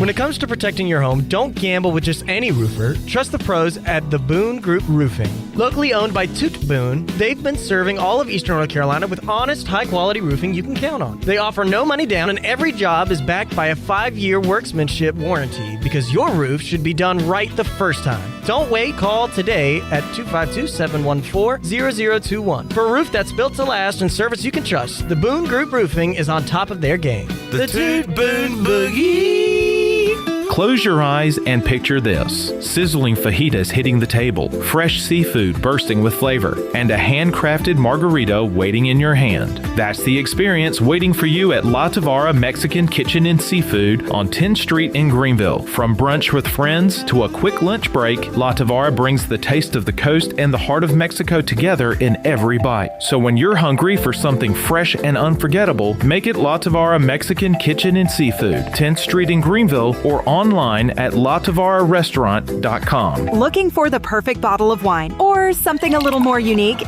When it comes to protecting your home, don't gamble with just any roofer. Trust the pros at the Boone Group Roofing. Locally owned by Toot Boone, they've been serving all of Eastern North Carolina with honest, high-quality roofing you can count on. They offer no money down, and every job is backed by a 5-year workmanship warranty because your roof should be done right the first time. Don't wait. Call today at 252-714-0021. For a roof that's built to last and service you can trust, the Boone Group Roofing is on top of their game. The Toot Boone Boogie. Close your eyes and picture this. Sizzling fajitas hitting the table, fresh seafood bursting with flavor, and a handcrafted margarita waiting in your hand. That's the experience waiting for you at La Tavara Mexican Kitchen and Seafood on 10th Street in Greenville. From brunch with friends to a quick lunch break, La Tavara brings the taste of the coast and the heart of Mexico together in every bite. So when you're hungry for something fresh and unforgettable, make it La Tavara Mexican Kitchen and Seafood, 10th Street in Greenville, or online at latavara.com. Looking for the perfect bottle of wine or something a little more unique?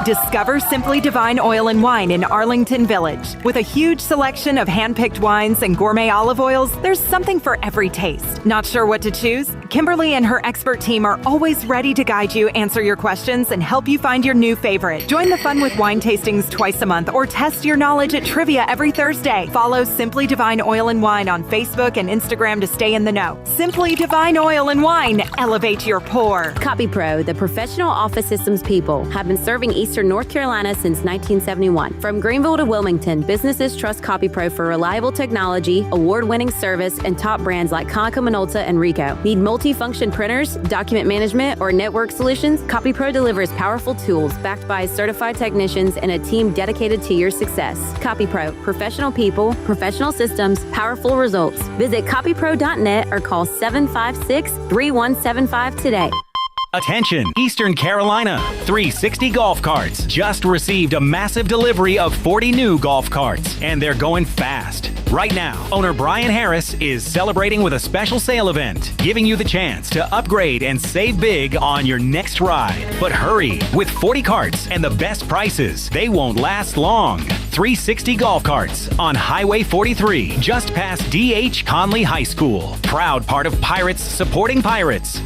Discover Simply Divine Oil and Wine in Arlington Village. With a huge selection of hand-picked wines and gourmet olive oils, there's something for every taste. Not sure what to choose? Kimberly and her expert team are always ready to guide you, answer your questions, and help you find your new favorite. Join the fun with wine tastings twice a month or test your knowledge at trivia every Thursday. Follow Simply Divine Oil and Wine on Facebook and Instagram to stay in the know. Simply Divine Oil and Wine. Elevate your pour. CopyPro, the professional office systems people, have been serving Eastern North Carolina since 1971. From Greenville to Wilmington, businesses trust CopyPro for reliable technology, award-winning service, and top brands like Konica Minolta and Ricoh. Need multi-function printers, document management, or network solutions? CopyPro delivers powerful tools backed by certified technicians and a team dedicated to your success. CopyPro, professional people, professional systems, powerful results. Visit copypro.net or call 756-3175 today. Attention, Eastern Carolina. 360 Golf Carts just received a massive delivery of 40 new golf carts, and they're going fast. Right now, owner Brian Harris is celebrating with a special sale event, giving you the chance to upgrade and save big on your next ride. But hurry, with 40 carts and the best prices, they won't last long. 360 Golf Carts on Highway 43, just past D.H. Conley High School. Proud part of Pirates supporting Pirates.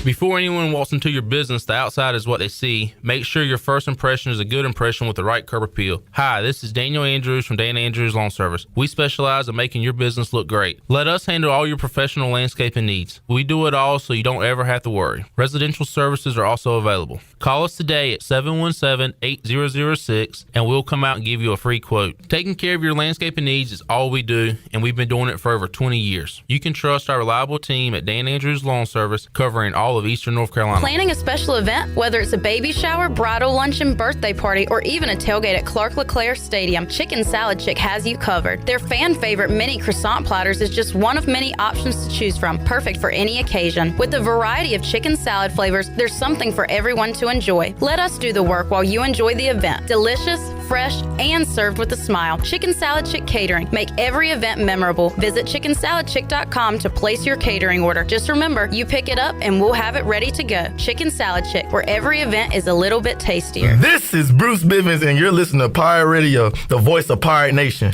Before anyone walks into your business, the outside is what they see. Make sure your first impression is a good impression with the right curb appeal. Hi, this is Daniel Andrews from Dan Andrews Lawn Service. We specialize in making your business look great. Let us handle all your professional landscaping needs. We do it all so you don't ever have to worry. Residential services are also available. Call us today at 717-8006 and we'll come out and give you a free quote. Taking care of your landscaping needs is all we do, and we've been doing it for over 20 years. You can trust our reliable team at Dan Andrews Lawn Service, covering all of Eastern North Carolina. Planning a special event, whether it's a baby shower, bridal luncheon, birthday party, or even a tailgate at Clark LeClaire Stadium, Chicken Salad Chick has you covered. Their fan favorite mini croissant platters is just one of many options to choose from, perfect for any occasion. With a variety of chicken salad flavors, there's something for everyone to enjoy. Let us do the work while you enjoy the event. Delicious, fresh, and served with a smile. Chicken Salad Chick Catering. Make every event memorable. Visit chickensaladchick.com to place your catering order. Just remember, you pick it up and we'll have it ready to go. Chicken Salad Chick, where every event is a little bit tastier. This is Bruce Bivens, and you're listening to Pirate Radio, the voice of Pirate Nation.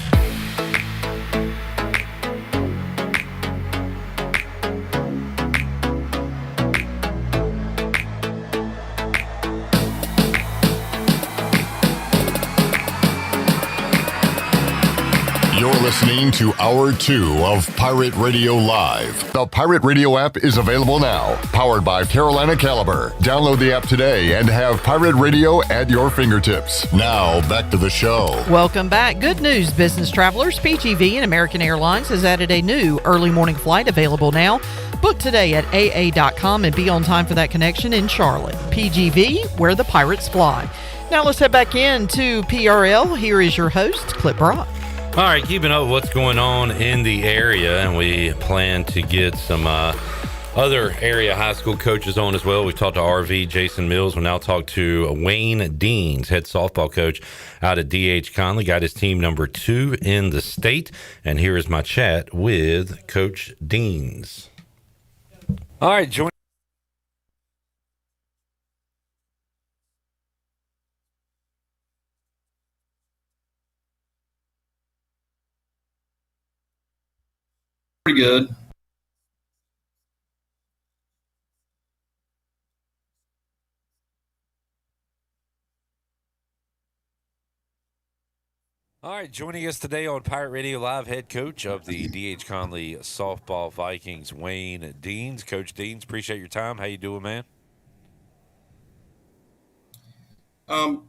You're listening to Hour 2 of Pirate Radio Live. The Pirate Radio app is available now, powered by Carolina Caliber. Download the app today and have Pirate Radio at your fingertips. Now, back to the show. Welcome back. Good news, business travelers. PGV and American Airlines has added a new early morning flight available now. Book today at AA.com and be on time for that connection in Charlotte. PGV, where the pirates fly. Now let's head back into PRL. Here is your host, Clip Brock. All right, keeping up with what's going on in the area, and we plan to get some other area high school coaches on as well. We've talked to RV Jason Mills. We'll now talk to Wayne Deans, head softball coach out at D.H. Conley. Got his team number 2 in the state. And here is my chat with Coach Deans. All right, join. Pretty good. All right, joining us today on Pirate Radio Live, head coach of the D.H. Conley softball Vikings, Wayne Deans. Coach Deans, appreciate your time. How you doing, man?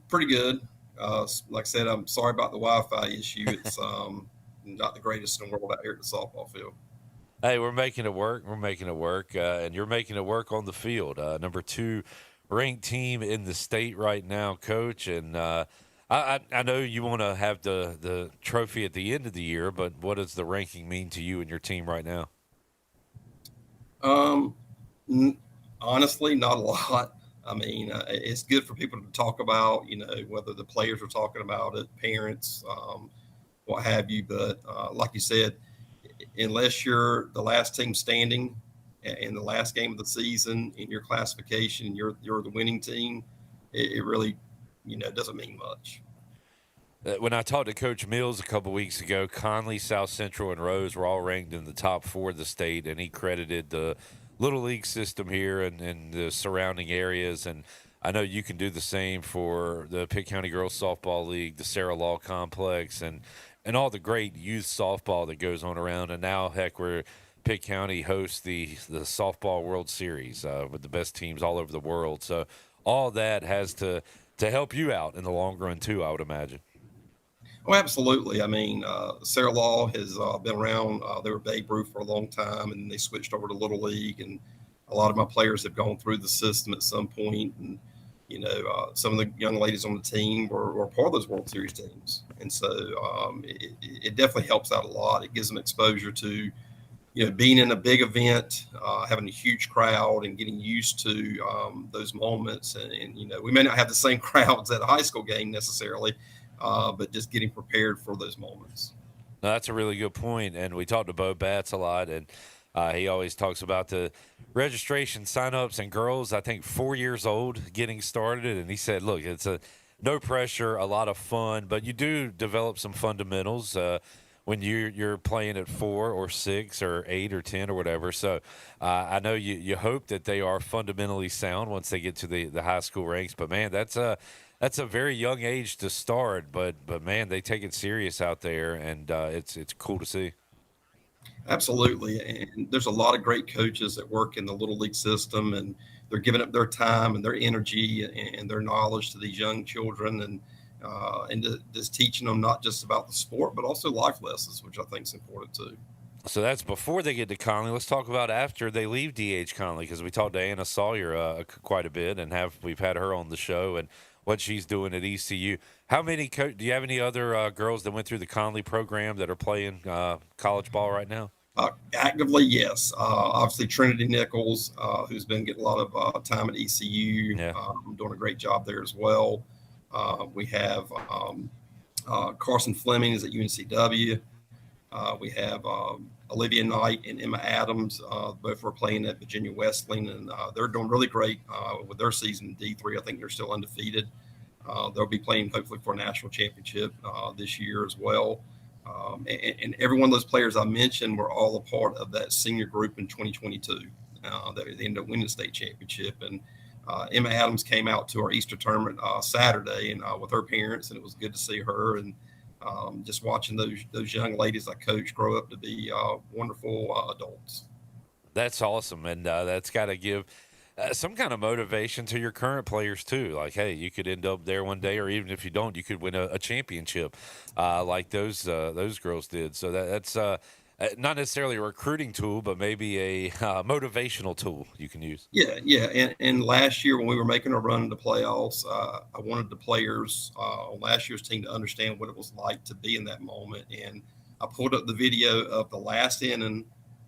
Pretty good. Like I said, I'm sorry about the Wi-Fi issue. It's not the greatest in the world out here at the softball field. Hey, we're making it work. We're making it work, and you're making it work on the field. Number 2 ranked team in the state right now, Coach. And I know you want to have the trophy at the end of the year, but what does the ranking mean to you and your team right now? Honestly, not a lot. I mean, it's good for people to talk about, whether the players are talking about it, parents, what have you. But like you said, unless you're the last team standing in the last game of the season in your classification, you're the winning team, it really, doesn't mean much. When I talked to Coach Mills a couple weeks ago, Conley, South Central, and Rose were all ranked in the top 4 of the state, and he credited the Little League system here and the surrounding areas. And I know you can do the same for the Pitt County Girls Softball League, the Sarah Law Complex, and all the great youth softball that goes on around. And now, heck, where Pitt County hosts the Softball World Series with the best teams all over the world. So all that has to help you out in the long run, too, I would imagine. Oh, absolutely. I mean, Sarah Law has been around. They were Babe Ruth for a long time, and they switched over to Little League. And a lot of my players have gone through the system at some point. And, some of the young ladies on the team were part of those World Series teams. And so it definitely helps out a lot. It gives them exposure to, being in a big event, having a huge crowd and getting used to those moments. And, we may not have the same crowds at a high school game necessarily, but just getting prepared for those moments. No, that's a really good point. And we talked to Bo Batts a lot, and he always talks about the registration signups and girls, I think 4 years old, getting started. And he said, look, it's no pressure, a lot of fun, but you do develop some fundamentals when you're playing at 4 or 6 or 8 or 10 or whatever. So I know you hope that they are fundamentally sound once they get to the high school ranks. But, man, that's a very young age to start. But man, they take it serious out there, and it's cool to see. Absolutely. And there's a lot of great coaches that work in the Little League system, and they're giving up their time and their energy and their knowledge to these young children, and just teaching them not just about the sport, but also life lessons, which I think is important too. So that's before they get to Conley. Let's talk about after they leave D.H. Conley, because we talked to Anna Sawyer quite a bit, and we've had her on the show and what she's doing at ECU. How many do you have any other girls that went through the Conley program that are playing college ball right now? Actively, yes. Obviously, Trinity Nichols, who's been getting a lot of time at ECU, doing a great job there as well. We have Carson Fleming is at UNCW. We have Olivia Knight and Emma Adams. Both were playing at Virginia Wesleyan, and they're doing really great with their season in D3. I think they're still undefeated. They'll be playing hopefully for a national championship this year as well. And every one of those players I mentioned were all a part of that senior group in 2022. They ended up winning the state championship. And Emma Adams came out to our Easter tournament Saturday and with her parents, and it was good to see her. And just watching those young ladies I coach grow up to be wonderful adults. That's awesome, and that's got to give some kind of motivation to your current players too. Like, hey, you could end up there one day, or even if you don't, you could win a championship like those girls did. So that's not necessarily a recruiting tool, but maybe a motivational tool you can use. Yeah. And last year when we were making a run into playoffs, I wanted the players on last year's team to understand what it was like to be in that moment. And I pulled up the video of the last inning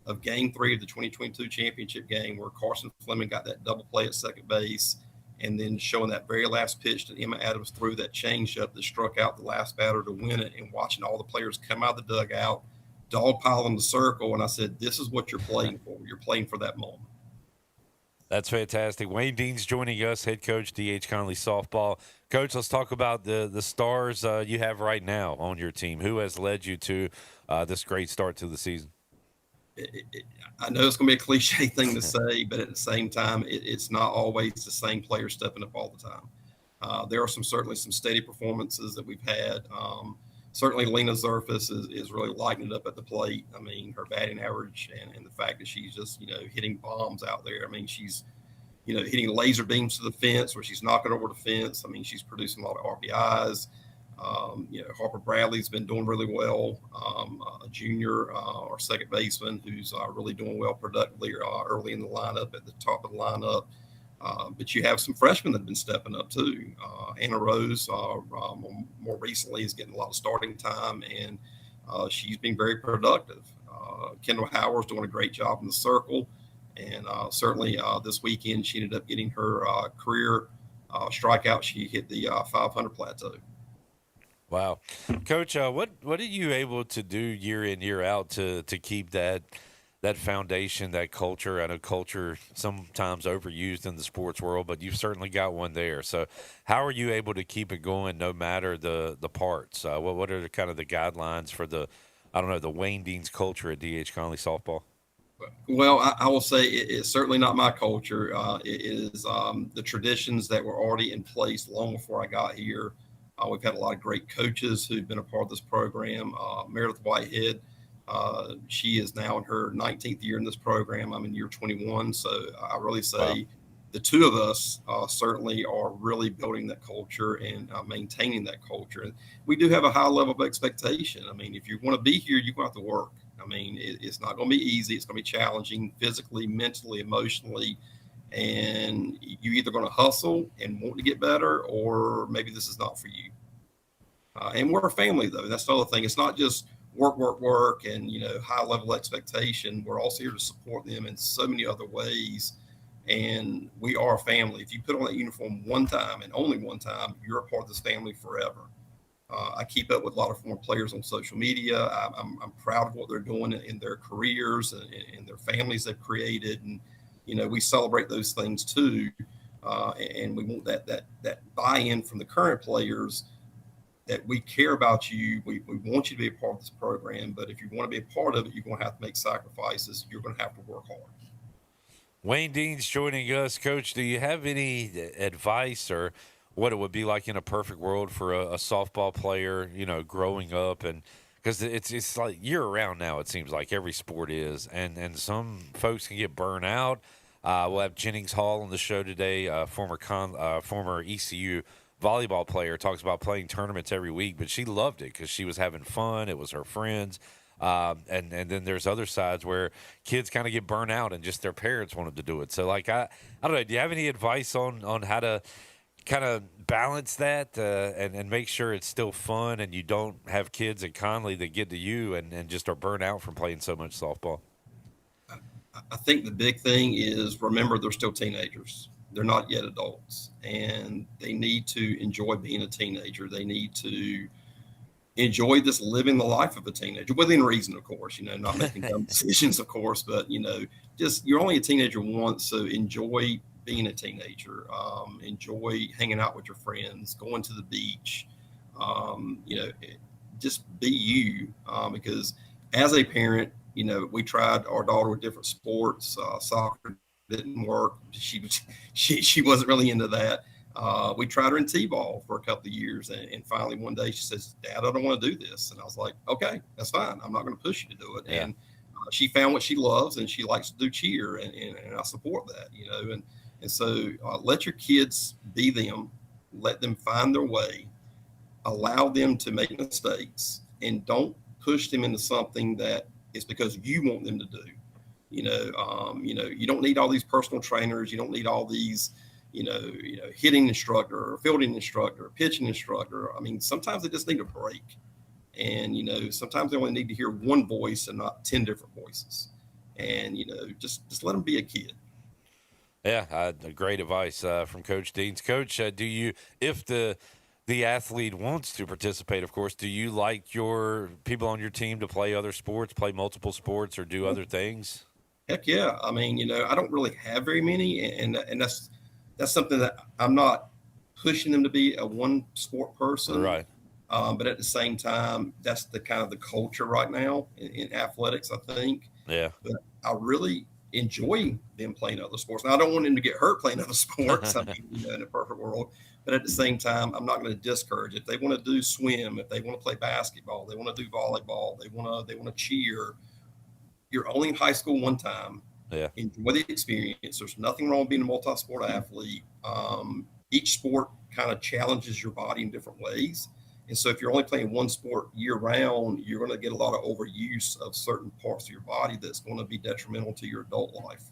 of Game 3 of the 2022 championship game where Carson Fleming got that double play at second base, and then showing that very last pitch that Emma Adams threw, that changeup that struck out the last batter to win it, and watching all the players come out of the dugout, dogpile in the circle. And I said, this is what you're playing for. You're playing for that moment. That's fantastic. Wayne Deans joining us, head coach, D.H. Conley softball. Coach, let's talk about the stars you have right now on your team. Who has led you to this great start to the season? I know it's going to be a cliche thing to say, but at the same time, it's not always the same player stepping up all the time. There are certainly some steady performances that we've had. certainly Lena Zerfus is really lighting it up at the plate. I mean, her batting average and the fact that she's just, hitting bombs out there. I mean, she's, hitting laser beams to the fence where she's knocking over the fence. I mean, she's producing a lot of RBIs. Harper Bradley's been doing really well. A junior or second baseman who's really doing well productively early in the lineup, at the top of the lineup. But you have some freshmen that have been stepping up too. Anna Rose, more recently, is getting a lot of starting time, and she's been very productive. Kendall Howard's doing a great job in the circle, and certainly this weekend she ended up getting her career strikeout. She hit the 500 plateau. Wow, Coach, what are you able to do year in, year out to keep that foundation, that culture? I know culture sometimes overused in the sports world, but you've certainly got one there. So how are you able to keep it going no matter the parts? What are kind of the guidelines for the Wayne Dean's culture at D.H. Conley softball? Well, I will say it's certainly not my culture. It is the traditions that were already in place long before I got here. We've had a lot of great coaches who've been a part of this program. Meredith Whitehead, she is now in her 19th year in this program. I'm in year 21. So I really say the two of us certainly are really building that culture and maintaining that culture. And we do have a high level of expectation. I mean, if you want to be here, you're going to have to work. I mean, it's not going to be easy. It's going to be challenging physically, mentally, emotionally. And you're either going to hustle and want to get better, or maybe this is not for you. And we're a family, though. That's the other thing. It's not just work, and, high level expectation. We're also here to support them in so many other ways. And we are a family. If you put on that uniform one time and only one time, you're a part of this family forever. I keep up with a lot of former players on social media. I'm proud of what they're doing in their careers and their families they've created. And, we celebrate those things too. And we want that buy-in from the current players that we care about you. We want you to be a part of this program, but if you want to be a part of it, you're going to have to make sacrifices. You're going to have to work hard. Wayne Dean's joining us. Coach, do you have any advice or what it would be like in a perfect world for a softball player, growing up? And because it's like year-round now, it seems like every sport is, and some folks can get burnt out. We'll have Jennings Hall on the show today, former ECU volleyball player, talks about playing tournaments every week, but she loved it because she was having fun. It was her friends. And then there's other sides where kids kind of get burnt out and just their parents wanted to do it. So, like, I don't know, do you have any advice on how to kind of balance that and make sure it's still fun and you don't have kids at Conley that get to you and just are burnt out from playing so much softball? I think the big thing is, remember, they're still teenagers. They're not yet adults, and they need to enjoy being a teenager. They need to enjoy this living the life of a teenager within reason, of course, not making dumb decisions, of course, but, just you're only a teenager once. So enjoy being a teenager, enjoy hanging out with your friends, going to the beach, just be you, because as a parent, we tried our daughter with different sports. Soccer didn't work. She wasn't really into that. We tried her in T-ball for a couple of years, and finally one day she says, "Dad, I don't want to do this." And I was like, "Okay, that's fine. I'm not going to push you to do it." Yeah. And she found what she loves, and she likes to do cheer, and I support that, and so let your kids be them, let them find their way, allow them to make mistakes, and don't push them into something that is because you want them to do. You don't need all these personal trainers. You don't need all these, hitting instructor or fielding instructor or pitching instructor. I mean, sometimes they just need a break. And, sometimes they only need to hear one voice and not 10 different voices. And, just let them be a kid. Yeah, great advice from Coach Deans. Coach, do you, if the athlete wants to participate, of course, do you like your people on your team to play other sports, play multiple sports, or do other things? Heck yeah. I mean, I don't really have very many, and that's something that I'm not pushing them to be a one sport person. Right. But at the same time, that's the kind of the culture right now in athletics, I think. Yeah. But I really enjoy them playing other sports. Now, I don't want them to get hurt playing other sports. I mean, in a perfect world, but at the same time, I'm not going to discourage. If they want to do swim, if they want to play basketball, they want to do volleyball, they want to cheer. You're only in high school one time. Yeah. Enjoy the experience. There's nothing wrong with being a multi-sport athlete. Each sport kind of challenges your body in different ways. And so if you're only playing one sport year round, you're going to get a lot of overuse of certain parts of your body that's going to be detrimental to your adult life.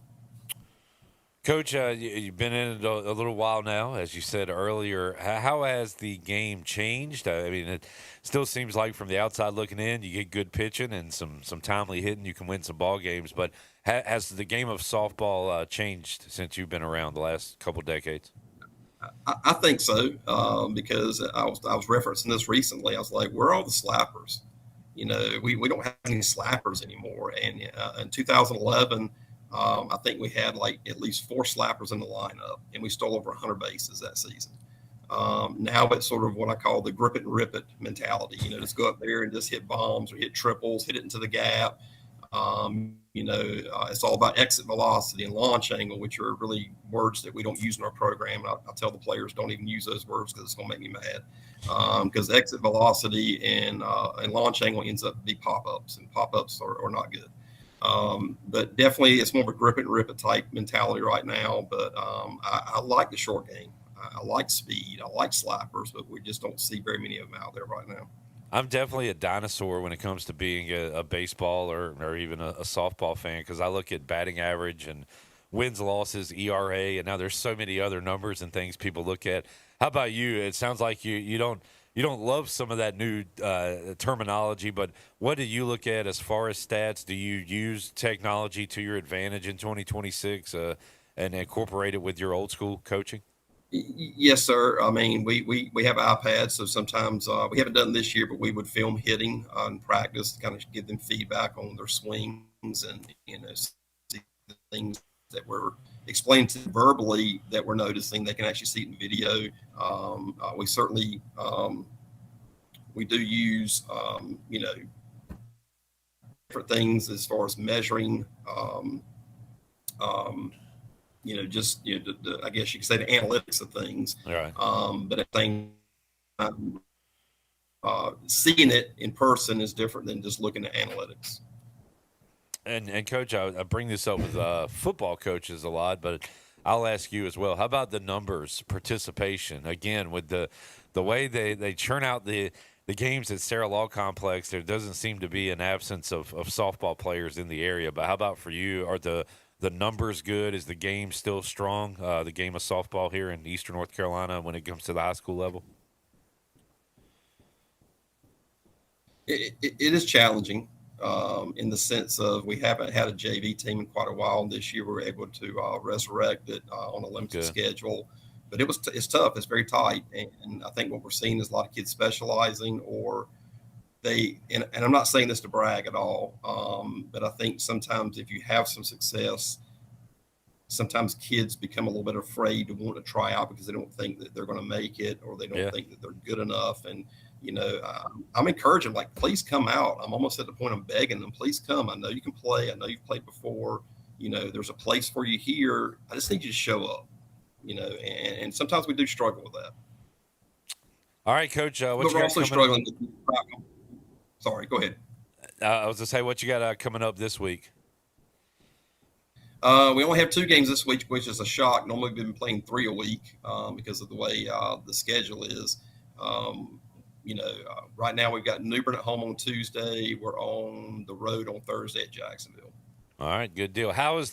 Coach, you've been in it a little while now, as you said earlier. How has the game changed? I mean, it still seems like from the outside looking in, you get good pitching and some timely hitting, you can win some ball games. But has the game of softball changed since you've been around the last couple of decades? I think so, because I was referencing this recently. I was like, where are all the slappers? You know, we don't have any slappers anymore. And in 2011, I think we had like at least 4 slappers in the lineup, and we stole over 100 bases that season. Now it's sort of what I call the grip it and rip it mentality. You know, just go up there and just hit bombs or hit triples, hit it into the gap. It's all about exit velocity and launch angle, which are really words that we don't use in our program. I tell the players, don't even use those words because it's going to make me mad. Because exit velocity and launch angle ends up be pop-ups, and pop-ups are not good. But definitely it's more of a grip it and rip it type mentality right now. But I like the short game. I like speed. I like slappers, but we just don't see very many of them out there right now. I'm definitely a dinosaur when it comes to being a baseball or even a softball fan, because I look at batting average and wins, losses, ERA, and now there's so many other numbers and things people look at. How about you? It sounds like you don't love some of that new terminology, but what do you look at as far as stats? Do you use technology to your advantage in 2026 and incorporate it with your old school coaching? Yes, sir. I mean, we have iPads, so sometimes we haven't done this year, but we would film hitting in practice to kind of give them feedback on their swings and, see the things that we're explaining to them verbally that we're noticing. They can actually see it in video. We certainly we do use different things as far as measuring. I guess you could say the analytics of things. All right. But I think seeing it in person is different than just looking at analytics. And Coach, I bring this up with football coaches a lot, but I'll ask you as well. How about the numbers, participation? Again, with the way they churn out the games at Sarah Law Complex, there doesn't seem to be an absence of softball players in the area. But how about for you? Are the numbers good? Is the game still strong, the game of softball here in Eastern North Carolina when it comes to the high school level? It is challenging in the sense of we haven't had a JV team in quite a while. This year we were able to resurrect it on a limited schedule. But it's tough. It's very tight. And I think what we're seeing is a lot of kids specializing or and I'm not saying this to brag at all, but I think sometimes if you have some success, sometimes kids become a little bit afraid to want to try out because they don't think that they're going to make it or they don't think that they're good enough. And, I'm encouraging, like, please come out. I'm almost at the point I'm begging them, please come. I know you can play. I know you've played before. There's a place for you here. I just need you to show up, and sometimes we do struggle with that. All right, Coach. But we're also struggling with Sorry, go ahead. I was going to say, what you got coming up this week? We only have 2 games this week, which is a shock. Normally we've been playing 3 a week because of the way the schedule is. Right now we've got New Bern at home on Tuesday. We're on the road on Thursday at Jacksonville. All right, good deal. How is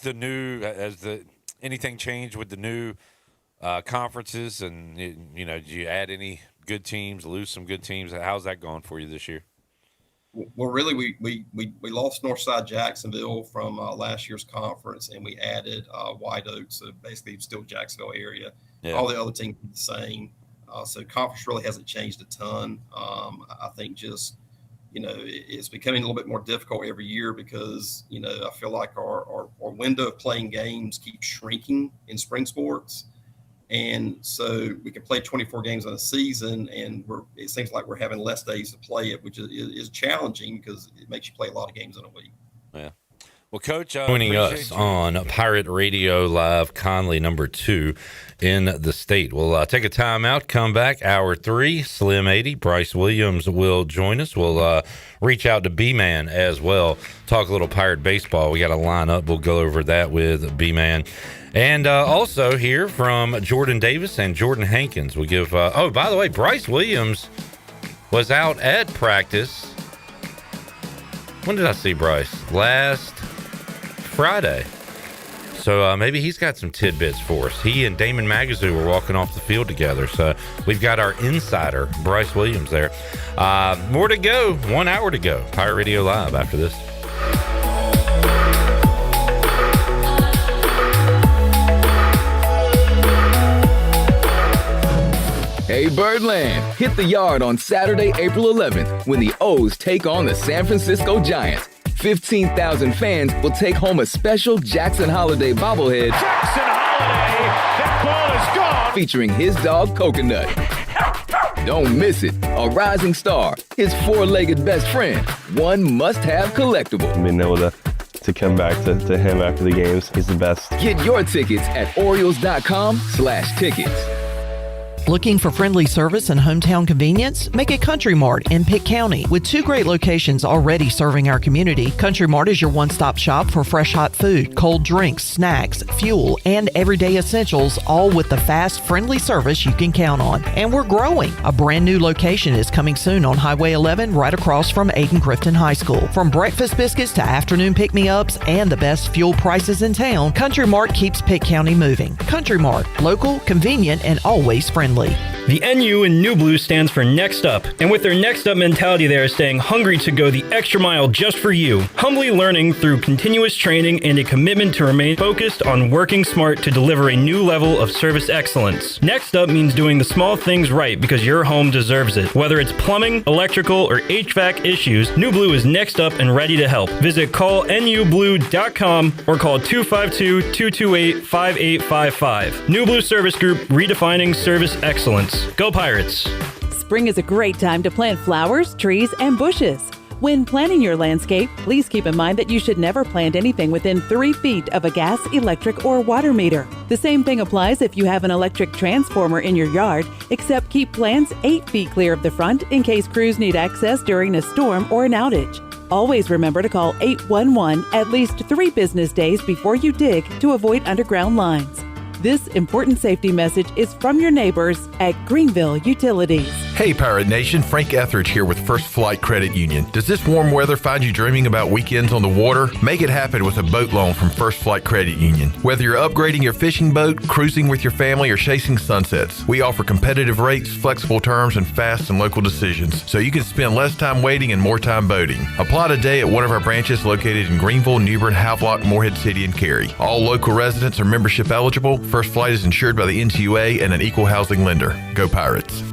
anything changed with the new conferences? And, do you add any good teams, lose some good teams? How's that going for you this year? Well, really, we lost Northside Jacksonville from last year's conference, and we added White Oak, so basically still Jacksonville area. Yeah. All the other teams are the same. So conference really hasn't changed a ton. I think just, it's becoming a little bit more difficult every year because, I feel like our window of playing games keeps shrinking in spring sports. And so we can play 24 games in a season, and it seems like we're having less days to play it, which is challenging because it makes you play a lot of games in a week. Yeah. Well, Coach, joining us on Pirate Radio Live, Conley number 2 in the state. We'll take a time out, come back, hour 3, Slim 80. Bryce Williams will join us. We'll reach out to B-Mann as well, talk a little Pirate baseball. We got a lineup. We'll go over that with B-Mann. And also hear from Jordan Davis and Jordan Hankins. We'll give, oh, by the way, Bryce Williams was out at practice. When did I see Bryce? Last Friday. So maybe he's got some tidbits for us. He and Damon Magazoo were walking off the field together. So we've got our insider, Bryce Williams, there. More to go. 1 hour to go. Pirate Radio Live after this. Hey Birdland, hit the yard on Saturday, April 11th when the O's take on the San Francisco Giants. 15,000 fans will take home a special Jackson Holiday bobblehead. Jackson Holiday, that ball is gone. Featuring his dog Coconut. Don't miss it. A rising star, his four-legged best friend, one must-have collectible. Being able to come back to him after the games, he's the best. Get your tickets at Orioles.com/tickets. Looking for friendly service and hometown convenience? Make it Country Mart in Pitt County. With 2 great locations already serving our community, Country Mart is your one-stop shop for fresh hot food, cold drinks, snacks, fuel, and everyday essentials, all with the fast, friendly service you can count on. And we're growing. A brand new location is coming soon on Highway 11 right across from Aiden-Crifton High School. From breakfast biscuits to afternoon pick-me-ups and the best fuel prices in town, Country Mart keeps Pitt County moving. Country Mart, local, convenient, and always friendly. The NU in New Blue stands for Next Up, and with their Next Up mentality they are staying hungry to go the extra mile just for you, humbly learning through continuous training and a commitment to remain focused on working smart to deliver a new level of service excellence. Next Up means doing the small things right because your home deserves it. Whether it's plumbing, electrical, or HVAC issues, New Blue is next up and ready to help. Visit callnublue.com or call 252-228-5855. New Blue Service Group, redefining service excellence. Go Pirates! Spring is a great time to plant flowers, trees, and bushes. When planning your landscape, please keep in mind that you should never plant anything within 3 feet of a gas, electric, or water meter. The same thing applies if you have an electric transformer in your yard, except keep plants 8 feet clear of the front in case crews need access during a storm or an outage. Always remember to call 811 at least 3 business days before you dig to avoid underground lines. This important safety message is from your neighbors at Greenville Utilities. Hey Pirate Nation, Frank Etheridge here with First Flight Credit Union. Does this warm weather find you dreaming about weekends on the water? Make it happen with a boat loan from First Flight Credit Union. Whether you're upgrading your fishing boat, cruising with your family, or chasing sunsets, we offer competitive rates, flexible terms, and fast and local decisions, so you can spend less time waiting and more time boating. Apply today at one of our branches located in Greenville, New Bern, Havelock, Morehead City, and Cary. All local residents are membership eligible. First Flight is insured by the NCUA and an equal housing lender. Go Pirates.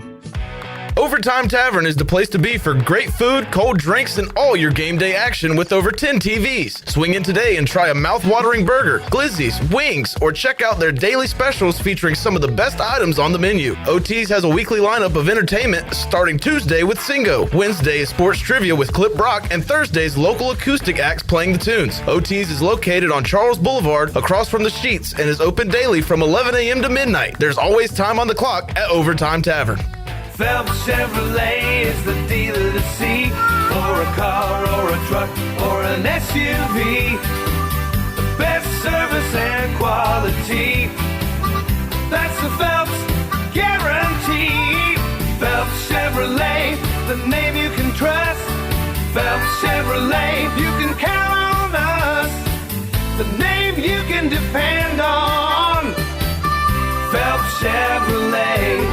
Overtime Tavern is the place to be for great food, cold drinks, and all your game day action with over 10 TVs. Swing in today and try a mouth-watering burger, glizzies, wings, or check out their daily specials featuring some of the best items on the menu. OT's has a weekly lineup of entertainment starting Tuesday with Singo, Wednesday is sports trivia with Clip Brock, and Thursday's local acoustic acts playing the tunes. OT's is located on Charles Boulevard across from the Sheets and is open daily from 11 a.m. to midnight. There's always time on the clock at Overtime Tavern. Phelps Chevrolet is the dealer to see, for a car or a truck or an SUV. The best service and quality, that's the Phelps guarantee. Phelps Chevrolet, the name you can trust. Phelps Chevrolet, you can count on us. The name you can depend on. Phelps Chevrolet.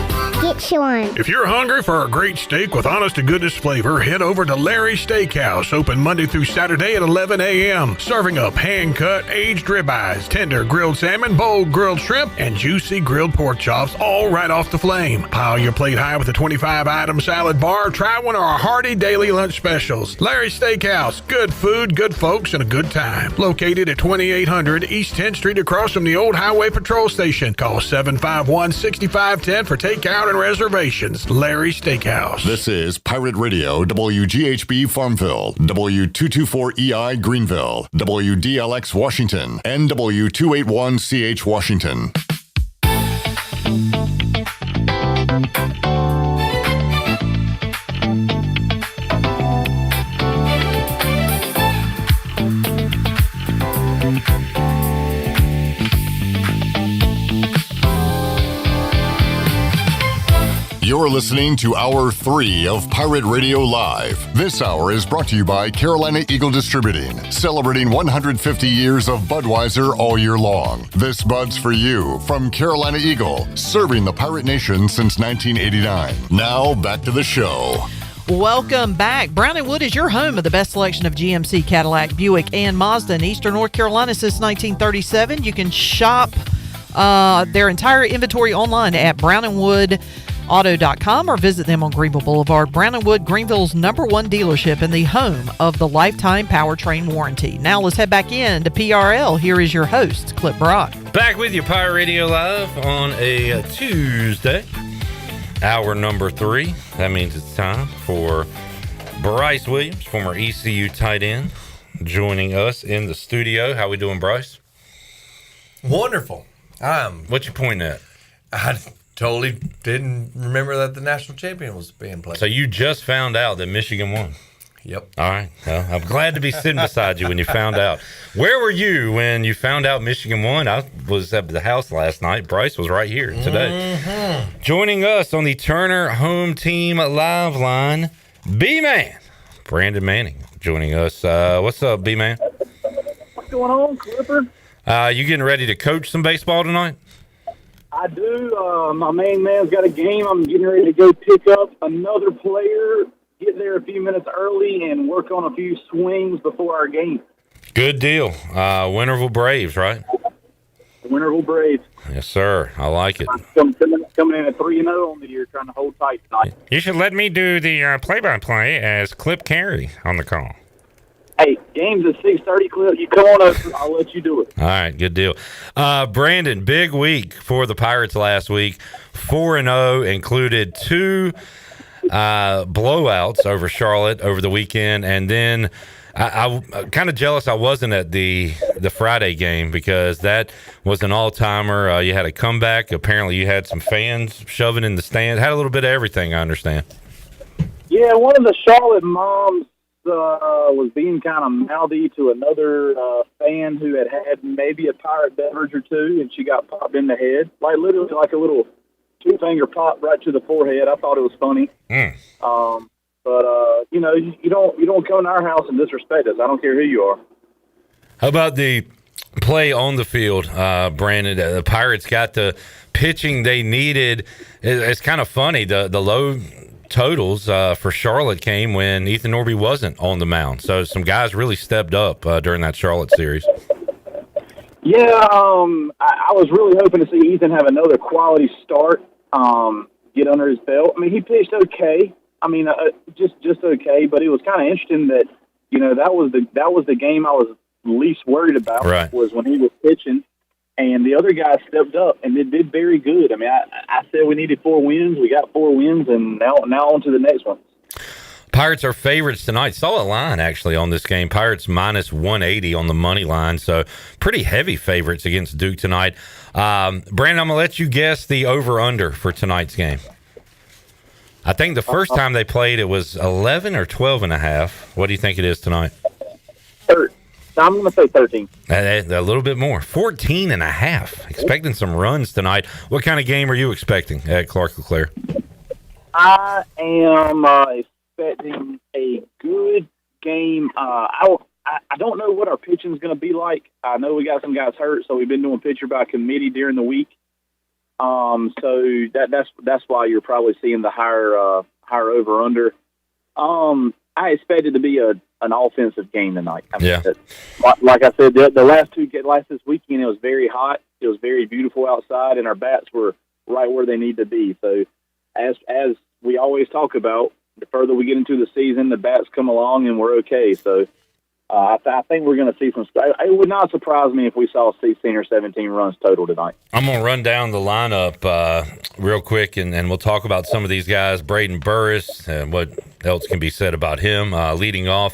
Get you one. If you're hungry for a great steak with honest-to-goodness flavor, head over to Larry's Steakhouse, open Monday through Saturday at 11 a.m. Serving up hand-cut, aged ribeyes, tender grilled salmon, bold grilled shrimp, and juicy grilled pork chops, all right off the flame. Pile your plate high with a 25-item salad bar. Try one of our hearty daily lunch specials. Larry's Steakhouse, good food, good folks, and a good time. Located at 2800 East 10th Street across from the old Highway Patrol Station. Call 751-6510 for takeout and reservations. Larry Steakhouse. This is Pirate Radio, WGHB Farmville, W224EI Greenville, WDLX Washington, and W281CH Washington. You're listening to Hour 3 of Pirate Radio Live. This hour is brought to you by Carolina Eagle Distributing, celebrating 150 years of Budweiser all year long. This Bud's for you from Carolina Eagle, serving the Pirate Nation since 1989. Now, back to the show. Welcome back. Brown & Wood is your home of the best selection of GMC, Cadillac, Buick, and Mazda in Eastern North Carolina since 1937. You can shop their entire inventory online at brownandwoodauto.com or visit them on Greenville Boulevard. Brown & Wood, Greenville's #1 dealership and the home of the lifetime powertrain warranty. Now let's head back in to PRL. Here is your host, Clip Brock. Back with you, Pirate Radio Live on a Tuesday. Hour number 3. That means it's time for Bryce Williams, former ECU tight end, joining us in the studio. How we doing, Bryce? Wonderful. What you pointing at? I totally didn't remember that the national champion was being played. So you just found out that Michigan won? Yep. All right. Well, I'm glad to be sitting beside you when you found out. Where were you when you found out Michigan won? I was at the house last night. Bryce was right here today. Mm-hmm. Joining us on the Turner Home Team Live line, B-Mann, Brandon Manning, joining us. What's up, B-Mann? What's going on, Clipper? You getting ready to coach some baseball tonight? I do. My main man's got a game. I'm getting ready to go pick up another player, get there a few minutes early, and work on a few swings before our game. Good deal. Winterville Braves, right? Winterville Braves. Yes, sir. I like it. Coming in at 3-0 on the year, trying to hold tight tonight. You should let me do the play-by-play as Clip Carey on the call. Hey, game's at 6:30, Clip. You come on up, I'll let you do it. All right, good deal. Brandon, big week for the Pirates last week. 4-0, included 2 blowouts over Charlotte over the weekend, and then I'm kind of jealous I wasn't at the Friday game because that was an all-timer. You had a comeback. Apparently you had some fans shoving in the stands. Had a little bit of everything, I understand. Yeah, one of the Charlotte moms was being kind of mouthy to another fan who had maybe a Pirate beverage or two, and she got popped in the head, literally like a little 2-finger pop right to the forehead. I thought it was funny. But you don't come to our house and disrespect us. I don't care who you are. How about the play on the field, Brandon? The Pirates got the pitching they needed. It's kind of funny. The low totals for Charlotte came when Ethan Norby wasn't on the mound. So some guys really stepped up during that Charlotte series. Yeah, I was really hoping to see Ethan have another quality start, get under his belt. I mean, he pitched okay. I mean, just okay, but it was kind of interesting that, that was the game I was least worried about, right, was when he was pitching, and the other guys stepped up and they did very good. I mean, I said we needed 4 wins. We got 4 wins, and now on to the next one. Pirates are favorites tonight. Saw a line actually on this game. Pirates minus 180 on the money line, so pretty heavy favorites against Duke tonight. Brandon, I'm gonna let you guess the over/under for tonight's game. I think the first time they played it was 11 or 12.5. What do you think it is tonight? I'm going to say 13. A little bit more. 14.5. Expecting some runs tonight. What kind of game are you expecting at Clark LeClaire? I am expecting a good game. I don't know what our pitching is going to be like. I know we got some guys hurt, so we've been doing pitcher by committee during the week. So that's why you're probably seeing the higher over under. I expect it to be an offensive game tonight. I mean, like I said, the last this weekend it was very hot. It was very beautiful outside, and our bats were right where they need to be. So as we always talk about, the further we get into the season, the bats come along and we're okay. So I think we're going to see some. It would not surprise me if we saw 16 or 17 runs total tonight. I'm going to run down the lineup real quick, and we'll talk about some of these guys. Braden Burris, what else can be said about him? Leading off,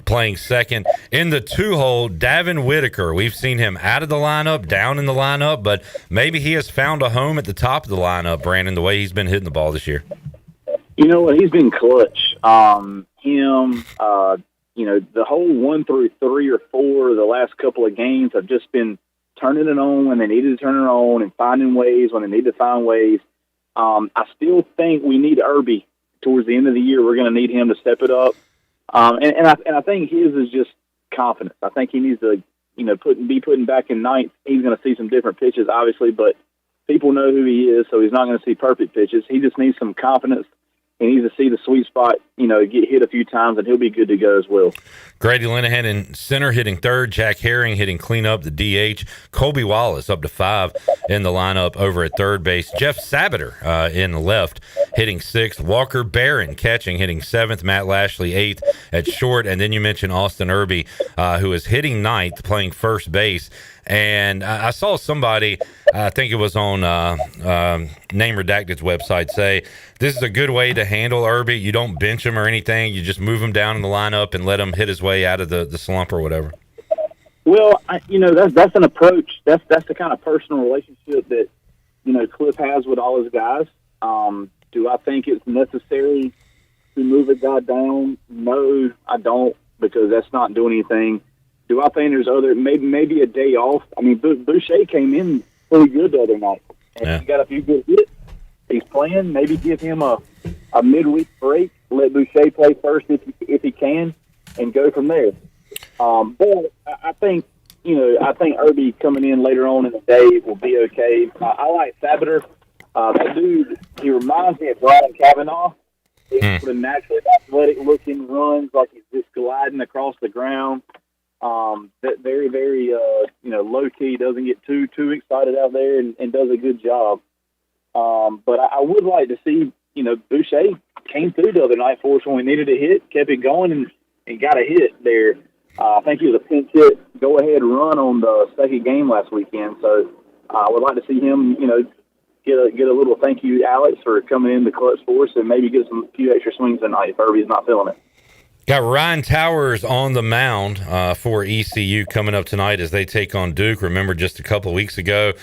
playing second. In the 2-hole, Davin Whitaker. We've seen him out of the lineup, down in the lineup, but maybe he has found a home at the top of the lineup, Brandon, the way he's been hitting the ball this year. You know what? He's been clutch. The whole 1 through 3 or 4 the last couple of games have just been turning it on when they needed to turn it on and finding ways when they need to find ways. I still think we need Irby towards the end of the year. We're going to need him to step it up. And I think his is just confidence. I think he needs to, be putting back in ninth. He's going to see some different pitches, obviously, but people know who he is, so he's not going to see perfect pitches. He just needs some confidence. He needs to see the sweet spot, get hit a few times, and he'll be good to go as well. Grady Linehan in center hitting third. Jack Herring hitting cleanup, the DH. Colby Wallace up to 5 in the lineup over at third base. Jeff Sabater in the left hitting 6th. Walker Barron catching, hitting 7th. Matt Lashley 8th at short. And then you mentioned Austin Irby, who is hitting 9th, playing first base. And I saw somebody, I think it was on Name Redacted's website, say this is a good way to handle Irby. You don't bench him or anything. You just move him down in the lineup and let him hit his way out of the slump or whatever. Well, that's an approach. That's the kind of personal relationship that, Cliff has with all his guys. Do I think it's necessary to move a guy down? No, I don't, because that's not doing anything. Do I think there's maybe a day off? I mean, Boucher came in pretty good the other night, and he got a few good hits. He's playing. Maybe give him a midweek break. Let Boucher play first if he can, and go from there. But I think Irby coming in later on in the day will be okay. I like Sabater. That dude, he reminds me of Brian Kavanaugh. He's sort of naturally athletic looking, runs like he's just gliding across the ground. Very, very, low key, doesn't get too excited out there and does a good job. But I would like to see, Boucher came through the other night for us when we needed a hit, kept it going and got a hit there. I think he was a pinch hit, go ahead run on the second game last weekend. So I would like to see him, get a little thank you, Alex, for coming in the clutch for us and maybe get a few extra swings tonight if Irby's not feeling it. Got Ryan Towers on the mound for ECU coming up tonight as they take on Duke. Remember, just a couple of weeks ago,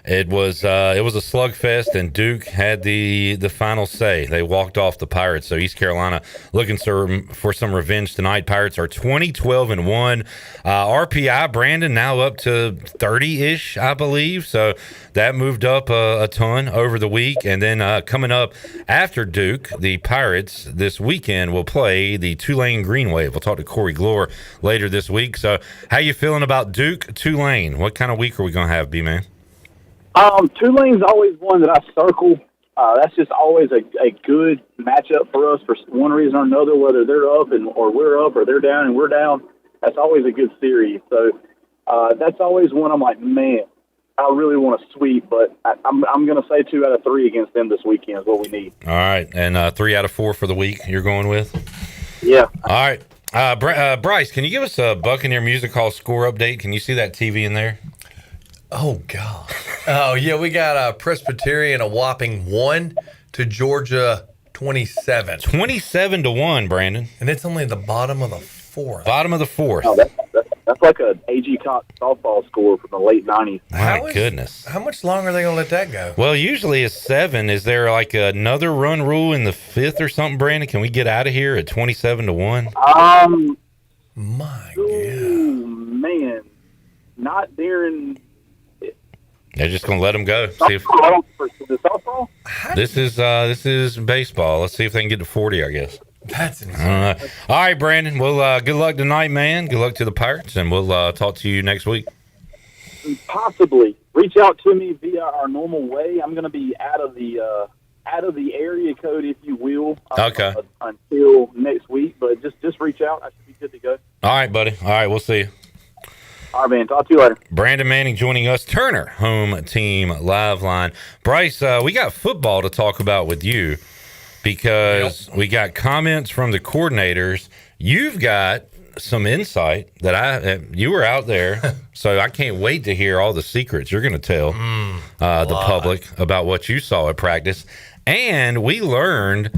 it was a slugfest, and Duke had the final say. They walked off the Pirates. So East Carolina looking for some revenge tonight. Pirates are 20-12-1. RPI, Brandon, now up to 30-ish, I believe. So that moved up a ton over the week. And then coming up after Duke, the Pirates this weekend will play the Tulane Green Wave. We'll talk to Corey Glore later this week. So how you feeling about Duke, Tulane? What kind of week are we going to have, B-Man? Tulane's always one that I circle. That's just always a good matchup for us for one reason or another, whether they're up or we're up, or they're down and we're down. That's always a good series. So that's always one I'm like, man, I really want to sweep, but I'm going to say 2 out of 3 against them this weekend is what we need. All right, and 3 out of 4 for the week you're going with? Yeah. All right. Bryce, can you give us a Buccaneer Music Hall score update? Can you see that TV in there? Oh, God. Oh, yeah, we got Presbyterian a whopping 1 to Georgia 27. 27-1, Brandon. And it's only the bottom of the 4th. Bottom of the 4th. Oh, that's like an A.G. Cox softball score from the late 90s. My goodness. How much longer are they going to let that go? Well, usually it's 7. Is there like another run rule in the 5th or something, Brandon? Can we get out of here at 27-1? My God. Man. Not during... They're just going to let them go. See if, softball? This is baseball. Let's see if they can get to 40, I guess. That's insane. All right, Brandon. Well, good luck tonight, man. Good luck to the Pirates, and we'll talk to you next week. Possibly. Reach out to me via our normal way. I'm going to be out of the area code, if you will. Okay. Until next week, but just reach out. I should be good to go. All right, buddy. All right, we'll see you. All right, man. Talk to you later. Brandon Manning joining us, Turner Home Team Live Line. Bryce, we got football to talk about with you because we got comments from the coordinators. You've got some insight that you were out there, so I can't wait to hear all the secrets you're going to tell the public about what you saw at practice. And we learned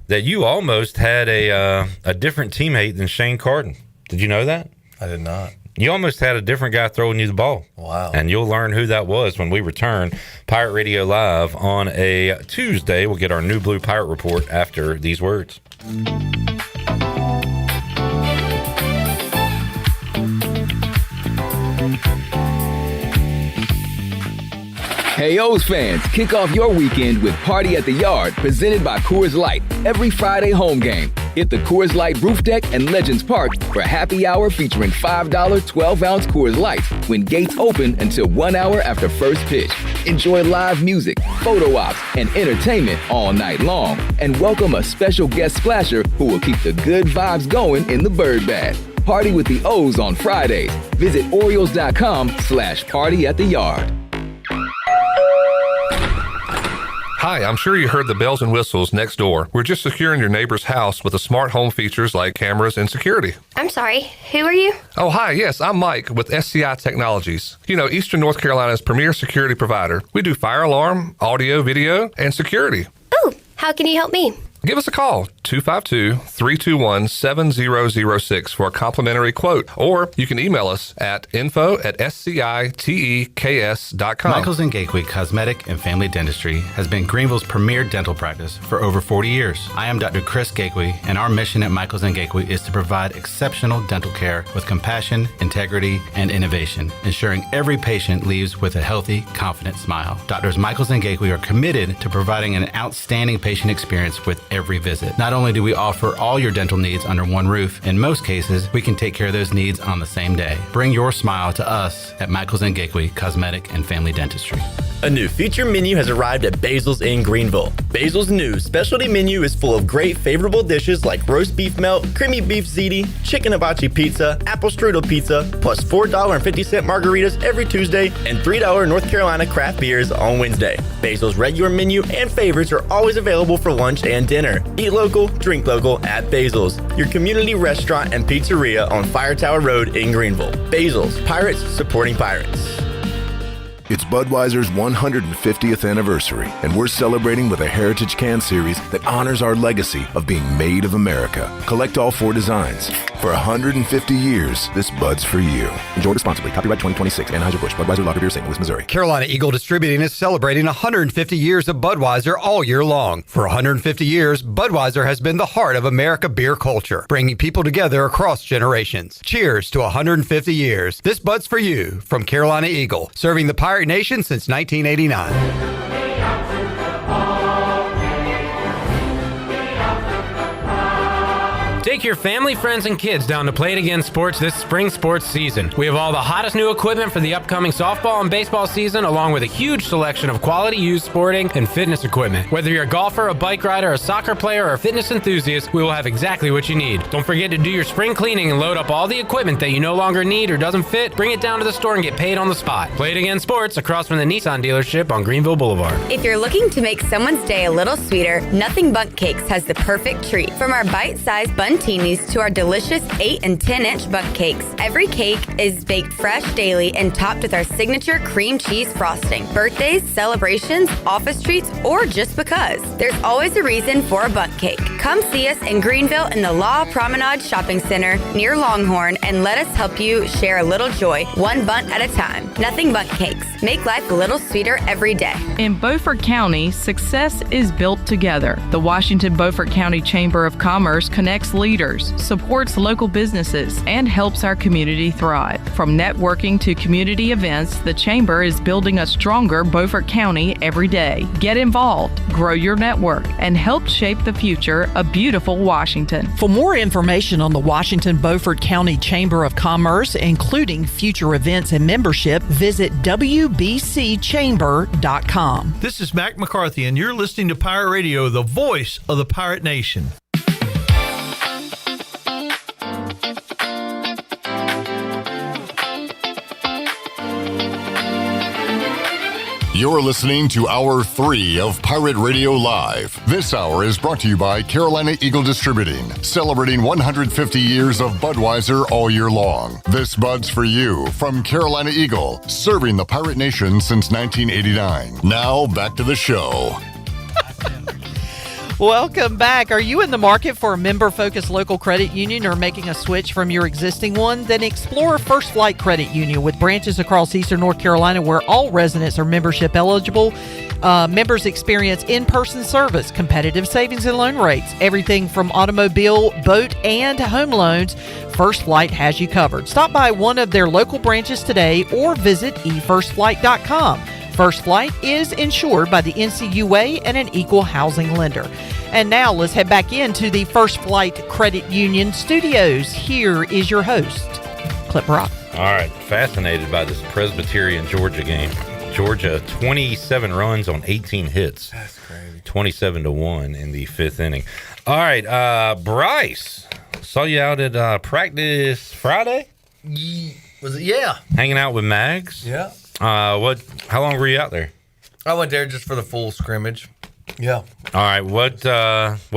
that you almost had a different teammate than Shane Carden. Did you know that? I did not. You almost had a different guy throwing you the ball. Wow. And you'll learn who that was when we return. Pirate Radio Live on a Tuesday. We'll get our New Blue Pirate Report after these words. Hey O's fans, kick off your weekend with Party at the Yard, presented by Coors Light. Every Friday home game. Hit the Coors Light Roof Deck and Legends Park for happy hour featuring $5 12-ounce Coors Light when gates open until 1 hour after first pitch. Enjoy live music, photo ops, and entertainment all night long. And welcome a special guest splasher who will keep the good vibes going in the bird bath. Party with the O's on Fridays. Visit Orioles.com/party at the yard. Hi, I'm sure you heard the bells and whistles next door. We're just securing your neighbor's house with the smart home features like cameras and security. I'm sorry, who are you? Oh, hi, yes, I'm Mike with SCI Technologies. You know, Eastern North Carolina's premier security provider. We do fire alarm, audio, video, and security. Ooh, how can you help me? Give us a call, 252-321-7006 for a complimentary quote, or you can email us at info@sciteks.com. Michaels & Gateway Cosmetic and Family Dentistry has been Greenville's premier dental practice for over 40 years. I am Dr. Chris Gateway, and our mission at Michaels & Gateway is to provide exceptional dental care with compassion, integrity, and innovation, ensuring every patient leaves with a healthy, confident smile. Doctors Michaels & Gateway are committed to providing an outstanding patient experience with every visit. Not only do we offer all your dental needs under one roof, in most cases, we can take care of those needs on the same day. Bring your smile to us at Michaels & Gateway Cosmetic and Family Dentistry. A new feature menu has arrived at Basil's in Greenville. Basil's new specialty menu is full of great favorable dishes like roast beef melt, creamy beef ziti, chicken hibachi pizza, apple strudel pizza, plus $4.50 margaritas every Tuesday and $3 North Carolina craft beers on Wednesday. Basil's regular menu and favorites are always available for lunch and dinner. Eat local, drink local at Basil's, your community restaurant and pizzeria on Fire Tower Road in Greenville. Basil's, Pirates supporting Pirates. It's Budweiser's 150th anniversary, and we're celebrating with a Heritage Can Series that honors our legacy of being made of America. Collect all 4 designs. For 150 years, this Bud's for you. Enjoy responsibly. Copyright 2026. Anheuser-Busch. Budweiser Lager Beer, St. Louis, Missouri. Carolina Eagle Distributing is celebrating 150 years of Budweiser all year long. For 150 years, Budweiser has been the heart of America beer culture, bringing people together across generations. Cheers to 150 years. This Bud's for you from Carolina Eagle, serving the Pirate Nation since 1989. Take your family, friends, and kids down to Play It Again Sports this spring sports season. We have all the hottest new equipment for the upcoming softball and baseball season, along with a huge selection of quality used sporting and fitness equipment. Whether you're a golfer, a bike rider, a soccer player, or a fitness enthusiast, we will have exactly what you need. Don't forget to do your spring cleaning and load up all the equipment that you no longer need or doesn't fit. Bring it down to the store and get paid on the spot. Play It Again Sports across from the Nissan dealership on Greenville Boulevard. If you're looking to make someone's day a little sweeter, Nothing Bundt Cakes has the perfect treat. From our bite-sized buntinis to our delicious 8 and 10-inch Bundt Cakes, every cake is baked fresh daily and topped with our signature cream cheese frosting. Birthdays, celebrations, office treats, or just because. There's always a reason for a Bundt Cake. Come see us in Greenville in the Law Promenade Shopping Center near Longhorn and let us help you share a little joy, one bunt at a time. Nothing Bundt Cakes. Make life a little sweeter every day. In Beaufort County, success is built together. The Washington Beaufort County Chamber of Commerce connects leaders, supports local businesses, and helps our community thrive. From networking to community events, the Chamber is building a stronger Beaufort County every day. Get involved, grow your network, and help shape the future of beautiful Washington. For more information on the Washington Beaufort County Chamber of Commerce, including future events and membership, visit wbcchamber.com. This is Mac McCarthy, and you're listening to Pirate Radio, the voice of the Pirate Nation. You're listening to Hour 3 of Pirate Radio Live. This hour is brought to you by Carolina Eagle Distributing, celebrating 150 years of Budweiser all year long. This Bud's for you from Carolina Eagle, serving the Pirate Nation since 1989. Now, back to the show. Welcome back. Are you in the market for a member-focused local credit union or making a switch from your existing one? Then explore First Flight Credit Union with branches across Eastern North Carolina where all residents are membership eligible. Members experience in-person service, competitive savings and loan rates, everything from automobile, boat, and home loans. First Flight has you covered. Stop by one of their local branches today or visit efirstflight.com. First Flight is insured by the NCUA and an equal housing lender. And now let's head back into the First Flight Credit Union studios. Here is your host, Clip Rock. All right, fascinated by this Presbyterian-Georgia game. Georgia, 27 runs on 18 hits. That's crazy. 27-1 in the fifth inning. All right, Bryce, saw you out at practice Friday? Was it? Yeah. Hanging out with Mags? Yeah. How long were you out there? I went there just for the full scrimmage. Yeah. All right. What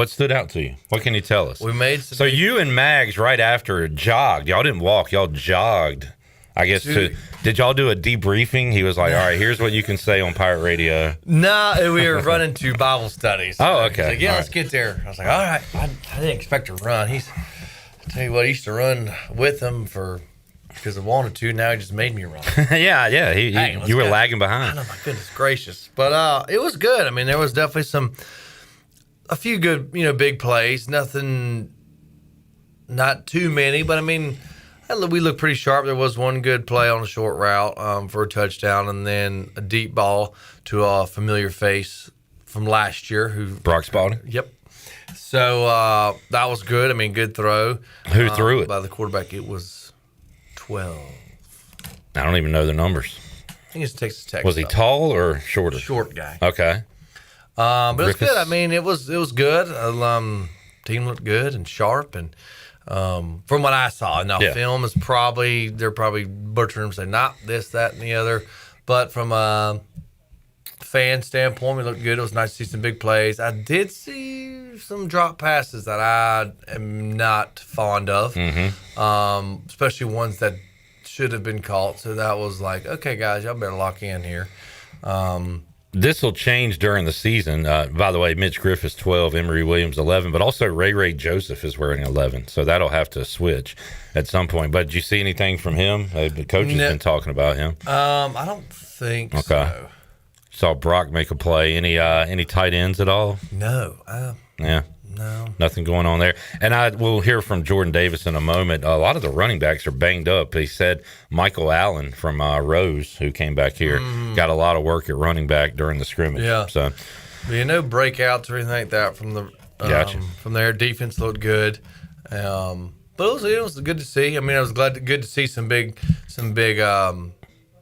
stood out to you? What can you tell us? We made so you and Mags right after jogged. Y'all didn't walk. Y'all jogged. I guess. Did y'all do a debriefing? He was like, "All right, here's what you can say on Pirate Radio." No, we were running to Bible studies. Oh, okay. Like, yeah, all let's right. get there. I was like, all right. I didn't expect to run. I tell you what, he used to run with him because I wanted to. Now he just made me run. yeah. You were go. lagging behind. I know, my goodness gracious. But it was good. I mean, there was definitely a few good, big plays. Nothing, not too many, but I mean, we looked pretty sharp. There was one good play on a short route for a touchdown, and then a deep ball to a familiar face from last year. Brock Spalding? Yep. So that was good. I mean, good throw. Who threw it? By the quarterback. It was 12. I don't even know the numbers. I think it's Texas Tech. Was he tall or shorter? Short guy. Okay. But it was good. I mean, it was good. Team looked good and sharp, and from what I saw, now film is they're probably butchering them, say not this, that, and the other. But from a fan standpoint, we looked good. It was nice to see some big plays. I did see some drop passes that I am not fond of, especially ones that should have been caught. So that was like, okay, guys, y'all better lock in here. This will change during the season. By the way, Mitch Griffiths 12, Emory Williams 11, but also Ray Joseph is wearing 11, so that'll have to switch at some point. But did you see anything from him? The coach has been talking about him. I don't think so. Saw Brock make a play. Any tight ends at all? No. Yeah. No. Nothing going on there. And we'll hear from Jordan Davis in a moment. A lot of the running backs are banged up. He said Michael Allen from Rose, who came back here, got a lot of work at running back during the scrimmage. Yeah. So, breakouts or anything like that from the from their defense looked good. But it was good to see. I mean, I was good to see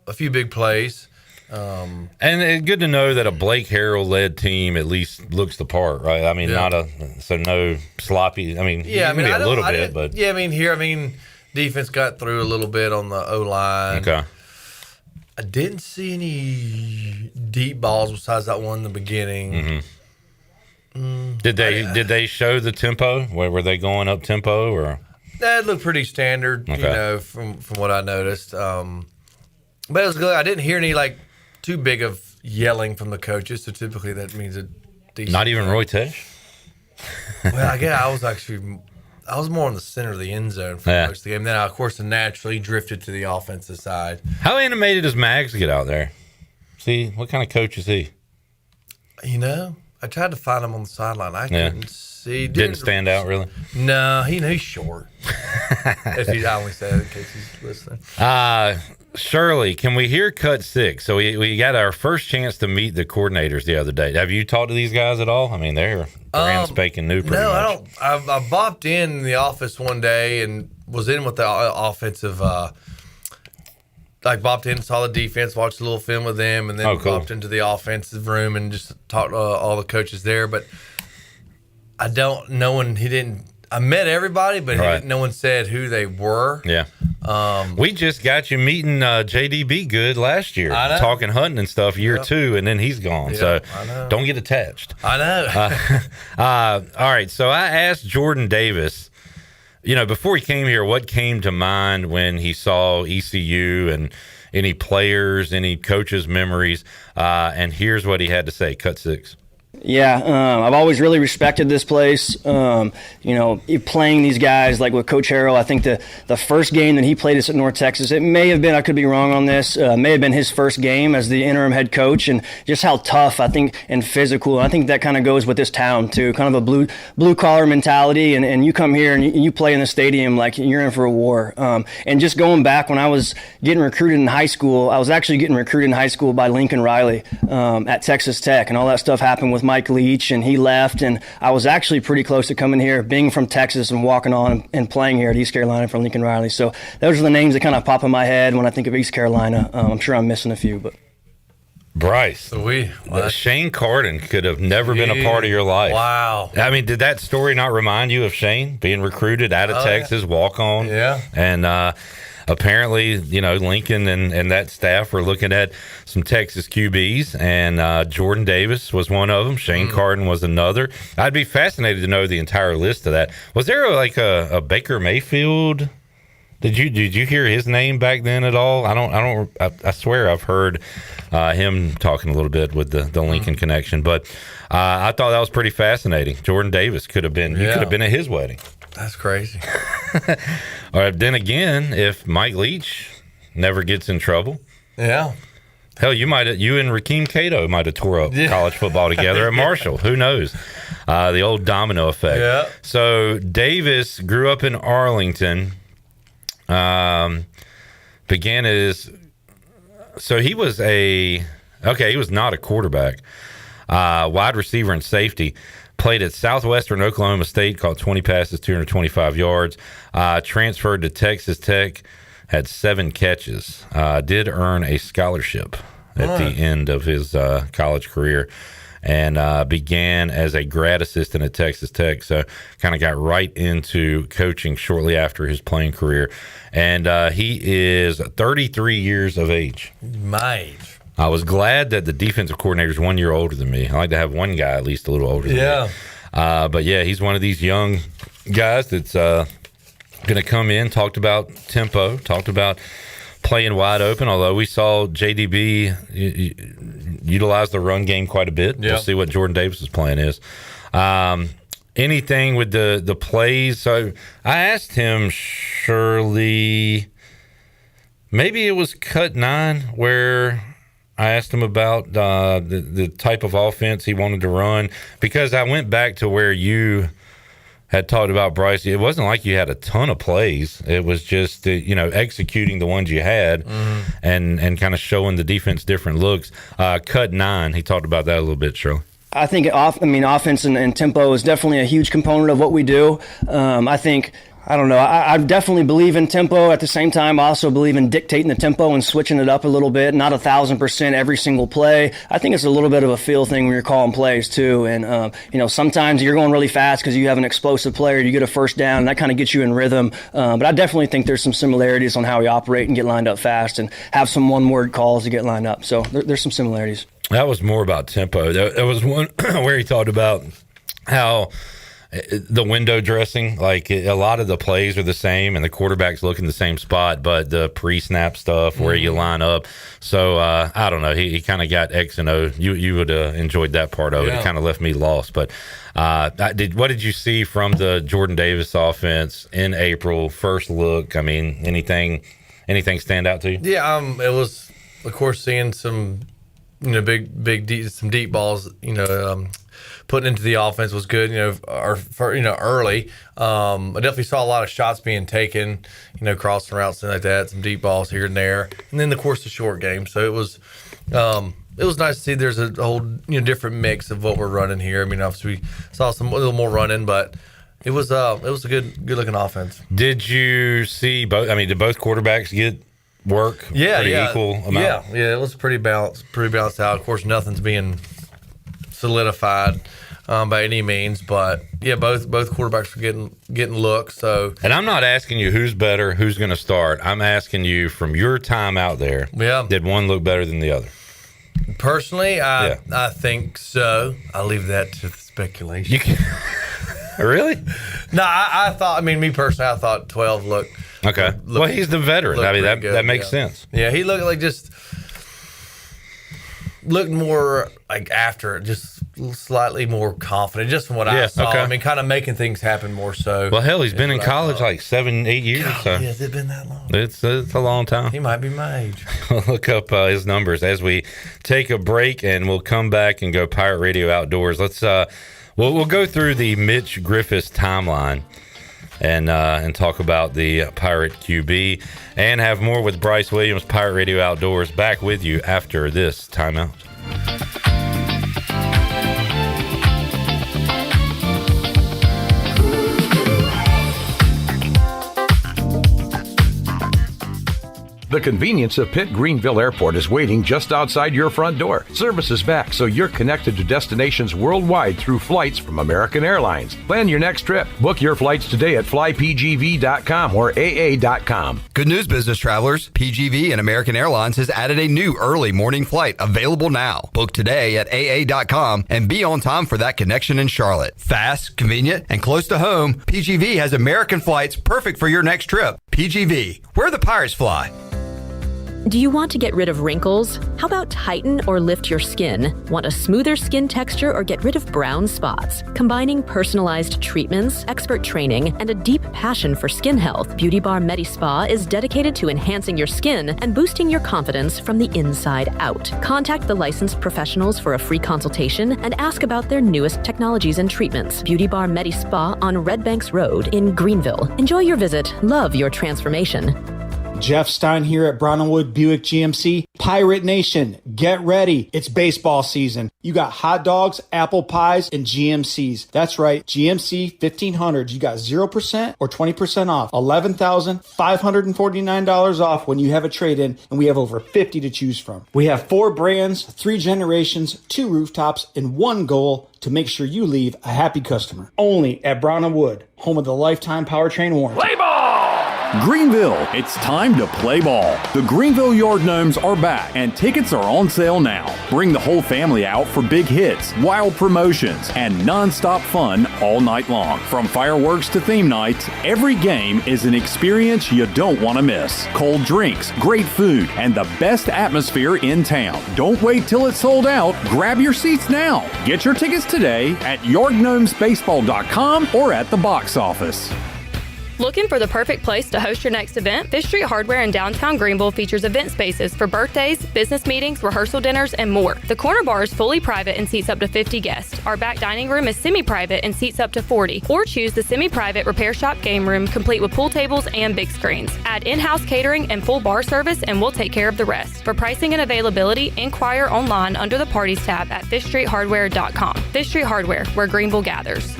a few big plays. And good to know that a Blake Harrell led team at least looks the part, right? I mean, no sloppy. I mean, maybe a little bit, but defense got through a little bit on the O line. Okay. I didn't see any deep balls besides that one in the beginning. Did they show the tempo? Were they going up tempo or? That looked pretty standard, from what I noticed. But it was good. I didn't hear any too big of yelling from the coaches, so typically that means a decent. Not even Roy Tesh? Well, I guess I was more in the center of the end zone for most of the game. Then, of course, naturally drifted to the offensive side. How animated does Mags get out there? See, what kind of coach is he? I tried to find him on the sideline. I couldn't see. Didn't stand out, really? No, he's short. I only say that in case he's listening. Shirley, can we hear cut 6? So we got our first chance to meet the coordinators the other day. Have you talked to these guys at all? I mean, they're brand spanking new pretty much. I don't. I bopped in the office one day and was in with the offensive bopped in, saw the defense, watched a little film with them, and then bopped into the offensive room and just talked to all the coaches there. But I don't know when he didn't. I met everybody, but no one said who they were. Yeah. We just got you meeting JDB Good last year, talking hunting and stuff year 2, and then he's gone. So don't get attached. I know. All right. So I asked Jordan Davis, before he came here, what came to mind when he saw ECU and any players, any coaches' memories. And here's what he had to say. Cut 6. Yeah, I've always really respected this place. Playing these guys like with Coach Harrell, I think the first game that he played us at North Texas, it may have been, I could be wrong on this, may have been his first game as the interim head coach, and just how tough, I think, and physical. I think that kind of goes with this town too, kind of a blue collar mentality, and you come here and you play in the stadium like you're in for a war. And just going back when I was getting recruited in high school, I was actually getting recruited in high school by Lincoln Riley at Texas Tech, and all that stuff happened with Mike Leach, and he left, and I was actually pretty close to coming here, being from Texas and walking on and playing here at East Carolina for Lincoln Riley. So those are the names that kind of pop in my head when I think of East Carolina. I'm sure I'm missing a few, but Bryce, so Shane Carden could have never been a part of your life. Wow. I mean, did that story not remind you of Shane being recruited out of Texas, walk on? Yeah. And apparently, Lincoln and that staff were looking at some Texas QBs, and Jordan Davis was one of them. Shane Carden was another. I'd be fascinated to know the entire list of that. Was there a Baker Mayfield? Did you hear his name back then at all? I swear I've heard him talking a little bit with the Lincoln connection, but I thought that was pretty fascinating. Jordan Davis could have been. You could have been at his wedding. That's crazy. All right, then again, if Mike Leach never gets in trouble, hell, you and Rakeem Cato might have tore up college football together at Marshall. Who knows? The old domino effect. Yeah. So Davis grew up in Arlington. Began as he was he was not a quarterback, wide receiver and safety. Played at Southwestern Oklahoma State, caught 20 passes, 225 yards. Transferred to Texas Tech, had 7 catches. Did earn a scholarship at the end of his college career, and began as a grad assistant at Texas Tech. So kind of got right into coaching shortly after his playing career. And he is 33 years of age. My age. I was glad that the defensive coordinator is 1 year older than me. I like to have one guy at least a little older than me. But he's one of these young guys that's going to come in. Talked about tempo, talked about playing wide open, although we saw JDB utilize the run game quite a bit. We'll see what Jordan Davis's plan is. Anything with the plays? So I asked him, Shirley, maybe it was cut 9 where I asked him about the type of offense he wanted to run, because I went back to where you had talked about, Bryce. It wasn't like you had a ton of plays. It was just, executing the ones you had and kind of showing the defense different looks. Cut 9, he talked about that a little bit, Shirley. I think offense and tempo is definitely a huge component of what we do. I definitely believe in tempo. At the same time, I also believe in dictating the tempo and switching it up a little bit, not 1,000% every single play. I think it's a little bit of a feel thing when you're calling plays too. And, sometimes you're going really fast because you have an explosive player, you get a first down, and that kind of gets you in rhythm. But I definitely think there's some similarities on how we operate and get lined up fast and have some one-word calls to get lined up. So there's some similarities. That was more about tempo. There was one where he talked about how the window dressing, like a lot of the plays are the same and the quarterback's looking the same spot, but the pre-snap stuff where you line up. So I don't know. He kind of got X and O. You would have enjoyed that part of it. It kind of left me lost. But what did you see from the Jordan Davis offense in April? First look. I mean, anything stand out to you? Yeah, it was, of course, seeing some some deep balls. Putting into the offense was good. Early. I definitely saw a lot of shots being taken. Crossing routes and like that. Some deep balls here and there, and then of course the short game. So it was nice to see. There's a whole different mix of what we're running here. I mean, obviously we saw a little more running, but it was a good looking offense. Did you see both? I mean, did both quarterbacks get work? Equal amount. Yeah. It was pretty balanced out. Of course, nothing's being solidified by any means, but yeah, both quarterbacks are getting looks. So, and I'm not asking you who's better, who's going to start. I'm asking you from your time out there. Yeah, did one look better than the other? Personally, I think so. I'll leave that to the speculation. Really? No, I thought. I mean, me personally, I thought 12 looked. Okay. Well, he's the veteran. I mean, that makes sense. Yeah, he looked like looked more like after, just slightly more confident, just from what I saw. Okay. I mean, kind of making things happen more so. Well, hell, he's been in college like 7-8 years. God, so has it been that long? It's a long time. He might be my age. We'll look up his numbers as we take a break, and we'll come back and go Pirate Radio Outdoors. Let's we'll go through the Mitch Griffis timeline and talk about the Pirate QB and have more with Bryce Williams. Pirate Radio Outdoors back with you after this timeout. The convenience of Pitt Greenville Airport is waiting just outside your front door. Service is back, so you're connected to destinations worldwide through flights from American Airlines. Plan your next trip. Book your flights today at flypgv.com or aa.com. Good news, business travelers. PGV and American Airlines has added a new early morning flight available now. Book today at aa.com and be on time for that connection in Charlotte. Fast, convenient, and close to home, PGV has American flights perfect for your next trip. PGV, where the Pirates fly. Do you want to get rid of wrinkles? How about tighten or lift your skin? Want a smoother skin texture or get rid of brown spots? Combining personalized treatments, expert training, and a deep passion for skin health, Beauty Bar MediSpa is dedicated to enhancing your skin and boosting your confidence from the inside out. Contact the licensed professionals for a free consultation and ask about their newest technologies and treatments. Beauty Bar MediSpa on Red Banks Road in Greenville. Enjoy your visit. Love your transformation. Jeff Stein here at Brownwood Buick GMC. Pirate Nation, get ready. It's baseball season. You got hot dogs, apple pies, and GMCs. That's right, GMC 1500s. You got 0% or 20% off. $11,549 off when you have a trade-in, and we have over 50 to choose from. We have 4 brands, 3 generations, 2 rooftops, and 1 goal to make sure you leave a happy customer. Only at Brown & Wood, home of the lifetime powertrain warranty. Play ball! Greenville, it's time to play ball. The Greenville Yard Gnomes are back, and tickets are on sale now. Bring the whole family out for big hits, wild promotions, and non-stop fun all night long. From fireworks to theme nights, every game is an experience you don't want to miss. Cold drinks, great food, and the best atmosphere in town. Don't wait till it's sold out. Grab your seats now. Get your tickets today at yardgnomesbaseball.com or at the box office. Looking for the perfect place to host your next event? Fish Street Hardware in downtown Greenville features event spaces for birthdays, business meetings, rehearsal dinners, and more. The corner bar is fully private and seats up to 50 guests. Our back dining room is semi-private and seats up to 40. Or choose the semi-private repair shop game room, complete with pool tables and big screens. Add in-house catering and full bar service, and we'll take care of the rest. For pricing and availability, inquire online under the Parties tab at fishstreethardware.com. Fish Street Hardware, where Greenville gathers.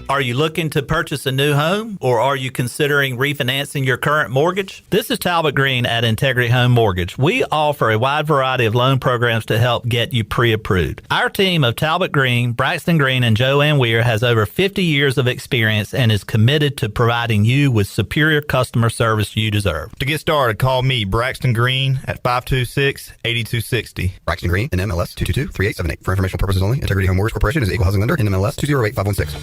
Are you looking to purchase a new home, or are you considering refinancing your current mortgage? This is Talbot Green at Integrity Home Mortgage. We offer a wide variety of loan programs to help get you pre-approved. Our team of Talbot Green, Braxton Green, and Joanne Weir has over 50 years of experience and is committed to providing you with superior customer service you deserve. To get started, call me, Braxton Green, at 526-8260. Braxton Green, NMLS 222-3878. For informational purposes only, Integrity Home Mortgage Corporation is an equal housing lender, NMLS 208-516.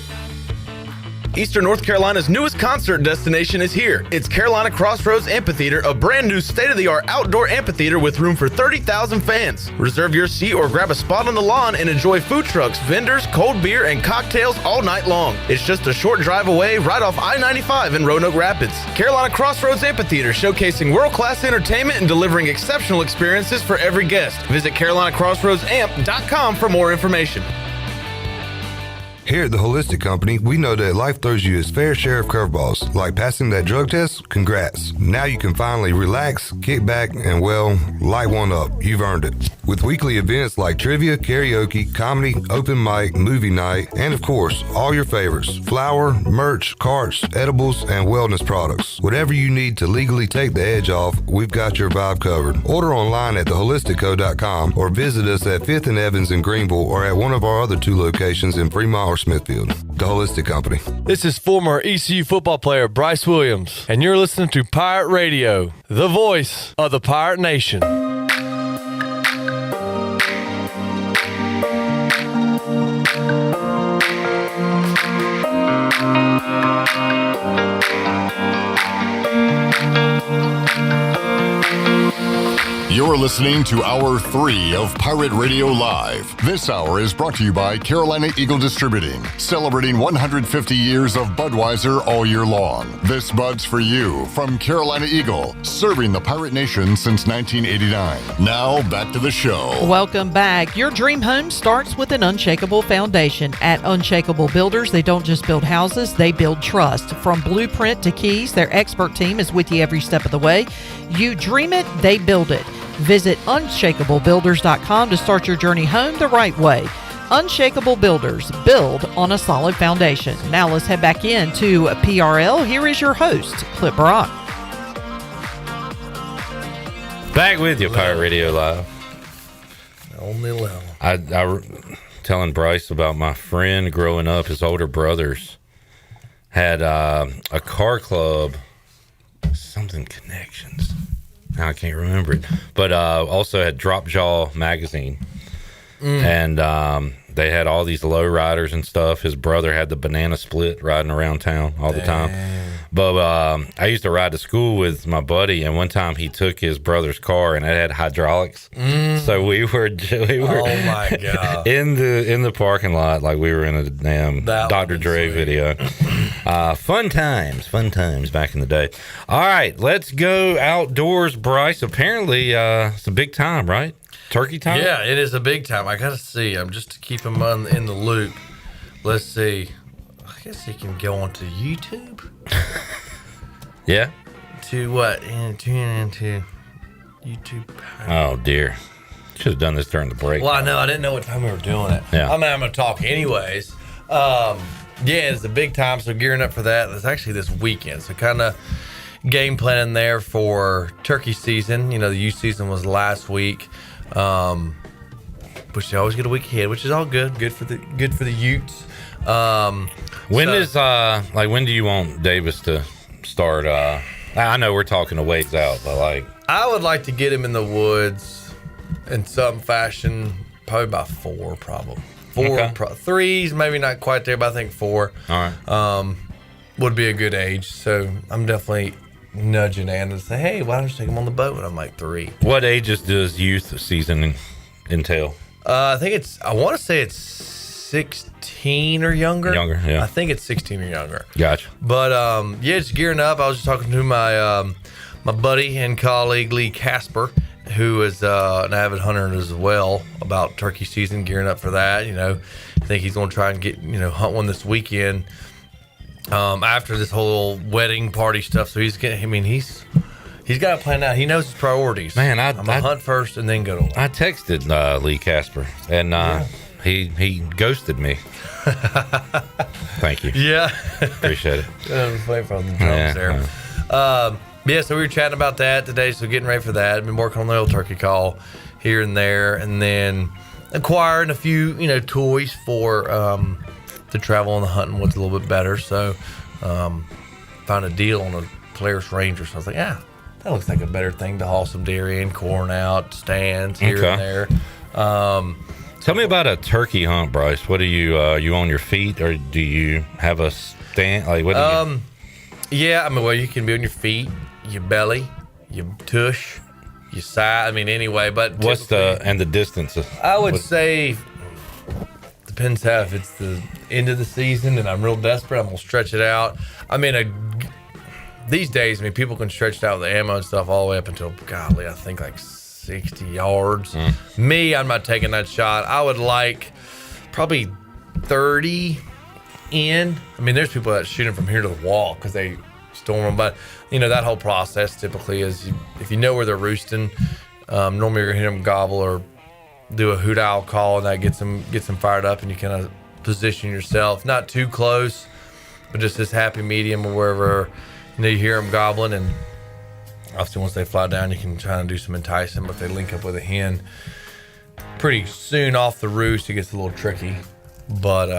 Eastern North Carolina's newest concert destination is here. It's Carolina Crossroads Amphitheater, a brand new state-of-the-art outdoor amphitheater with room for 30,000 fans. Reserve your seat or grab a spot on the lawn and enjoy food trucks, vendors, cold beer, and cocktails all night long. It's just a short drive away right off I-95 in Roanoke Rapids. Carolina Crossroads Amphitheater, showcasing world-class entertainment and delivering exceptional experiences for every guest. Visit CarolinaCrossroadsAmp.com for more information. Here at the Holistic Company, we know that life throws you its fair share of curveballs. Like passing that drug test? Congrats. Now you can finally relax, kick back, and well, light one up. You've earned it. With weekly events like trivia, karaoke, comedy, open mic, movie night, and of course, all your favorites. Flour, merch, carts, edibles, and wellness products. Whatever you need to legally take the edge off, we've got your vibe covered. Order online at theholisticco.com or visit us at 5th and Evans in Greenville or at one of our other 2 locations in Fremont or Smithfield. The Holistic Company. This is former ECU football player Bryce Williams, and you're listening to Pirate Radio, the voice of the Pirate Nation. You're listening to Hour 3 of Pirate Radio Live. This hour is brought to you by Carolina Eagle Distributing, celebrating 150 years of Budweiser all year long. This Bud's for you from Carolina Eagle, serving the Pirate Nation since 1989. Now, back to the show. Welcome back. Your dream home starts with an unshakable foundation. At Unshakable Builders, they don't just build houses, they build trust. From blueprint to keys, their expert team is with you every step of the way. You dream it, they build it. Visit unshakablebuilders.com to start your journey home the right way. Unshakable Builders, build on a solid foundation. Now let's head back into PRL. Here is your host, Clip Brock. Back with you, Pirate Radio Live. Only level. I telling Bryce about my friend growing up. His older brothers had a car club, something Connections. Now I can't remember it, but also had Drop Jaw magazine, and they had all these low riders and stuff. His brother had the banana split riding around town all the time. But I used to ride to school with my buddy, and one time he took his brother's car and it had hydraulics. So we were oh my God. in the parking lot like we were in a damn Dr. Dre video. Fun times back in the day. All right, let's go outdoors, Bryce. Apparently, it's a big time, right? Turkey time? Yeah, it is a big time. I gotta see. I'm just to keep him in the loop. Let's see. I guess he can go onto YouTube. Yeah. To what? Into YouTube. Oh dear. Should have done this during the break. Well, I know. I didn't know what time we were doing it. Yeah. I mean, I'm gonna talk anyways. Yeah, it's a big time. So gearing up for that. It's actually this weekend. So kind of game planning there for turkey season. You know, the youth season was last week. But you always get a week ahead, which is all good. Good for the Utes. When do you want Davis to start? I know we're talking a ways out, but I would like to get him in the woods in some fashion, probably by 4, probably 4. Okay. 3's maybe not quite there, but I think 4. All right. Would be a good age. So I'm definitely nudging Anna to say, hey, why don't you take him on the boat when I'm like 3? What ages does youth season entail? I want to say it's 16 or younger. Younger, yeah. I think it's 16 or younger. Gotcha. But yeah, it's gearing up. I was just talking to my my buddy and colleague Lee Casper, who is an avid hunter as well, about turkey season, gearing up for that. You know, I think he's going to try and get hunt one this weekend. After this whole wedding party stuff, so he's got it planned out. He knows his priorities. Man, I'm gonna hunt first and then go to work. I texted Lee Casper, and he ghosted me. Thank you. Yeah, appreciate it. Play from the drums there. Yeah, so we were chatting about that today. So getting ready for that. I've been working on the old turkey call here and there, and then acquiring a few toys for to travel on the hunting woods a little bit better. So found a deal on a Polaris Ranger. So I was like, yeah, that looks like a better thing to haul some deer in, corn out, stands here and there. Tell me about a turkey hunt, Bryce. What are you on your feet, or do you have a stand? Like what? Yeah, I mean, well, you can be on your feet, your belly, your tush, your side. I mean, anyway. But what's the distance? I would say depends how. If it's the end of the season and I'm real desperate, I'm gonna stretch it out. I mean, these days, people can stretch it out with the ammo and stuff all the way up until, golly, I think like 60 yards. Me, I'm not taking that shot. I would like probably 30 end, I mean, there's people that shoot them from here to the wall because they storm them. But, that whole process typically is if you know where they're roosting, normally you're going to hear them gobble or do a hoot owl call, and that gets them fired up, and you kind of position yourself. Not too close, but just this happy medium or wherever, you hear them gobbling. And obviously once they fly down, you can try and do some enticing, but if they link up with a hen pretty soon off the roost, it gets a little tricky. But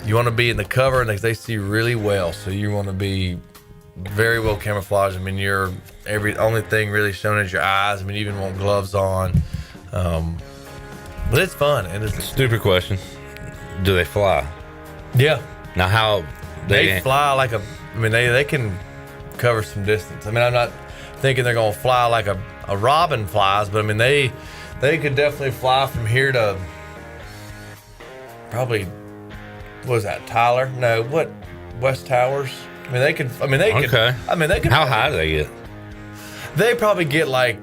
you want to be in the cover, and they see really well, so you want to be very well camouflaged. I mean, only thing really shown is your eyes. I mean, you even want gloves on. But it's fun. It is a stupid question. Do they fly? Yeah. Now, how they fly like they can cover some distance. I mean, I'm not thinking they're going to fly like a robin flies, but I mean, they could definitely fly from here to probably, what is that, Tyler? No, what, West Towers? I mean, they could. Okay. They could. How high do they get? They probably get like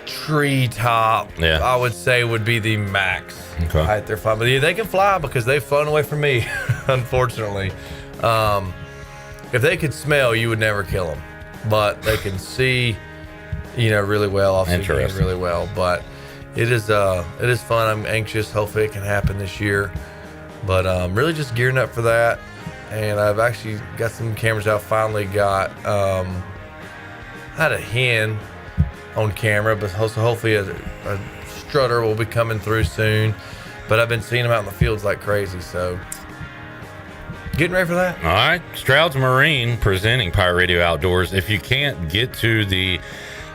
treetop. Yeah. I would say would be the max height they're flying. But yeah, they can fly because they've flown away from me, unfortunately. If they could smell, you would never kill them. But they can see, really well. Obviously, really well. But it is fun. I'm anxious. Hopefully, it can happen this year. But really, just gearing up for that. And I've actually got some cameras out. Finally got had a hen on camera, but hopefully a strutter will be coming through soon. But I've been seeing them out in the fields like crazy, so getting ready for that. All right, Stroud's Marine presenting Pirate Radio Outdoors. If you can't get to the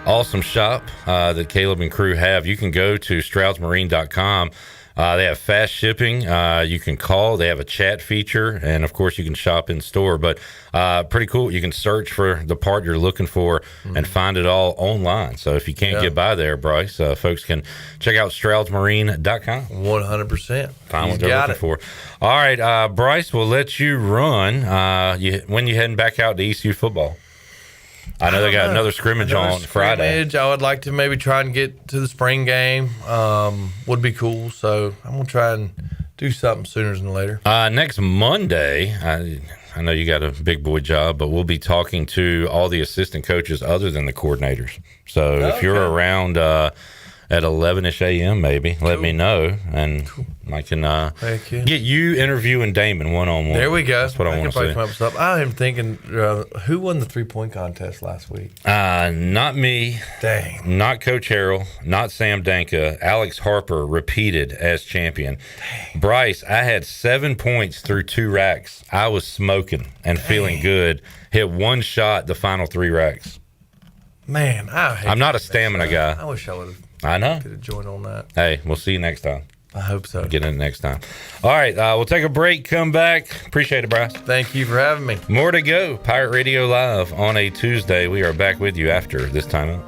awesome shop that Caleb and crew have, you can go to stroudsmarine.com. They have fast shipping. You can call. They have a chat feature, and of course, you can shop in store. But pretty cool. You can search for the part you're looking for and find it all online. So if you can't get by there, Bryce, folks can check out stroudsmarine.com. 100%. Find what they're looking for. All right, Bryce, we'll let you run. When you heading back out to ECU football? I know they got another scrimmage on Friday. I would like to maybe try and get to the spring game. Would be cool. So I'm going to try and do something sooner than later. Next Monday, I know you got a big boy job, but we'll be talking to all the assistant coaches other than the coordinators. So if you're around at 11-ish a.m. maybe, let me know, and I can get you interviewing Damon one-on-one. There we go. That's what I want to see. Come up with something. I am thinking, who won the 3-point contest last week? Not me. Dang. Not Coach Harrell. Not Sam Danka. Alex Harper repeated as champion. Dang. Bryce, I had 7 points through 2 racks. I was smoking and feeling good. Hit one shot the final 3 racks. Man, I'm not a stamina guy. I wish I would have. I know. Could have joined on that. Hey, we'll see you next time. I hope so. Get in next time. All right, we'll take a break, come back. Appreciate it, Bryce. Thank you for having me. More to go. Pirate Radio Live on a Tuesday. We are back with you after this time out.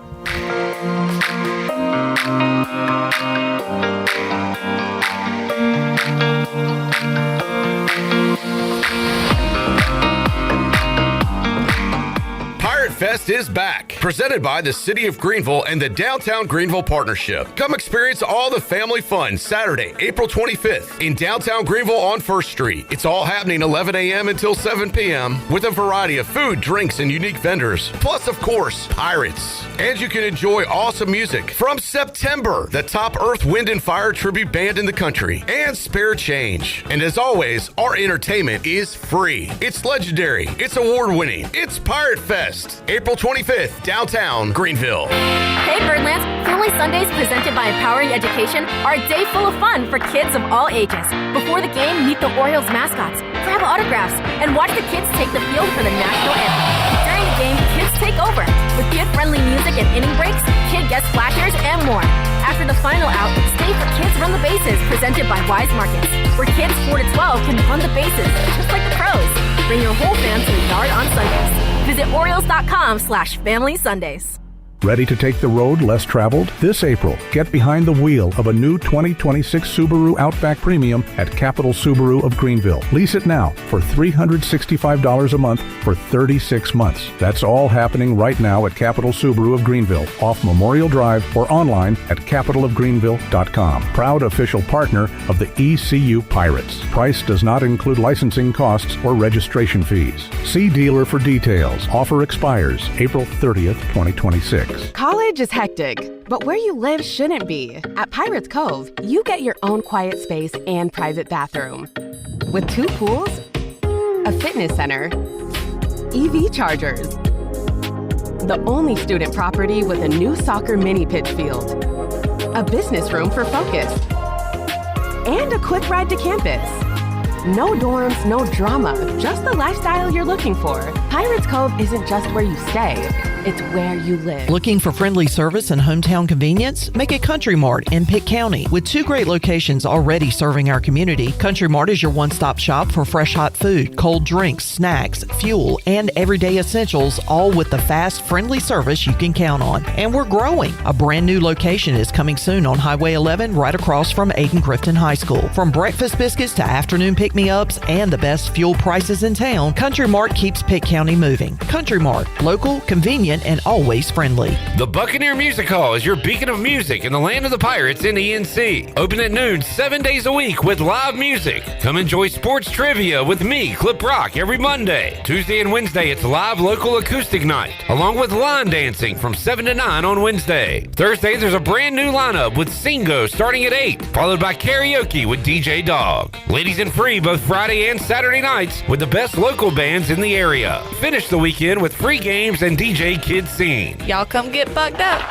Fest is back, presented by the City of Greenville and the Downtown Greenville Partnership. Come experience all the family fun Saturday, April 25th in downtown Greenville on 1st Street. It's all happening 11 a.m. until 7 p.m. with a variety of food, drinks, and unique vendors. Plus, of course, pirates. And you can enjoy awesome music from September, the top Earth, Wind, and Fire tribute band in the country, and Spare Change. And as always, our entertainment is free. It's legendary. It's award-winning. It's Pirate Fest. April 25th, downtown Greenville. Hey Birdlands, Family Sundays presented by Empowering Education are a day full of fun for kids of all ages. Before the game, meet the Orioles mascots, grab autographs, and watch the kids take the field for the national anthem. During the game, kids take over with kid-friendly music and inning breaks, kid guest flashers, and more. After the final out, stay for Kids Run the Bases presented by Wise Markets, where kids 4 to 12 can run the bases just like the pros. Bring your whole fam to the yard on Sundays. Visit Orioles.com/Family Sundays. Ready to take the road less traveled? This April, get behind the wheel of a new 2026 Subaru Outback Premium at Capital Subaru of Greenville. Lease it now for $365 a month for 36 months. That's all happening right now at Capital Subaru of Greenville, off Memorial Drive, or online at capitalofgreenville.com. Proud official partner of the ECU Pirates. Price does not include licensing costs or registration fees. See dealer for details. Offer expires April 30th, 2026. College is hectic, but where you live shouldn't be. At Pirates Cove, you get your own quiet space and private bathroom. With 2 pools, a fitness center, EV chargers, the only student property with a new soccer mini pitch field, a business room for focus, and a quick ride to campus. No dorms, no drama, just the lifestyle you're looking for. Pirates Cove isn't just where you stay, it's where you live. Looking for friendly service and hometown convenience? Make it Country Mart in Pitt County. With 2 great locations already serving our community, Country Mart is your one-stop shop for fresh hot food, cold drinks, snacks, fuel, and everyday essentials, all with the fast, friendly service you can count on. And we're growing. A brand new location is coming soon on Highway 11 right across from Aidan Grifton High School. From breakfast biscuits to afternoon pick-me-ups and the best fuel prices in town, Country Mart keeps Pitt County moving. Country Mart, local, convenient, and always friendly. The Buccaneer Music Hall is your beacon of music in the land of the Pirates in ENC. Open at noon 7 days a week with live music. Come enjoy sports trivia with me, Clip Rock, every Monday. Tuesday and Wednesday, it's live local acoustic night, along with line dancing from 7 to 9 on Wednesday. Thursday, there's a brand new lineup with Singo starting at 8, followed by karaoke with DJ Dog. Ladies and free both Friday and Saturday nights with the best local bands in the area. Finish the weekend with free games and DJ Kids Scene. Y'all come get bucked up.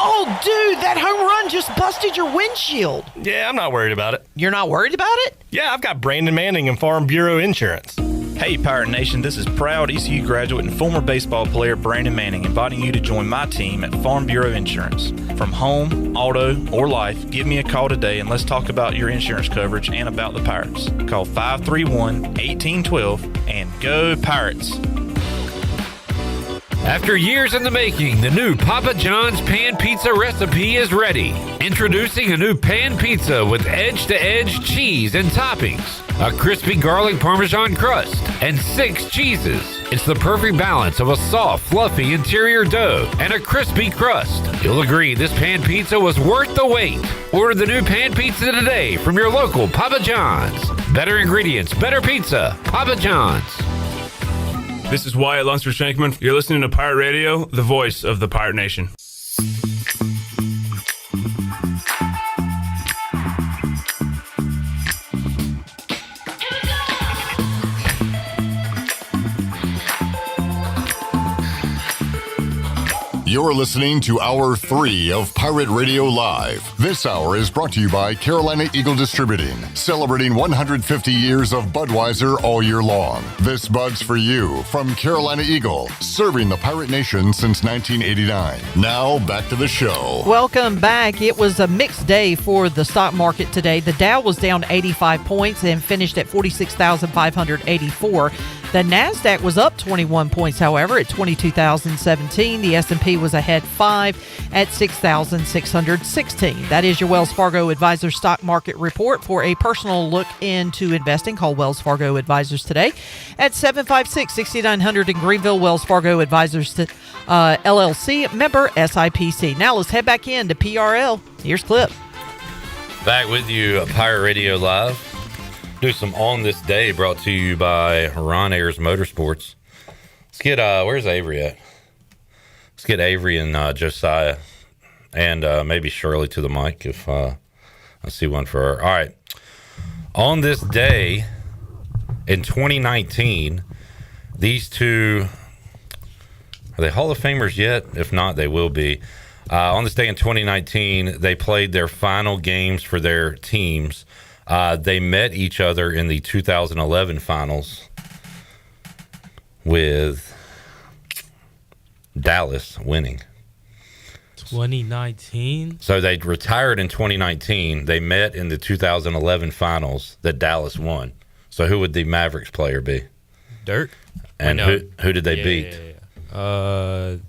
Oh, dude, that home run just busted your windshield. Yeah, I'm not worried about it. You're not worried about it? Yeah, I've got Brandon Manning and Farm Bureau Insurance. Hey, Pirate Nation, this is proud ECU graduate and former baseball player Brandon Manning inviting you to join my team at Farm Bureau Insurance. From home, auto, or life, give me a call today and let's talk about your insurance coverage and about the Pirates. Call 531-1812 and go Pirates! After years in the making, the new Papa John's Pan Pizza recipe is ready. Introducing a new pan pizza with edge-to-edge cheese and toppings, a crispy garlic Parmesan crust, and 6 cheeses. It's the perfect balance of a soft, fluffy interior dough and a crispy crust. You'll agree this pan pizza was worth the wait. Order the new pan pizza today from your local Papa John's. Better ingredients, better pizza, Papa John's. This is Wyatt Lunsford Shankman. You're listening to Pirate Radio, the voice of the Pirate Nation. You're listening to Hour 3 of Pirate Radio Live. This hour is brought to you by Carolina Eagle Distributing, celebrating 150 years of Budweiser all year long. This Bud's for you from Carolina Eagle, serving the Pirate Nation since 1989. Now, back to the show. Welcome back. It was a mixed day for the stock market today. The Dow was down 85 points and finished at 46,584. The NASDAQ was up 21 points, however, at 22,017. The S&P was ahead 5 at 6,616. That is your Wells Fargo Advisors Stock Market Report. For a personal look into investing, call Wells Fargo Advisors today at 756-6900 in Greenville. Wells Fargo Advisors LLC, member SIPC. Now let's head back into PRL. Here's Clip. Back with you, Pirate Radio Live. Do some On This Day brought to you by Ron Ayers Motorsports. Let's get, where's Avery at? Let's get Avery and Josiah and maybe Shirley to the mic if I see one for her. All right. On this day in 2019, these two, are they Hall of Famers yet? If not, they will be. On this day in 2019, they played their final games for their teams. They met each other in the 2011 finals with Dallas winning. 2019? So they retired in 2019. They met in the 2011 finals that Dallas won. So who would the Mavericks player be? Dirk. And who did they beat? The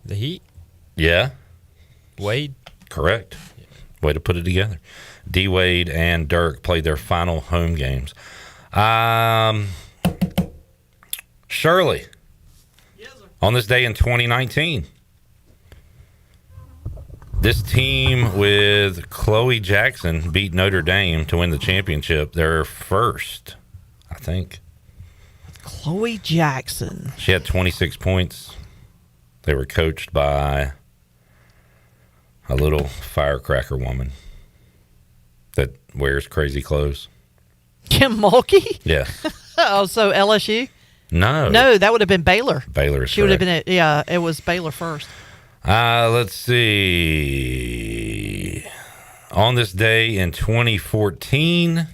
Heat. Yeah. Wade. Correct. Way to put it together. D. Wade and Dirk played their final home games. Shirley. On this day in 2019, this team with Chloe Jackson beat Notre Dame to win the championship. Their first, I think. Chloe Jackson. She had 26 points. They were coached by a little firecracker woman that wears crazy clothes. Kim Mulkey? Yeah. Oh, so LSU? No. No, that would have been Baylor. Baylor is She would have correct. been it was Baylor first. Let's see. On this day in 2014,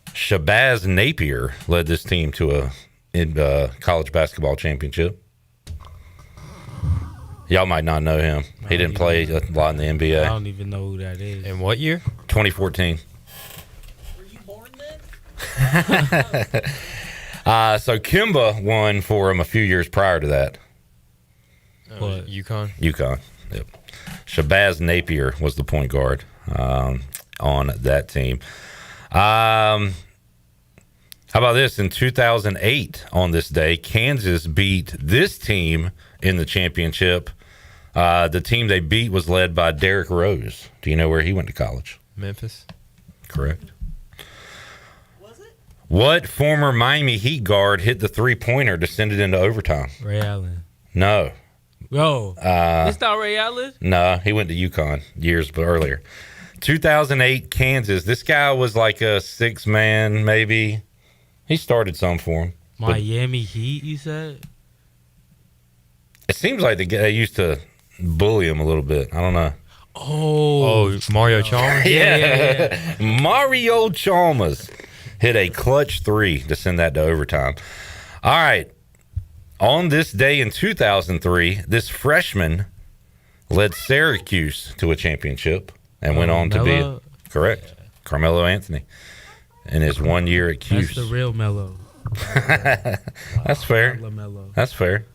Shabazz Napier led this team to a college basketball championship. Y'all might not know him. He didn't play a lot in the NBA. I don't even know who that is. In what year? 2014. Were you born then? So Kimba won for him a few years prior to that. What? UConn? UConn. Yep. Shabazz Napier was the point guard on that team. How about this? In 2008, on this day, Kansas beat this team in the championship. The team they beat was led by Derrick Rose. Do you know where he went to college? Memphis. Correct. What former Miami Heat guard hit the three-pointer to send it into overtime? Ray Allen. No. Bro, it's not Ray Allen? No, he went to UConn years earlier. 2008 Kansas. This guy was like a six-man, maybe. He started some for him. Miami Heat, you said? It seems like they used to bully him a little bit. I don't know. Oh, Mario Chalmers? Yeah. Mario Chalmers hit a clutch three to send that to overtime. All right. On this day in 2003, this freshman led Syracuse to a championship and went on to be correct. Carmelo Anthony in his 1 year at Cuse. That's the real Melo. That's fair. LaMelo. That's fair.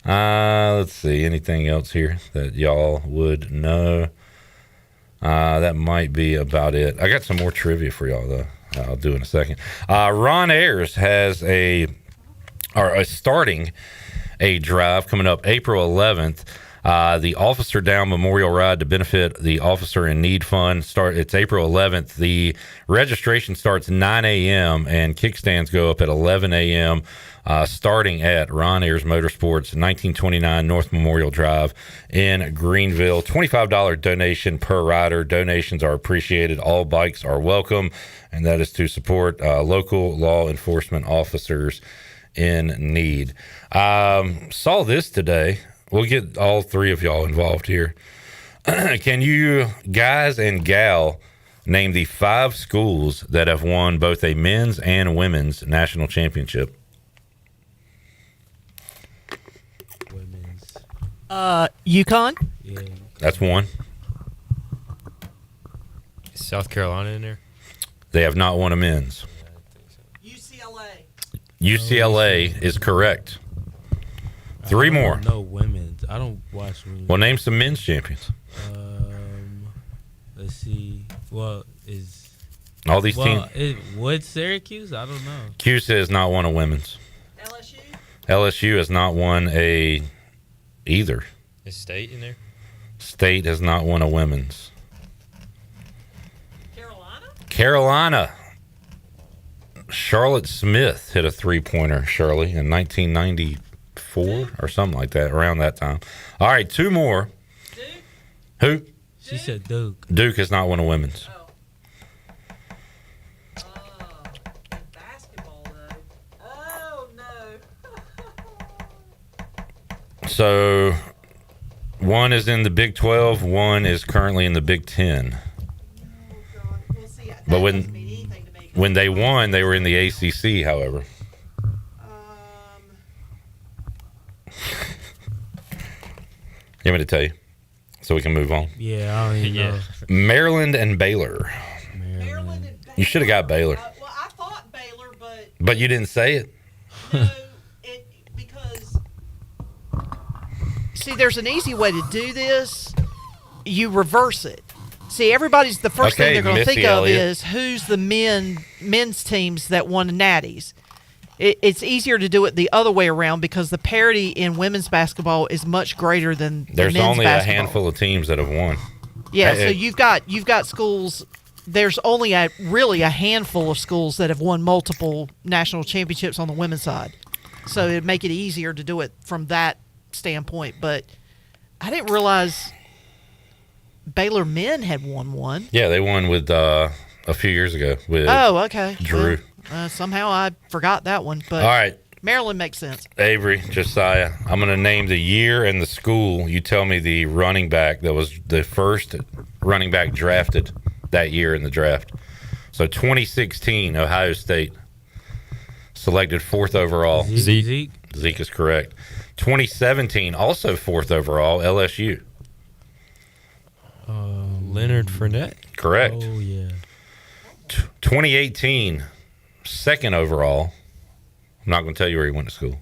Let's see. Anything else here that y'all would know? That might be about it. I got some more trivia for y'all, though. I'll do in a second. Ron Ayers has starting a drive coming up April 11th. The Officer Down Memorial Ride to benefit the Officer in Need Fund. It's April 11th. The registration starts 9 a.m. and kickstands go up at 11 a.m. Starting at Ron Ayers Motorsports, 1929 North Memorial Drive in Greenville. $25 donation per rider. Donations are appreciated. All bikes are welcome, and that is to support local law enforcement officers in need. Saw this today. We'll get all three of y'all involved here. Can you guys and gal name the 5 schools that have won both a men's and women's national championship? UConn? Yeah. That's one. Is South Carolina in there? They have not won a men's. UCLA is correct. 3 more. No women's. I don't watch women's. Well, name some men's champions. Let's see. Well, all these teams. Would Syracuse? I don't know. Cuse has not won a women's. LSU has not won either. Is State in there? State has not won a women's. Carolina. Charlotte Smith hit a 3-pointer, Shirley, in 1994 or something like that, around that time. All right, 2 more. Duke? Who? She said Duke. Duke has not won a women's. Basketball, though. Oh, no. So, one is in the Big 12, one is currently in the Big 10. But when they won, they were in the ACC, however. You want me to tell you? So we can move on? Yeah, I don't even know. Maryland and Baylor. Maryland and Baylor. You should have got Baylor. Well, I thought Baylor, but... But you didn't say it? No, because see, there's an easy way to do this. You reverse it. See, everybody's the first thing they're going to think of is who's the men's teams that won the Natties. It's easier to do it the other way around because the parity in women's basketball is much greater than There's men's only basketball. a handful of teams that have won. Yeah, so you've got schools. There's only really a handful of schools that have won multiple national championships on the women's side. So it'd make it easier to do it from that standpoint. But I didn't realize Baylor men had won one. Yeah, they won with a few years ago with okay. Drew. Well, somehow I forgot that one. But all right. Maryland makes sense. Avery, Josiah, I'm going to name the year and the school. You tell me the running back that was the first running back drafted that year in the draft. So 2016, Ohio State selected 4th overall. Zeke. Zeke is correct. 2017, also 4th overall, LSU. Leonard Fournette. Correct. Oh, yeah. 2018, 2nd overall. I'm not going to tell you where he went to school.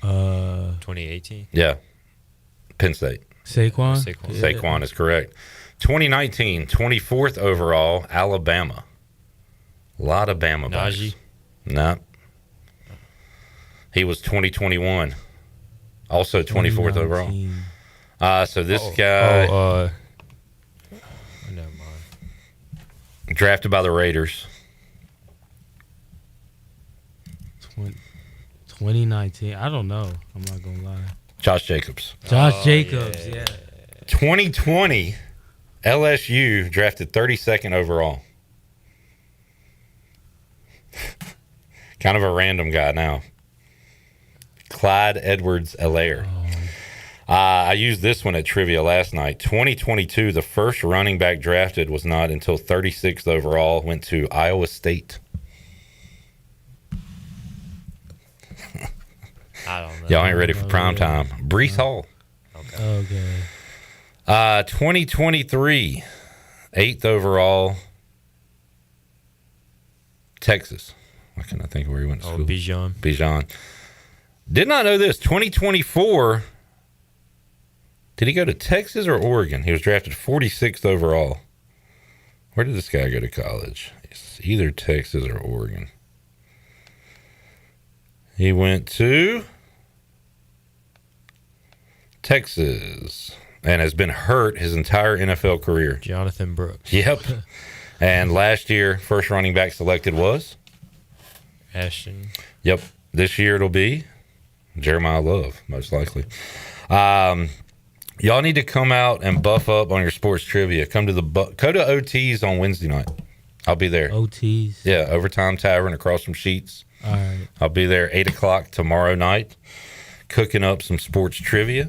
2018? Yeah. Penn State. Saquon? Saquon is correct. 2019, 24th overall, Alabama. A lot of Bama bucks. Najee? No. He was 2021. Also 24th overall. So this guy never mind. drafted by the Raiders. 2019. I don't know. I'm not going to lie. Josh Jacobs. Josh Jacobs, yeah. 2020, LSU drafted 32nd overall. Kind of a random guy now. Clyde Edwards-Helaire. I used this one at trivia last night. 2022, the first running back drafted was not until 36th overall, went to Iowa State. I don't know. Y'all ain't ready for prime time. Breece Hall. Okay. 2023, 8th overall, Texas. Why can't I think of where he went to school? Bijan. Did not know this. 2024, did he go to Texas or Oregon? He was drafted 46th overall. Where did this guy go to college? It's either Texas or Oregon. He went to Texas and has been hurt his entire NFL career. Jonathan Brooks. Yep. And last year, first running back selected was? Ashton. Yep. This year it'll be Jeremiah Love, most likely. Y'all need to come out and buff up on your sports trivia. Come to go to OTs on Wednesday night. I'll be there. OTs? Yeah, Overtime Tavern across from Sheets. All right. I'll be there 8 o'clock tomorrow night, cooking up some sports trivia.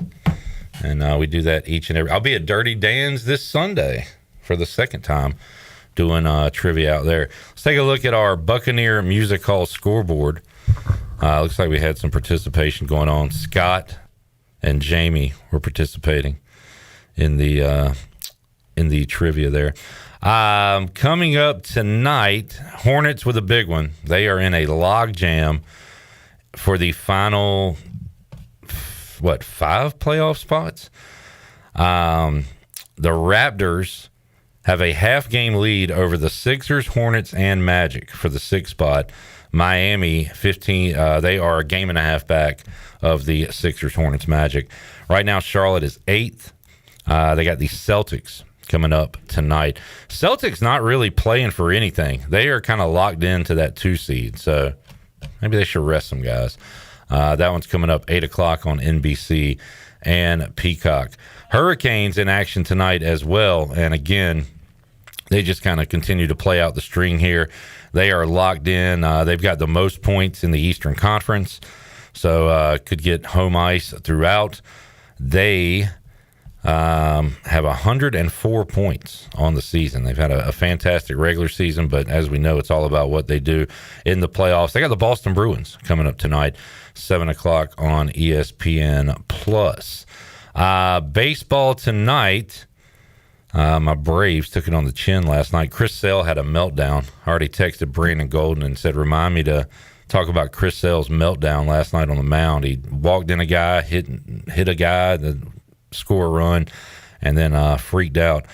And we do that each and every. I'll be at Dirty Dan's this Sunday for the second time doing trivia out there. Let's take a look at our Buccaneer Music Hall scoreboard. Looks like we had some participation going on. Scott and Jamie were participating in the trivia there. Coming up tonight, Hornets with a big one. They are in a log jam for the final, 5 playoff spots? The Raptors have a half-game lead over the Sixers, Hornets, and Magic for the 6th spot. Miami, 15. They are a game and a half back of the Sixers, Hornets, Magic. Right now, Charlotte is 8th. They got the Celtics coming up tonight. Celtics not really playing for anything. They are kind of locked into that 2 seed, so maybe they should rest some guys. That one's coming up 8 o'clock on NBC and Peacock. Hurricanes in action tonight as well, and again, they just kind of continue to play out the string here. They are locked in. They've got the most points in the Eastern Conference, so could get home ice throughout. They have 104 points on the season. They've had a fantastic regular season, but as we know, it's all about what they do in the playoffs. They got the Boston Bruins coming up tonight, 7 o'clock on ESPN+. Baseball tonight, my Braves took it on the chin last night. Chris Sale had a meltdown. I already texted Brandon Golden and said, remind me to Talk about Chris Sale's meltdown last night on the mound. He walked in a guy, hit a guy, then score a run, and then freaked out.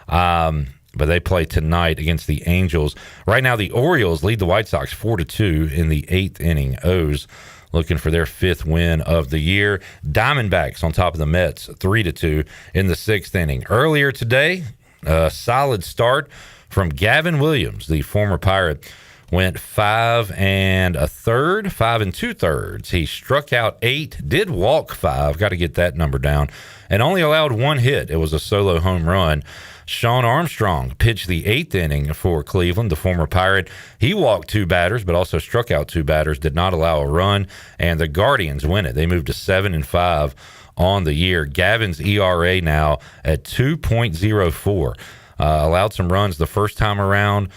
But they play tonight against the Angels. Right now, the Orioles lead the White Sox 4-2 in the 8th inning. O's looking for their 5th win of the year. Diamondbacks on top of the Mets 3-2 in the 6th inning. Earlier today, a solid start from Gavin Williams, the former Pirate. Went 5 2/3. He struck out 8, did walk 5, got to get that number down, and only allowed 1 hit. It was a solo home run. Sean Armstrong pitched the 8th inning for Cleveland, the former Pirate. He walked 2 batters, but also struck out 2 batters, did not allow a run, and the Guardians win it. They moved to 7-5 on the year. Gavin's ERA now at 2.04. Allowed some runs the first time around,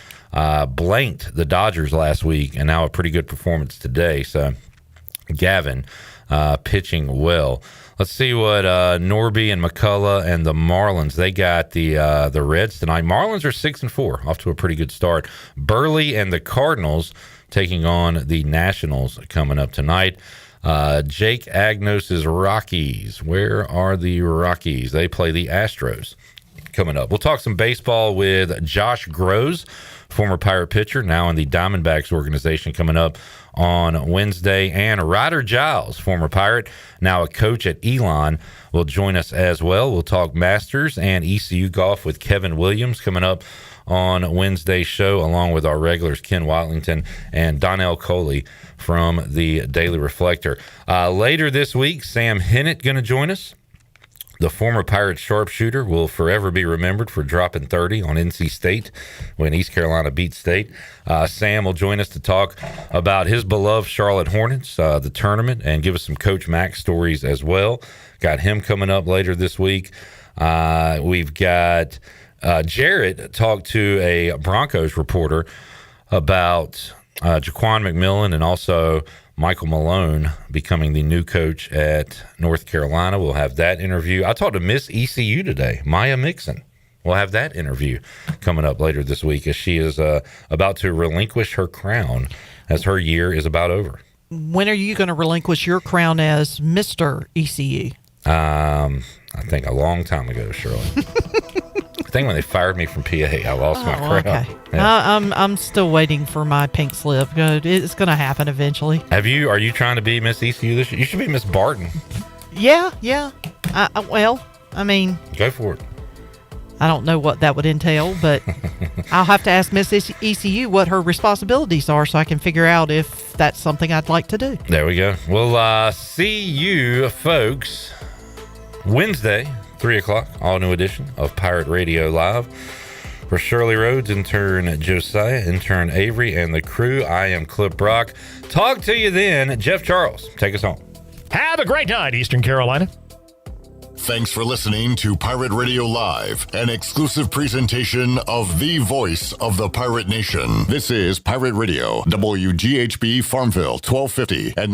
blanked the Dodgers last week, and now a pretty good performance today. So Gavin pitching well. Let's see what Norby and McCullough and the Marlins, they got the Reds tonight. Marlins are 6-4, off to a pretty good start. Burley and the Cardinals taking on the Nationals coming up tonight. Jake Agnos's Rockies. Where are the Rockies? They play the Astros coming up. We'll talk some baseball with Josh Groves, former Pirate pitcher, now in the Diamondbacks organization, coming up on Wednesday. And Ryder Giles, former Pirate, now a coach at Elon, will join us as well. We'll talk Masters and ECU golf with Kevin Williams coming up on Wednesday's show, along with our regulars Ken Watlington and Donnell Coley from the Daily Reflector. Later this week, Sam Hennett going to join us. The former Pirate sharpshooter will forever be remembered for dropping 30 on NC State when East Carolina beat State. Sam will join us to talk about his beloved Charlotte Hornets, the tournament, and give us some Coach Mack stories as well. Got him coming up later this week. We've got Jarrett talked to a Broncos reporter about Jaquan McMillan and also Michael Malone becoming the new coach at North Carolina. We'll have that interview. I talked to Miss ECU today, Maya Mixon. We'll have that interview coming up later this week as she is about to relinquish her crown as her year is about over. When are you going to relinquish your crown as Mr. ECU? I think a long time ago, Shirley. I think when they fired me from PA, I lost my crown. Okay. Yeah. I'm still waiting for my pink slip. It's going to happen eventually. Are you trying to be Miss ECU this year? You should be Miss Barton. Yeah. Well, I mean, go for it. I don't know what that would entail, but I'll have to ask Miss ECU what her responsibilities are so I can figure out if that's something I'd like to do. There we go. We'll see you folks Wednesday, 3 o'clock, all new edition of Pirate Radio Live. For Shirley Rhodes, intern Josiah, intern Avery, and the crew, I am Clip Brock. Talk to you then. Jeff Charles, take us home. Have a great night, Eastern Carolina. Thanks for listening to Pirate Radio Live, an exclusive presentation of the voice of the Pirate Nation. This is Pirate Radio, WGHB Farmville, 1250 at